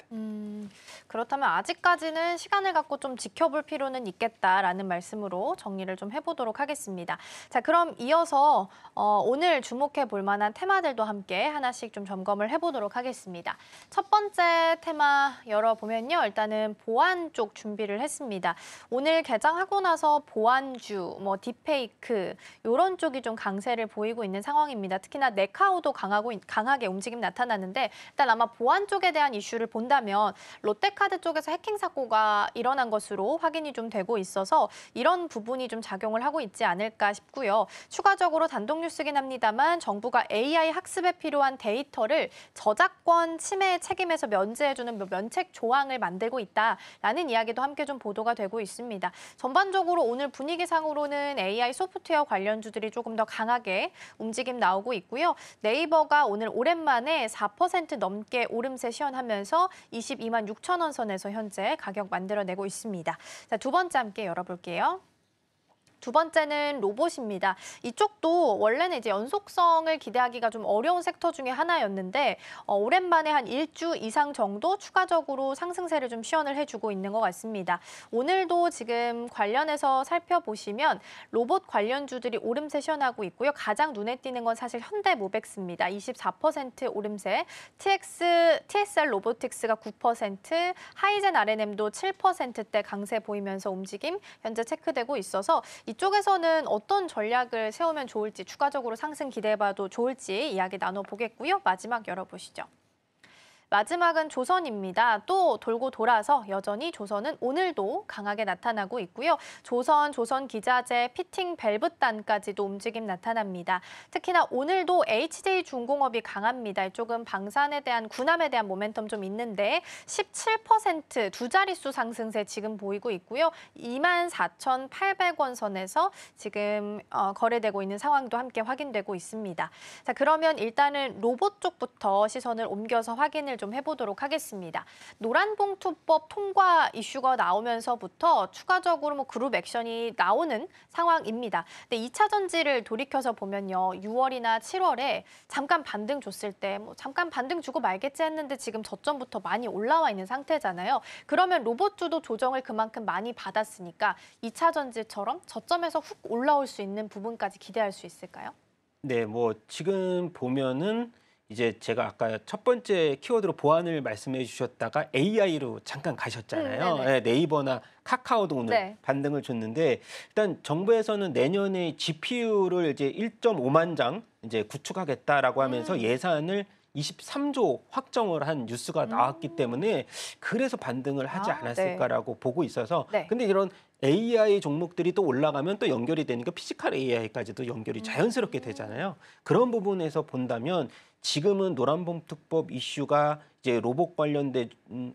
그렇다면 아직까지는 시간을 갖고 좀 지켜볼 필요는 있겠다라는 말씀으로 정리를 좀 해보도록 하겠습니다. 자, 그럼 이어서 오늘 주목해 볼 만한 테마들도 함께 하나씩 좀 점검을 해보도록 하겠습니다. 첫 번째 테마 열어보면요. 일단은 보안 쪽 준비를 했습니다. 오늘 개장하고 나서 보안주, 뭐 딥페이크 이런 쪽이 좀 강세를 보이고 있는 상황입니다. 특히나 네카오도 강하게 움직임 나타나는데 일단 아마 보안 쪽에 대한 이슈를 본다면 롯데카드 쪽에서 해킹 사고가 일어난 것으로 확인이 좀 되고 있어서 이런 부분이 좀 작용을 하고 있지 않을까 싶고요. 추가적으로 단독 뉴스긴 합니다만 정부가 AI 학습에 필요한 데이터를 저작권 침해 책임에서 면제해주는 면책 조항을 만들고 있다라는 이야기도 함께 좀 보도가 되고 있습니다. 전반적으로 오늘 분위기상으로는 AI 소프트웨어 관련주들이 조금 더 강하게 움직임 나오고 있고요. 네이버가 오늘 오랜만에 4% 넘게 오름세 시현하면서 22만 6천 원 선에서 현재 가격 만들어내고 있습니다. 자, 두 번째 함께 열어볼게요. 두 번째는 로봇입니다. 이쪽도 원래는 이제 연속성을 기대하기가 좀 어려운 섹터 중에 하나였는데 오랜만에 한 1주 이상 정도 추가적으로 상승세를 좀 시연을 해주고 있는 것 같습니다. 오늘도 지금 관련해서 살펴보시면 로봇 관련주들이 오름세 시연하고 있고요. 가장 눈에 띄는 건 사실 현대모백스입니다. 24% 오름세, TSR 로보틱스가 9%, 하이젠 R&M도 7%대 강세 보이면서 움직임 현재 체크되고 있어서 이쪽에서는 어떤 전략을 세우면 좋을지, 추가적으로 상승 기대해봐도 좋을지 이야기 나눠보겠고요. 마지막 열어보시죠. 마지막은 조선입니다. 또 돌고 돌아서 여전히 조선은 오늘도 강하게 나타나고 있고요. 조선기자재, 피팅 밸브단까지도 움직임 나타납니다. 특히나 오늘도 HJ중공업이 강합니다. 이쪽은 방산에 대한, 군함에 대한 모멘텀 좀 있는데 17% 두 자릿수 상승세 지금 보이고 있고요. 24,800원 선에서 지금 거래되고 있는 상황도 함께 확인되고 있습니다. 자, 그러면 일단은 로봇 쪽부터 시선을 옮겨서 확인을 좀 해보도록 하겠습니다. 노란봉투법 통과 이슈가 나오면서부터 추가적으로 뭐 그룹 액션이 나오는 상황입니다. 근데 2차 전지를 돌이켜서 보면요. 6월이나 7월에 잠깐 반등 줬을 때 뭐 잠깐 반등 주고 말겠지 했는데 지금 저점부터 많이 올라와 있는 상태잖아요. 그러면 로봇주도 조정을 그만큼 많이 받았으니까 2차 전지처럼 저점에서 훅 올라올 수 있는 부분까지 기대할 수 있을까요? 네, 뭐 지금 보면은 이제 제가 아까 첫 번째 키워드로 보안을 말씀해 주셨다가 AI로 잠깐 가셨잖아요. 네, 네이버나 카카오도 오늘 네. 반등을 줬는데 일단 정부에서는 내년에 GPU를 이제 1.5만 장 이제 구축하겠다라고 하면서 예산을 23조 확정을 한 뉴스가 나왔기 때문에 그래서 반등을 하지 않았을까라고 보고 있어서 네. 근데 이런 AI 종목들이 또 올라가면 또 연결이 되니까 피지컬 AI까지도 연결이 자연스럽게 되잖아요. 그런 부분에서 본다면 지금은 노란봉투법 이슈가 이제 로봇 관련된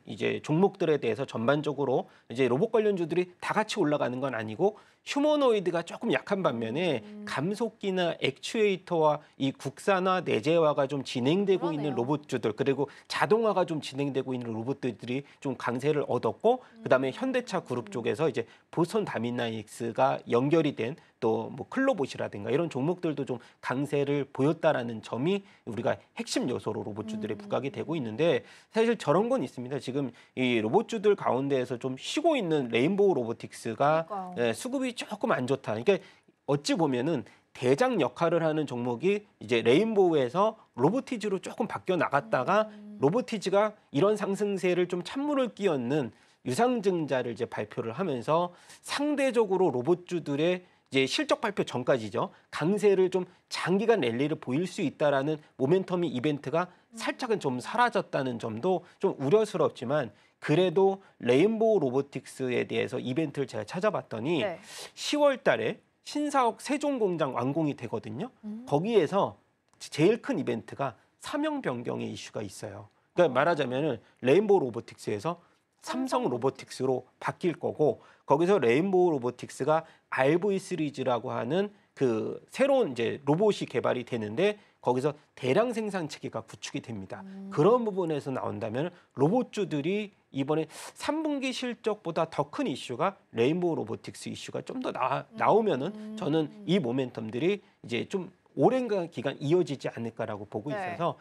이제 종목들에 대해서 전반적으로 이제 로봇 관련주들이 다 같이 올라가는 건 아니고 휴머노이드가 조금 약한 반면에 감속기나 액추에이터와 이 국산화 내재화가 좀 진행되고 그러네요. 있는 로봇주들 그리고 자동화가 좀 진행되고 있는 로봇들이 좀 강세를 얻었고 그다음에 현대차 그룹 쪽에서 이제 보스턴 다미나믹스가 연결이 된 또 뭐 클로봇이라든가 이런 종목들도 좀 강세를 보였다라는 점이 우리가 핵심 요소로 로봇주들에 부각이 되고 있는데 사실 저런 건 있습니다. 지금 이 로봇주들 가운데에서 좀 쉬고 있는 레인보우 로보틱스가 그러니까요. 수급이 조금 안 좋다. 그러니까 어찌 보면은 대장 역할을 하는 종목이 이제 레인보우에서 로보티즈로 조금 바뀌어 나갔다가 로보티즈가 이런 상승세를 좀 찬물을 끼얹는 유상증자를 이제 발표를 하면서 상대적으로 로봇주들의 이제 실적 발표 전까지죠. 강세를 좀 장기간 랠리를 보일 수 있다라는 모멘텀이 이벤트가 살짝은 좀 사라졌다는 점도 좀 우려스럽지만 그래도 레인보우 로보틱스에 대해서 이벤트를 제가 찾아봤더니 네. 10월 달에 신사옥 세종공장 완공이 되거든요. 거기에서 제일 큰 이벤트가 사명 변경의 이슈가 있어요. 그러니까 말하자면은 레인보우 로보틱스에서 삼성 로보틱스로 바뀔 거고 거기서 레인보우 로보틱스가 RV 시리즈라고 하는 그 새로운 이제 로봇이 개발이 되는데 거기서 대량 생산 체계가 구축이 됩니다. 그런 부분에서 나온다면 로봇주들이 이번에 3분기 실적보다 더 큰 이슈가 레인보우 로보틱스 이슈가 좀 더 나오면은 저는 이 모멘텀들이 이제 좀 오랜 기간 이어지지 않을까라고 보고 네. 있어서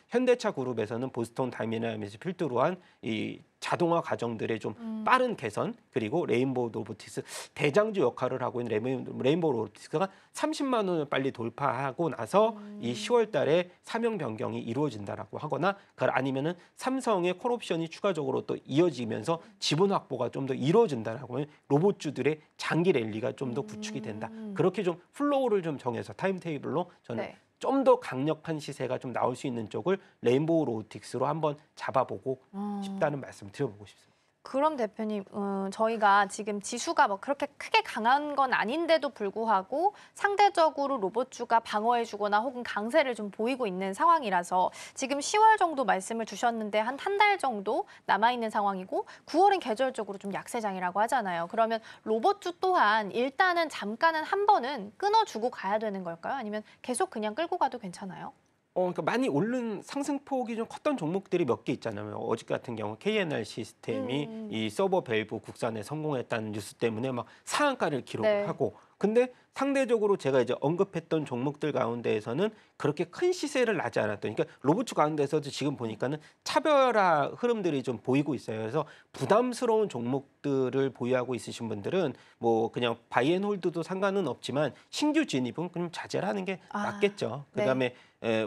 현대차 그룹에서는 보스턴 다이내믹스 필두로 한 이 자동화 과정들의 좀 빠른 개선 그리고 레인보우 로보틱스 대장주 역할을 하고 있는 레인보우 로보틱스가 30만 원을 빨리 돌파하고 나서 이 10월 달에 사명 변경이 이루어진다라고 하거나 아니면은 삼성의 콜옵션이 추가적으로 또 이어지면서 지분 확보가 좀 더 이루어진다라고 하면 로봇주들의 장기 랠리가 좀 더 구축이 된다. 그렇게 좀 플로우를 좀 정해서 타임테이블로 저는 네. 좀 더 강력한 시세가 좀 나올 수 있는 쪽을 레인보우 로보틱스로 한번 잡아보고 싶다는 말씀 드려보고 싶습니다. 그럼 대표님, 저희가 지금 지수가 뭐 그렇게 크게 강한 건 아닌데도 불구하고 상대적으로 로봇주가 방어해주거나 혹은 강세를 좀 보이고 있는 상황이라서 지금 10월 정도 말씀을 주셨는데 한 달 정도 남아있는 상황이고 9월은 계절적으로 좀 약세장이라고 하잖아요. 그러면 로봇주 또한 일단은 잠깐은 한 번은 끊어주고 가야 되는 걸까요? 아니면 계속 그냥 끌고 가도 괜찮아요? 그러니까 많이 오른 상승폭이 좀 컸던 종목들이 몇 개 있잖아요. 어저께 같은 경우 KNR 시스템이 이 서버 밸브 국산에 성공했다는 뉴스 때문에 막 상한가를 기록하고 근데 상대적으로 제가 이제 언급했던 종목들 가운데에서는 그렇게 큰 시세를 나지 않았던 그러니까 로봇주 가운데서도 지금 보니까는 차별화 흐름들이 좀 보이고 있어요. 그래서 부담스러운 종목들을 보유하고 있으신 분들은 뭐 그냥 바이앤홀드도 상관은 없지만 신규 진입은 그럼 자제를 하는 게 낫겠죠. 그다음에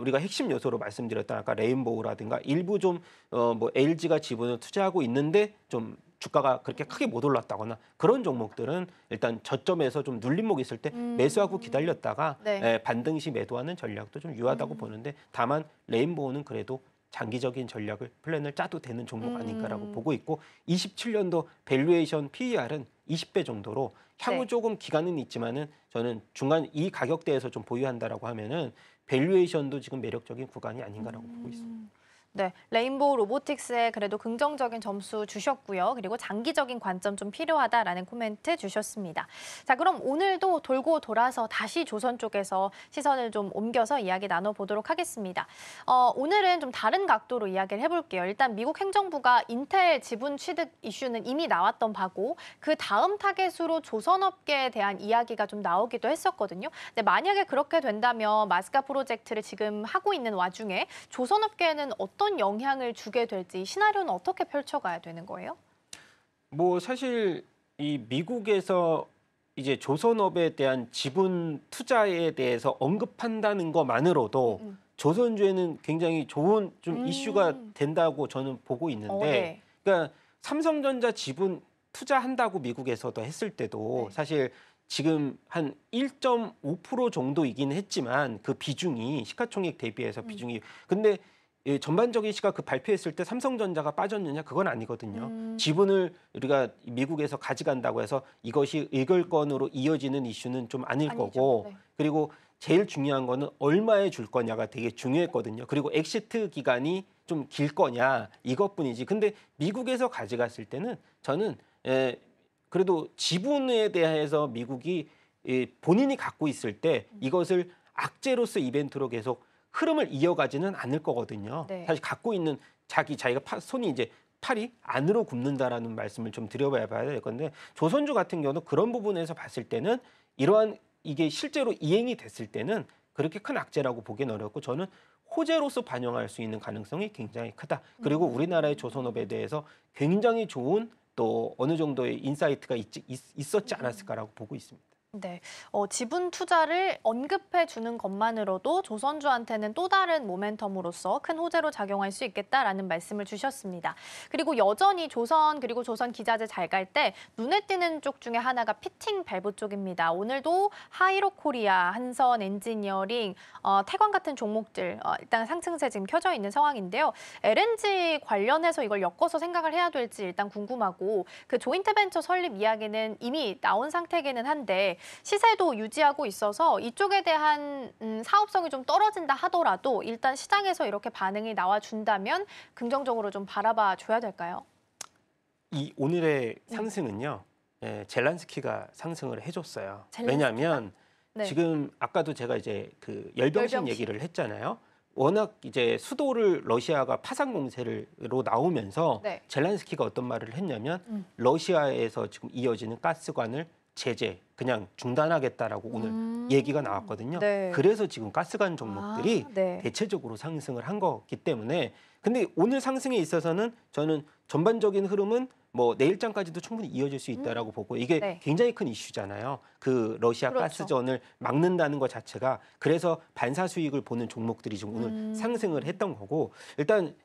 우리가 핵심 요소로 말씀드렸던 아까 레인보우라든가 일부 좀 뭐 LG가 지분을 투자하고 있는데 좀 주가가 그렇게 크게 못 올랐다거나 그런 종목들은 일단 저점에서 좀 눌림목이 있을 때 매수하고 기다렸다가 반등 시 매도하는 전략도 좀 유효하다고 보는데 다만 레인보우는 그래도 장기적인 전략을 플랜을 짜도 되는 종목 아닌가라고 보고 있고 27년도 밸류에이션 PER은 20배 정도로 향후 조금 기간은 있지만은 저는 중간 이 가격대에서 좀 보유한다라고 하면은 밸류에이션도 지금 매력적인 구간이 아닌가라고 보고 있습니다. 네, 레인보우 로보틱스에 그래도 긍정적인 점수 주셨고요. 그리고 장기적인 관점 좀 필요하다라는 코멘트 주셨습니다. 자, 그럼 오늘도 돌고 돌아서 다시 조선 쪽에서 시선을 좀 옮겨서 이야기 나눠보도록 하겠습니다. 오늘은 좀 다른 각도로 이야기를 해볼게요. 일단 미국 행정부가 인텔 지분 취득 이슈는 이미 나왔던 바고 그 다음 타겟으로 조선업계에 대한 이야기가 좀 나오기도 했었거든요. 근데 만약에 그렇게 된다면 마스카 프로젝트를 지금 하고 있는 와중에 조선업계에는 어떤 영향을 주게 될지 시나리오는 어떻게 펼쳐가야 되는 거예요? 뭐 사실 이 미국에서 이제 조선업에 대한 지분 투자에 대해서 언급한다는 것만으로도 조선주에는 굉장히 좋은 좀 이슈가 된다고 저는 보고 있는데 그러니까 삼성전자 지분 투자한다고 미국에서도 했을 때도 사실 지금 한 1.5% 정도이긴 했지만 그 비중이 시가총액 대비해서 비중이 근데 전반적인 시각 그 발표했을 때 삼성전자가 빠졌느냐 그건 아니거든요. 지분을 우리가 미국에서 가져간다고 해서 이것이 의결권으로 이어지는 이슈는 좀 아닐 거고 그리고 제일 중요한 거는 얼마에 줄 거냐가 되게 중요했거든요. 그리고 엑시트 기간이 좀 길 거냐 이것뿐이지. 근데 미국에서 가져갔을 때는 저는 그래도 지분에 대해서 미국이 본인이 갖고 있을 때 이것을 악재로서 이벤트로 계속 흐름을 이어가지는 않을 거거든요. 사실 갖고 있는 자기가 손이 이제 팔이 안으로 굽는다라는 말씀을 좀 드려봐야 될 건데 조선주 같은 경우는 그런 부분에서 봤을 때는 이러한 이게 실제로 이행이 됐을 때는 그렇게 큰 악재라고 보기는 어렵고 저는 호재로서 반영할 수 있는 가능성이 굉장히 크다. 그리고 우리나라의 조선업에 대해서 굉장히 좋은 또 어느 정도의 인사이트가 있었지 않았을까라고 보고 있습니다. 네, 지분 투자를 언급해 주는 것만으로도 조선주한테는 또 다른 모멘텀으로서 큰 호재로 작용할 수 있겠다라는 말씀을 주셨습니다. 그리고 여전히 조선 그리고 조선 기자재 잘 갈 때 눈에 띄는 쪽 중에 하나가 피팅 밸브 쪽입니다. 오늘도 하이로코리아, 한선 엔지니어링, 태광 같은 종목들 일단 상승세 지금 켜져 있는 상황인데요. LNG 관련해서 이걸 엮어서 생각을 해야 될지 일단 궁금하고 그 조인트벤처 설립 이야기는 이미 나온 상태기는 한데 시세도 유지하고 있어서 이쪽에 대한 사업성이 좀 떨어진다 하더라도 일단 시장에서 이렇게 반응이 나와준다면 긍정적으로 좀 바라봐 줘야 될까요? 이 오늘의 상승은요. 젤란스키가 상승을 해줬어요. 젤란스키가? 왜냐하면 네. 지금 아까도 제가 이제 그 열병식 열병식. 얘기를 했잖아요. 워낙 이제 수도를 러시아가 파상 공세로 나오면서 네. 젤란스키가 어떤 말을 했냐면 러시아에서 지금 이어지는 가스관을 제재 그냥 중단하겠다라고 오늘 얘기가 나왔거든요. 네. 그래서 지금 가스관 종목들이 네. 대체적으로 상승을 한 거기 때문에 근데 오늘 상승에 있어서는 저는 전반적인 흐름은 뭐 내일장까지도 충분히 이어질 수 있다라고 보고 이게 네. 굉장히 큰 이슈잖아요. 그 러시아 그렇죠. 가스전을 막는다는 것 자체가 그래서 반사 수익을 보는 종목들이 지금 오늘 상승을 했던 거고 일단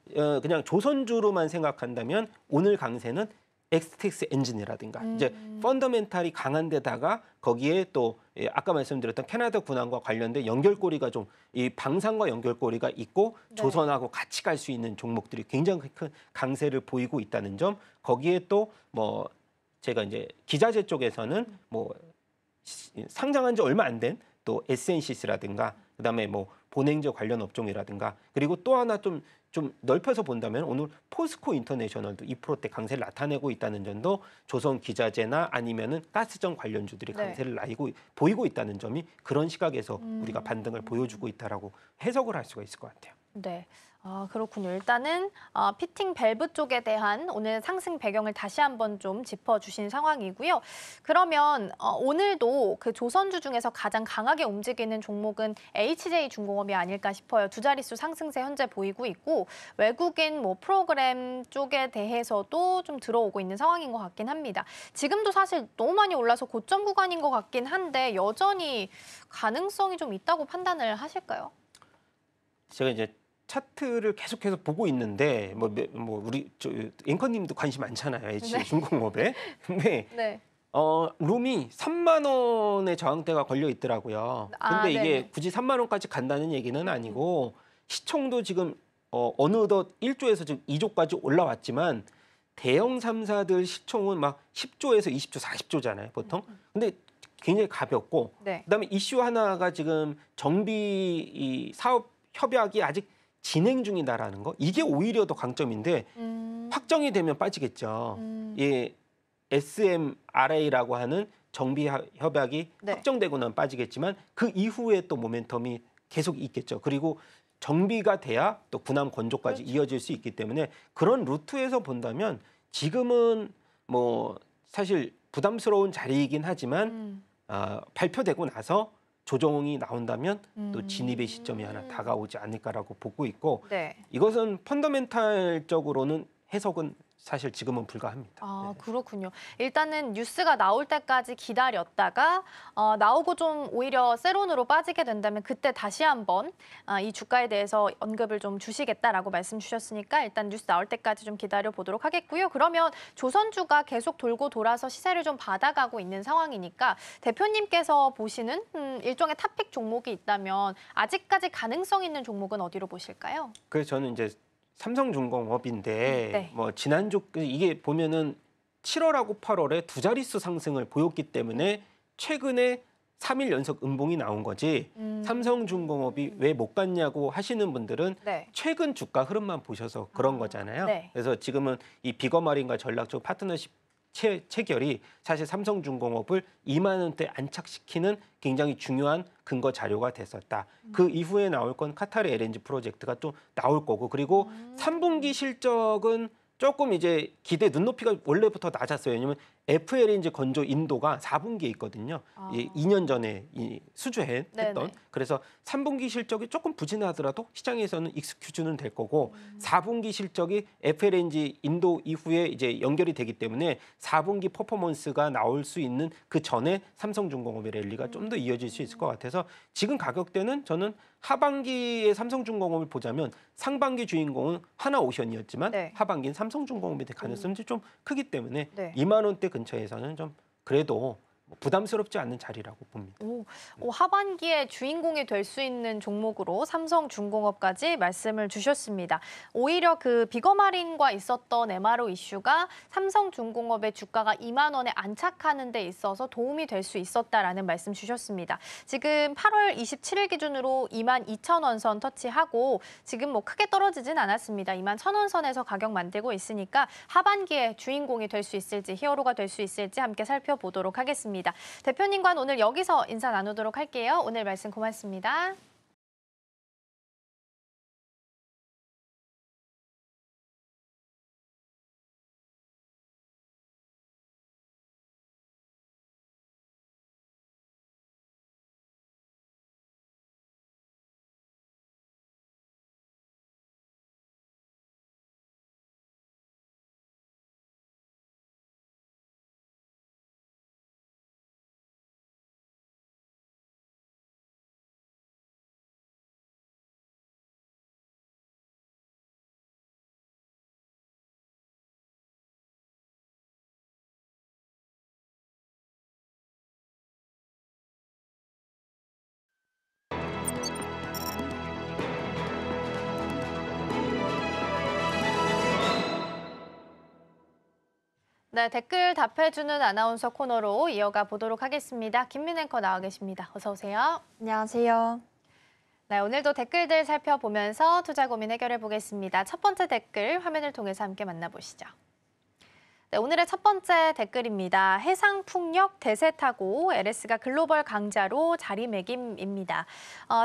그냥 조선주로만 생각한다면 오늘 강세는 엑스텍스 엔진이라든가 이제 펀더멘탈이 강한 데다가 거기에 또 아까 말씀드렸던 캐나다 군함과 관련된 연결고리가 좀 이 방산과 연결고리가 있고 네. 조선하고 같이 갈 수 있는 종목들이 굉장히 큰 강세를 보이고 있다는 점 거기에 또 뭐 제가 이제 기자재 쪽에서는 뭐 상장한 지 얼마 안 된 또 에센시스라든가 그다음에 뭐 본행제 관련 업종이라든가 그리고 또 하나 좀 넓혀서 본다면 오늘 포스코 인터내셔널도 2%대 강세를 나타내고 있다는 점도 조선 기자재나 아니면은 가스전 관련주들이 네. 강세를 보이고 있다는 점이 그런 시각에서 우리가 반등을 보여주고 있다라고 해석을 할 수가 있을 것 같아요. 네. 그렇군요. 일단은 피팅 밸브 쪽에 대한 오늘 상승 배경을 다시 한번 좀 짚어주신 상황이고요. 그러면 오늘도 그 조선주 중에서 가장 강하게 움직이는 종목은 HJ중공업이 아닐까 싶어요. 두 자릿수 상승세 현재 보이고 있고 외국인 뭐 프로그램 쪽에 대해서도 좀 들어오고 있는 상황인 것 같긴 합니다. 지금도 사실 너무 많이 올라서 고점 구간인 것 같긴 한데 여전히 가능성이 좀 있다고 판단을 하실까요? 제가 이제 차트를 계속해서 보고 있는데 뭐 우리 앵커님도 관심 많잖아요. HJ중공업에. 근데 네. 룸이 3만 원의 저항대가 걸려 있더라고요. 근데 이게 네네. 굳이 3만 원까지 간다는 얘기는 아니고 시총도 지금 어느덧 1조에서 지금 2조까지 올라왔지만 대형 3사들 시총은 막 10조에서 20조, 40조잖아요, 보통. 근데 굉장히 가볍고 네. 그다음에 이슈 하나가 지금 정비 이 사업 협약이 아직 진행 중이다라는 거. 이게 오히려 더 강점인데 확정이 되면 빠지겠죠. 예, SMRA라고 하는 정비 협약이 네. 확정되고 나면 빠지겠지만 그 이후에 또 모멘텀이 계속 있겠죠. 그리고 정비가 돼야 또 군함 건조까지 그렇죠. 이어질 수 있기 때문에 그런 루트에서 본다면 지금은 뭐 사실 부담스러운 자리이긴 하지만 발표되고 나서 조정이 나온다면 또 진입의 시점이 하나 다가오지 않을까라고 보고 있고 네. 이것은 펀더멘탈적으로는 해석은 사실 지금은 불가합니다. 네. 그렇군요. 일단은 뉴스가 나올 때까지 기다렸다가 나오고 좀 오히려 세론으로 빠지게 된다면 그때 다시 한번 이 주가에 대해서 언급을 좀 주시겠다라고 말씀 주셨으니까 일단 뉴스 나올 때까지 좀 기다려 보도록 하겠고요. 그러면 조선주가 계속 돌고 돌아서 시세를 좀 받아가고 있는 상황이니까 대표님께서 보시는 일종의 탑픽 종목이 있다면 아직까지 가능성 있는 종목은 어디로 보실까요? 그래서 저는 이제 삼성중공업인데 네. 뭐 지난주 이게 보면은 7월하고 8월에 두 자릿수 상승을 보였기 때문에 최근에 3일 연속 음봉이 나온 거지 삼성중공업이 왜 못 갔냐고 하시는 분들은 네. 최근 주가 흐름만 보셔서 그런 거잖아요. 네. 그래서 지금은 이 비거마린과 전략적 파트너십 체결이 사실 삼성중공업을 2만 원대 안착시키는 굉장히 중요한 근거 자료가 됐었다. 그 이후에 나올 건 카타르 LNG 프로젝트가 또 나올 거고 그리고 3분기 실적은 조금 이제 기대 눈높이가 원래부터 낮았어요. 왜냐하면 FLNG 건조 인도가 4분기에 있거든요. 아. 2년 전에 수주했던. 네네. 그래서 3분기 실적이 조금 부진하더라도 시장에서는 익스큐즈는 될 거고 4분기 실적이 FLNG 인도 이후에 이제 연결이 되기 때문에 4분기 퍼포먼스가 나올 수 있는 그 전에 삼성중공업의 랠리가 좀 더 이어질 수 있을 것 같아서 지금 가격대는 저는 하반기에 삼성중공업을 보자면 상반기 주인공은 하나오션이었지만 네. 하반기는 삼성중공업이 될 가능성이 좀 크기 때문에 네. 2만 원대 근처에서는 좀 그래도 부담스럽지 않는 자리라고 봅니다. 하반기에 주인공이 될 수 있는 종목으로 삼성중공업까지 말씀을 주셨습니다. 오히려 그 비거마린과 있었던 MRO 이슈가 삼성중공업의 주가가 2만 원에 안착하는 데 있어서 도움이 될 수 있었다라는 말씀 주셨습니다. 지금 8월 27일 기준으로 2만 2천 원 선 터치하고 지금 뭐 크게 떨어지진 않았습니다. 2만 1천 원 선에서 가격 만들고 있으니까 하반기에 주인공이 될 수 있을지 히어로가 될 수 있을지 함께 살펴보도록 하겠습니다. 대표님과는 오늘 여기서 인사 나누도록 할게요. 오늘 말씀 고맙습니다. 네, 댓글 답해주는 아나운서 코너로 이어가 보도록 하겠습니다. 김민 앵커 나와 계십니다. 어서 오세요. 안녕하세요. 네, 오늘도 댓글들 살펴보면서 투자 고민 해결해 보겠습니다. 첫 번째 댓글 화면을 통해서 함께 만나보시죠. 네, 오늘의 첫 번째 댓글입니다. 해상풍력 대세 타고 LS가 글로벌 강자로 자리매김입니다.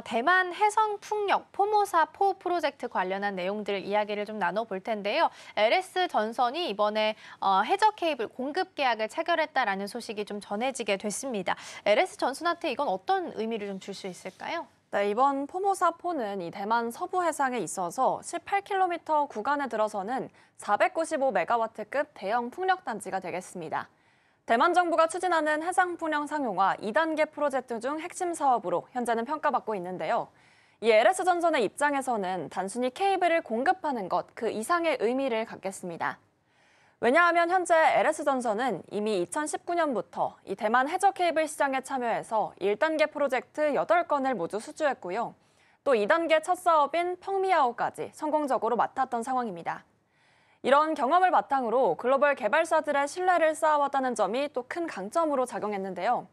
대만 해상풍력 포모사4 프로젝트 관련한 내용들 이야기를 좀 나눠볼 텐데요. LS전선이 이번에 해저 케이블 공급 계약을 체결했다라는 소식이 좀 전해지게 됐습니다. LS전선한테 이건 어떤 의미를 좀 줄 수 있을까요? 네, 이번 포모사4는 이 대만 서부 해상에 있어서 18km 구간에 들어서는 495메가와트급 대형 풍력 단지가 되겠습니다. 대만 정부가 추진하는 해상풍력 상용화 2단계 프로젝트 중 핵심 사업으로 현재는 평가받고 있는데요. 이 LS전선의 입장에서는 단순히 케이블을 공급하는 것 그 이상의 의미를 갖겠습니다. 왜냐하면 현재 LS전선은 이미 2019년부터 이 대만 해저 케이블 시장에 참여해서 1단계 프로젝트 8건을 모두 수주했고요. 또 2단계 첫 사업인 펑미아오까지 성공적으로 맡았던 상황입니다. 이런 경험을 바탕으로 글로벌 개발사들의 신뢰를 쌓아왔다는 점이 또 큰 강점으로 작용했는데요.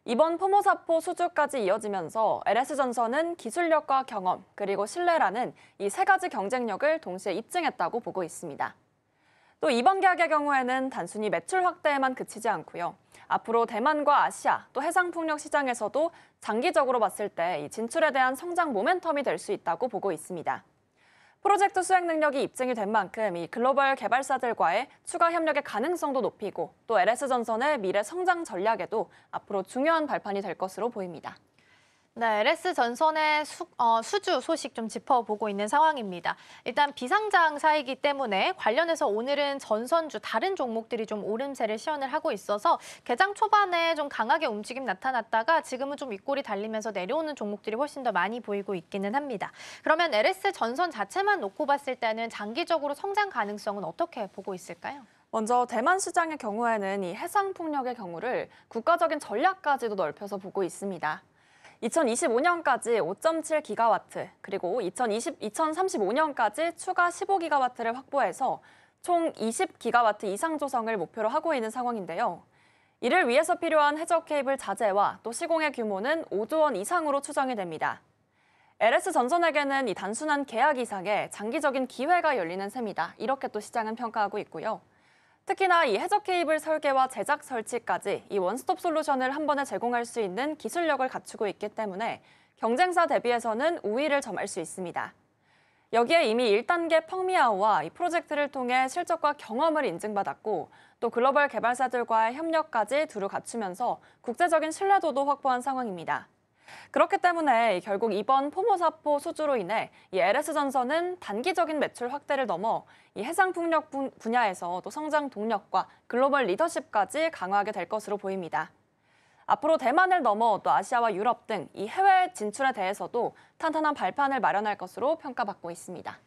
이번 포모사4 수주까지 이어지면서 LS전선은 기술력과 경험 그리고 신뢰라는 이 세 가지 경쟁력을 동시에 입증했다고 보고 있습니다. 또 이번 계약의 경우에는 단순히 매출 확대에만 그치지 않고요. 앞으로 대만과 아시아 또 해상풍력 시장에서도 장기적으로 봤을 때 이 진출에 대한 성장 모멘텀이 될 수 있다고 보고 있습니다. 프로젝트 수행 능력이 입증이 된 만큼 이 글로벌 개발사들과의 추가 협력의 가능성도 높이고 또 LS전선의 미래 성장 전략에도 앞으로 중요한 발판이 될 것으로 보입니다. 네, LS전선의 수주 소식 좀 짚어보고 있는 상황입니다. 일단 비상장사이기 때문에 관련해서 오늘은 전선주 다른 종목들이 좀 오름세를 시연을 하고 있어서 개장 초반에 좀 강하게 움직임 나타났다가 지금은 좀 윗골이 달리면서 내려오는 종목들이 훨씬 더 많이 보이고 있기는 합니다. 그러면 LS전선 자체만 놓고 봤을 때는 장기적으로 성장 가능성은 어떻게 보고 있을까요? 먼저 대만 시장의 경우에는 이 해상풍력의 경우를 국가적인 전략까지도 넓혀서 보고 있습니다. 2025년까지 5.7기가와트, 그리고 2035년까지 추가 15기가와트를 확보해서 총 20기가와트 이상 조성을 목표로 하고 있는 상황인데요. 이를 위해서 필요한 해저 케이블 자재와 또 시공의 규모는 5조 원 이상으로 추정이 됩니다. LS전선에게는 이 단순한 계약 이상의 장기적인 기회가 열리는 셈이다. 이렇게 또 시장은 평가하고 있고요. 특히나 이 해저 케이블 설계와 제작 설치까지 이 원스톱 솔루션을 한 번에 제공할 수 있는 기술력을 갖추고 있기 때문에 경쟁사 대비해서는 우위를 점할 수 있습니다. 여기에 이미 1단계 펑미아오와 이 프로젝트를 통해 실적과 경험을 인증받았고 또 글로벌 개발사들과의 협력까지 두루 갖추면서 국제적인 신뢰도도 확보한 상황입니다. 그렇기 때문에 결국 이번 포모사포 수주로 인해 이 LS전선은 단기적인 매출 확대를 넘어 이 해상풍력 분야에서 또 성장 동력과 글로벌 리더십까지 강화하게 될 것으로 보입니다. 앞으로 대만을 넘어 또 아시아와 유럽 등 이 해외 진출에 대해서도 탄탄한 발판을 마련할 것으로 평가받고 있습니다.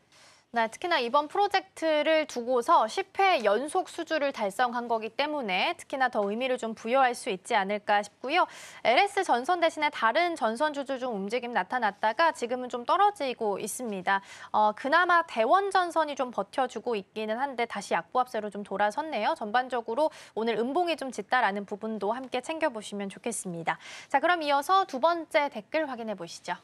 네, 특히나 이번 프로젝트를 두고서 10회 연속 수주를 달성한 거기 때문에 특히나 더 의미를 좀 부여할 수 있지 않을까 싶고요. LS 전선 대신에 다른 전선 주주 중 움직임 나타났다가 지금은 좀 떨어지고 있습니다. 그나마 대원 전선이 좀 버텨주고 있기는 한데 다시 약보합세로 좀 돌아섰네요. 전반적으로 오늘 음봉이 좀 짙다라는 부분도 함께 챙겨보시면 좋겠습니다. 자, 그럼 이어서 두 번째 댓글 확인해 보시죠.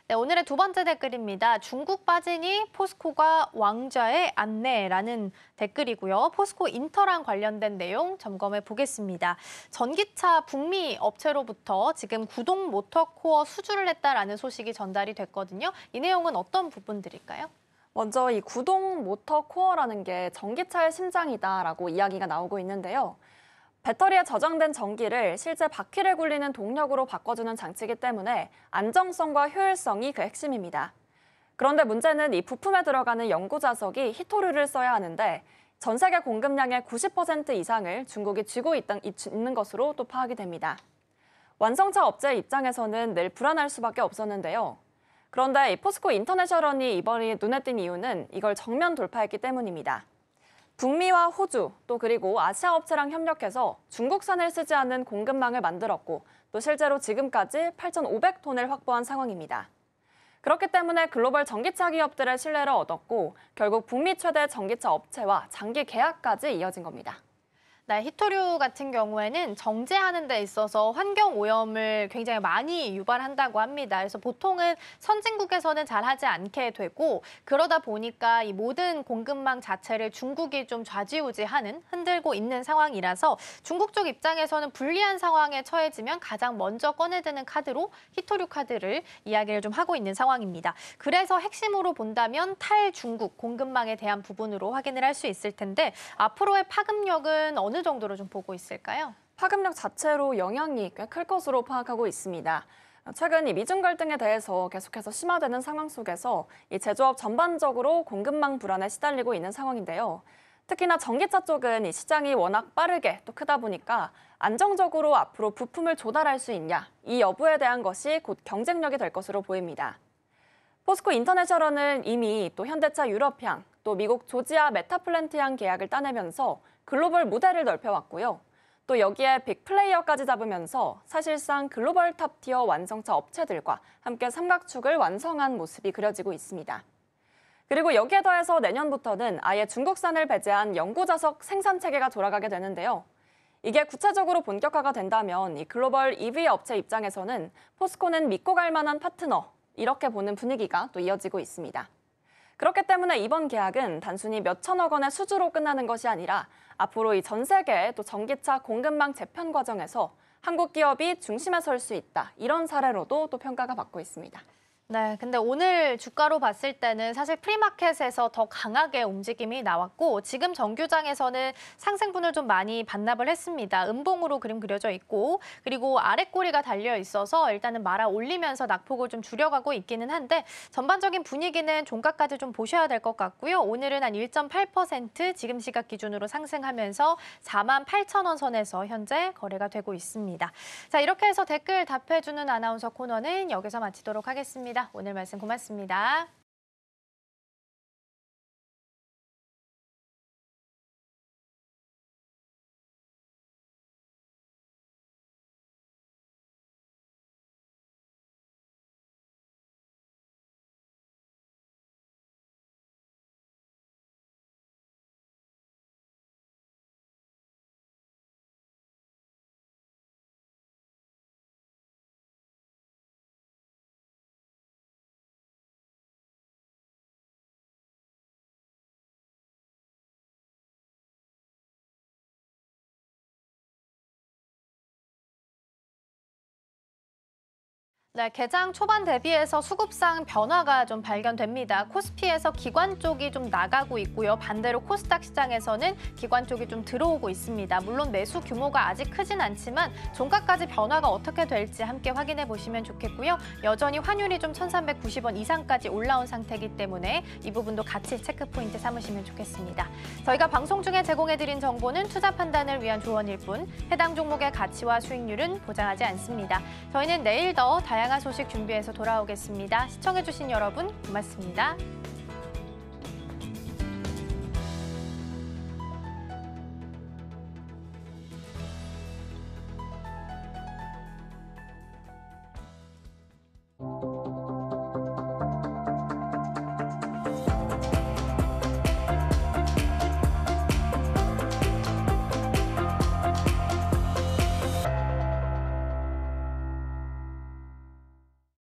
네, 오늘의 두 번째 댓글입니다. 중국 빠지니 포스코가 왕좌의 안내라는 댓글이고요. 포스코 인터랑 관련된 내용 점검해 보겠습니다. 전기차 북미 업체로부터 지금 구동 모터 코어 수주를 했다라는 소식이 전달이 됐거든요. 이 내용은 어떤 부분들일까요? 먼저 이 구동 모터 코어라는 게 전기차의 심장이다라고 이야기가 나오고 있는데요. 배터리에 저장된 전기를 실제 바퀴를 굴리는 동력으로 바꿔주는 장치이기 때문에 안정성과 효율성이 그 핵심입니다. 그런데 문제는 이 부품에 들어가는 연구 자석이 히토류를 써야 하는데 전 세계 공급량의 90% 이상을 중국이 쥐고 있는 것으로 또 파악이 됩니다. 완성차 업체 입장에서는 늘 불안할 수밖에 없었는데요. 그런데 이 포스코 인터내셔널이 이번에 눈에 띈 이유는 이걸 정면 돌파했기 때문입니다. 북미와 호주, 또 그리고 아시아 업체랑 협력해서 중국산을 쓰지 않는 공급망을 만들었고 또 실제로 지금까지 8,500톤을 확보한 상황입니다. 그렇기 때문에 글로벌 전기차 기업들의 신뢰를 얻었고 결국 북미 최대 전기차 업체와 장기 계약까지 이어진 겁니다. 네, 히토류 같은 경우에는 정제하는 데 있어서 환경 오염을 굉장히 많이 유발한다고 합니다. 그래서 보통은 선진국에서는 잘 하지 않게 되고 그러다 보니까 이 모든 공급망 자체를 중국이 좀 좌지우지하는 흔들고 있는 상황이라서 중국 쪽 입장에서는 불리한 상황에 처해지면 가장 먼저 꺼내드는 카드로 히토류 카드를 이야기를 좀 하고 있는 상황입니다. 그래서 핵심으로 본다면 탈중국 공급망에 대한 부분으로 확인을 할 수 있을 텐데 앞으로의 파급력은 어느 정도로 좀 보고 있을까요? 파급력 자체로 영향이 꽤 클 것으로 파악하고 있습니다. 최근 이 미중 갈등에 대해서 계속해서 심화되는 상황 속에서 이 제조업 전반적으로 공급망 불안에 시달리고 있는 상황인데요. 특히나 전기차 쪽은 이 시장이 워낙 빠르게 또 크다 보니까 안정적으로 앞으로 부품을 조달할 수 있냐, 이 여부에 대한 것이 곧 경쟁력이 될 것으로 보입니다. 포스코 인터내셔널은 이미 또 현대차 유럽향, 또 미국 조지아 메타플랜트향 계약을 따내면서 글로벌 무대를 넓혀왔고요. 또 여기에 빅플레이어까지 잡으면서 사실상 글로벌 탑티어 완성차 업체들과 함께 삼각축을 완성한 모습이 그려지고 있습니다. 그리고 여기에 더해서 내년부터는 아예 중국산을 배제한 연구자석 생산 체계가 돌아가게 되는데요. 이게 구체적으로 본격화가 된다면 이 글로벌 EV 업체 입장에서는 포스코는 믿고 갈 만한 파트너, 이렇게 보는 분위기가 또 이어지고 있습니다. 그렇기 때문에 이번 계약은 단순히 몇천억 원의 수주로 끝나는 것이 아니라 앞으로 이 전 세계의 또 전기차 공급망 재편 과정에서 한국 기업이 중심에 설 수 있다. 이런 사례로도 또 평가가 받고 있습니다. 네, 근데 오늘 주가로 봤을 때는 사실 프리마켓에서 더 강하게 움직임이 나왔고 지금 정규장에서는 상승분을 좀 많이 반납을 했습니다. 음봉으로 그림 그려져 있고 그리고 아래 꼬리가 달려 있어서 일단은 말아 올리면서 낙폭을 좀 줄여가고 있기는 한데 전반적인 분위기는 종가까지 좀 보셔야 될 것 같고요. 오늘은 한 1.8% 지금 시각 기준으로 상승하면서 48,000원 선에서 현재 거래가 되고 있습니다. 자, 이렇게 해서 댓글 답해주는 아나운서 코너는 여기서 마치도록 하겠습니다. 오늘 말씀 고맙습니다. 네, 개장 초반 대비해서 수급상 변화가 좀 발견됩니다. 코스피에서 기관 쪽이 좀 나가고 있고요. 반대로 코스닥 시장에서는 기관 쪽이 좀 들어오고 있습니다. 물론 매수 규모가 아직 크진 않지만 종가까지 변화가 어떻게 될지 함께 확인해 보시면 좋겠고요. 여전히 환율이 좀 1,390원 이상까지 올라온 상태이기 때문에 이 부분도 같이 체크 포인트 삼으시면 좋겠습니다. 저희가 방송 중에 제공해드린 정보는 투자 판단을 위한 조언일 뿐 해당 종목의 가치와 수익률은 보장하지 않습니다. 저희는 내일 더 다양한 소식 준비해서 돌아오겠습니다. 시청해주신 여러분 고맙습니다.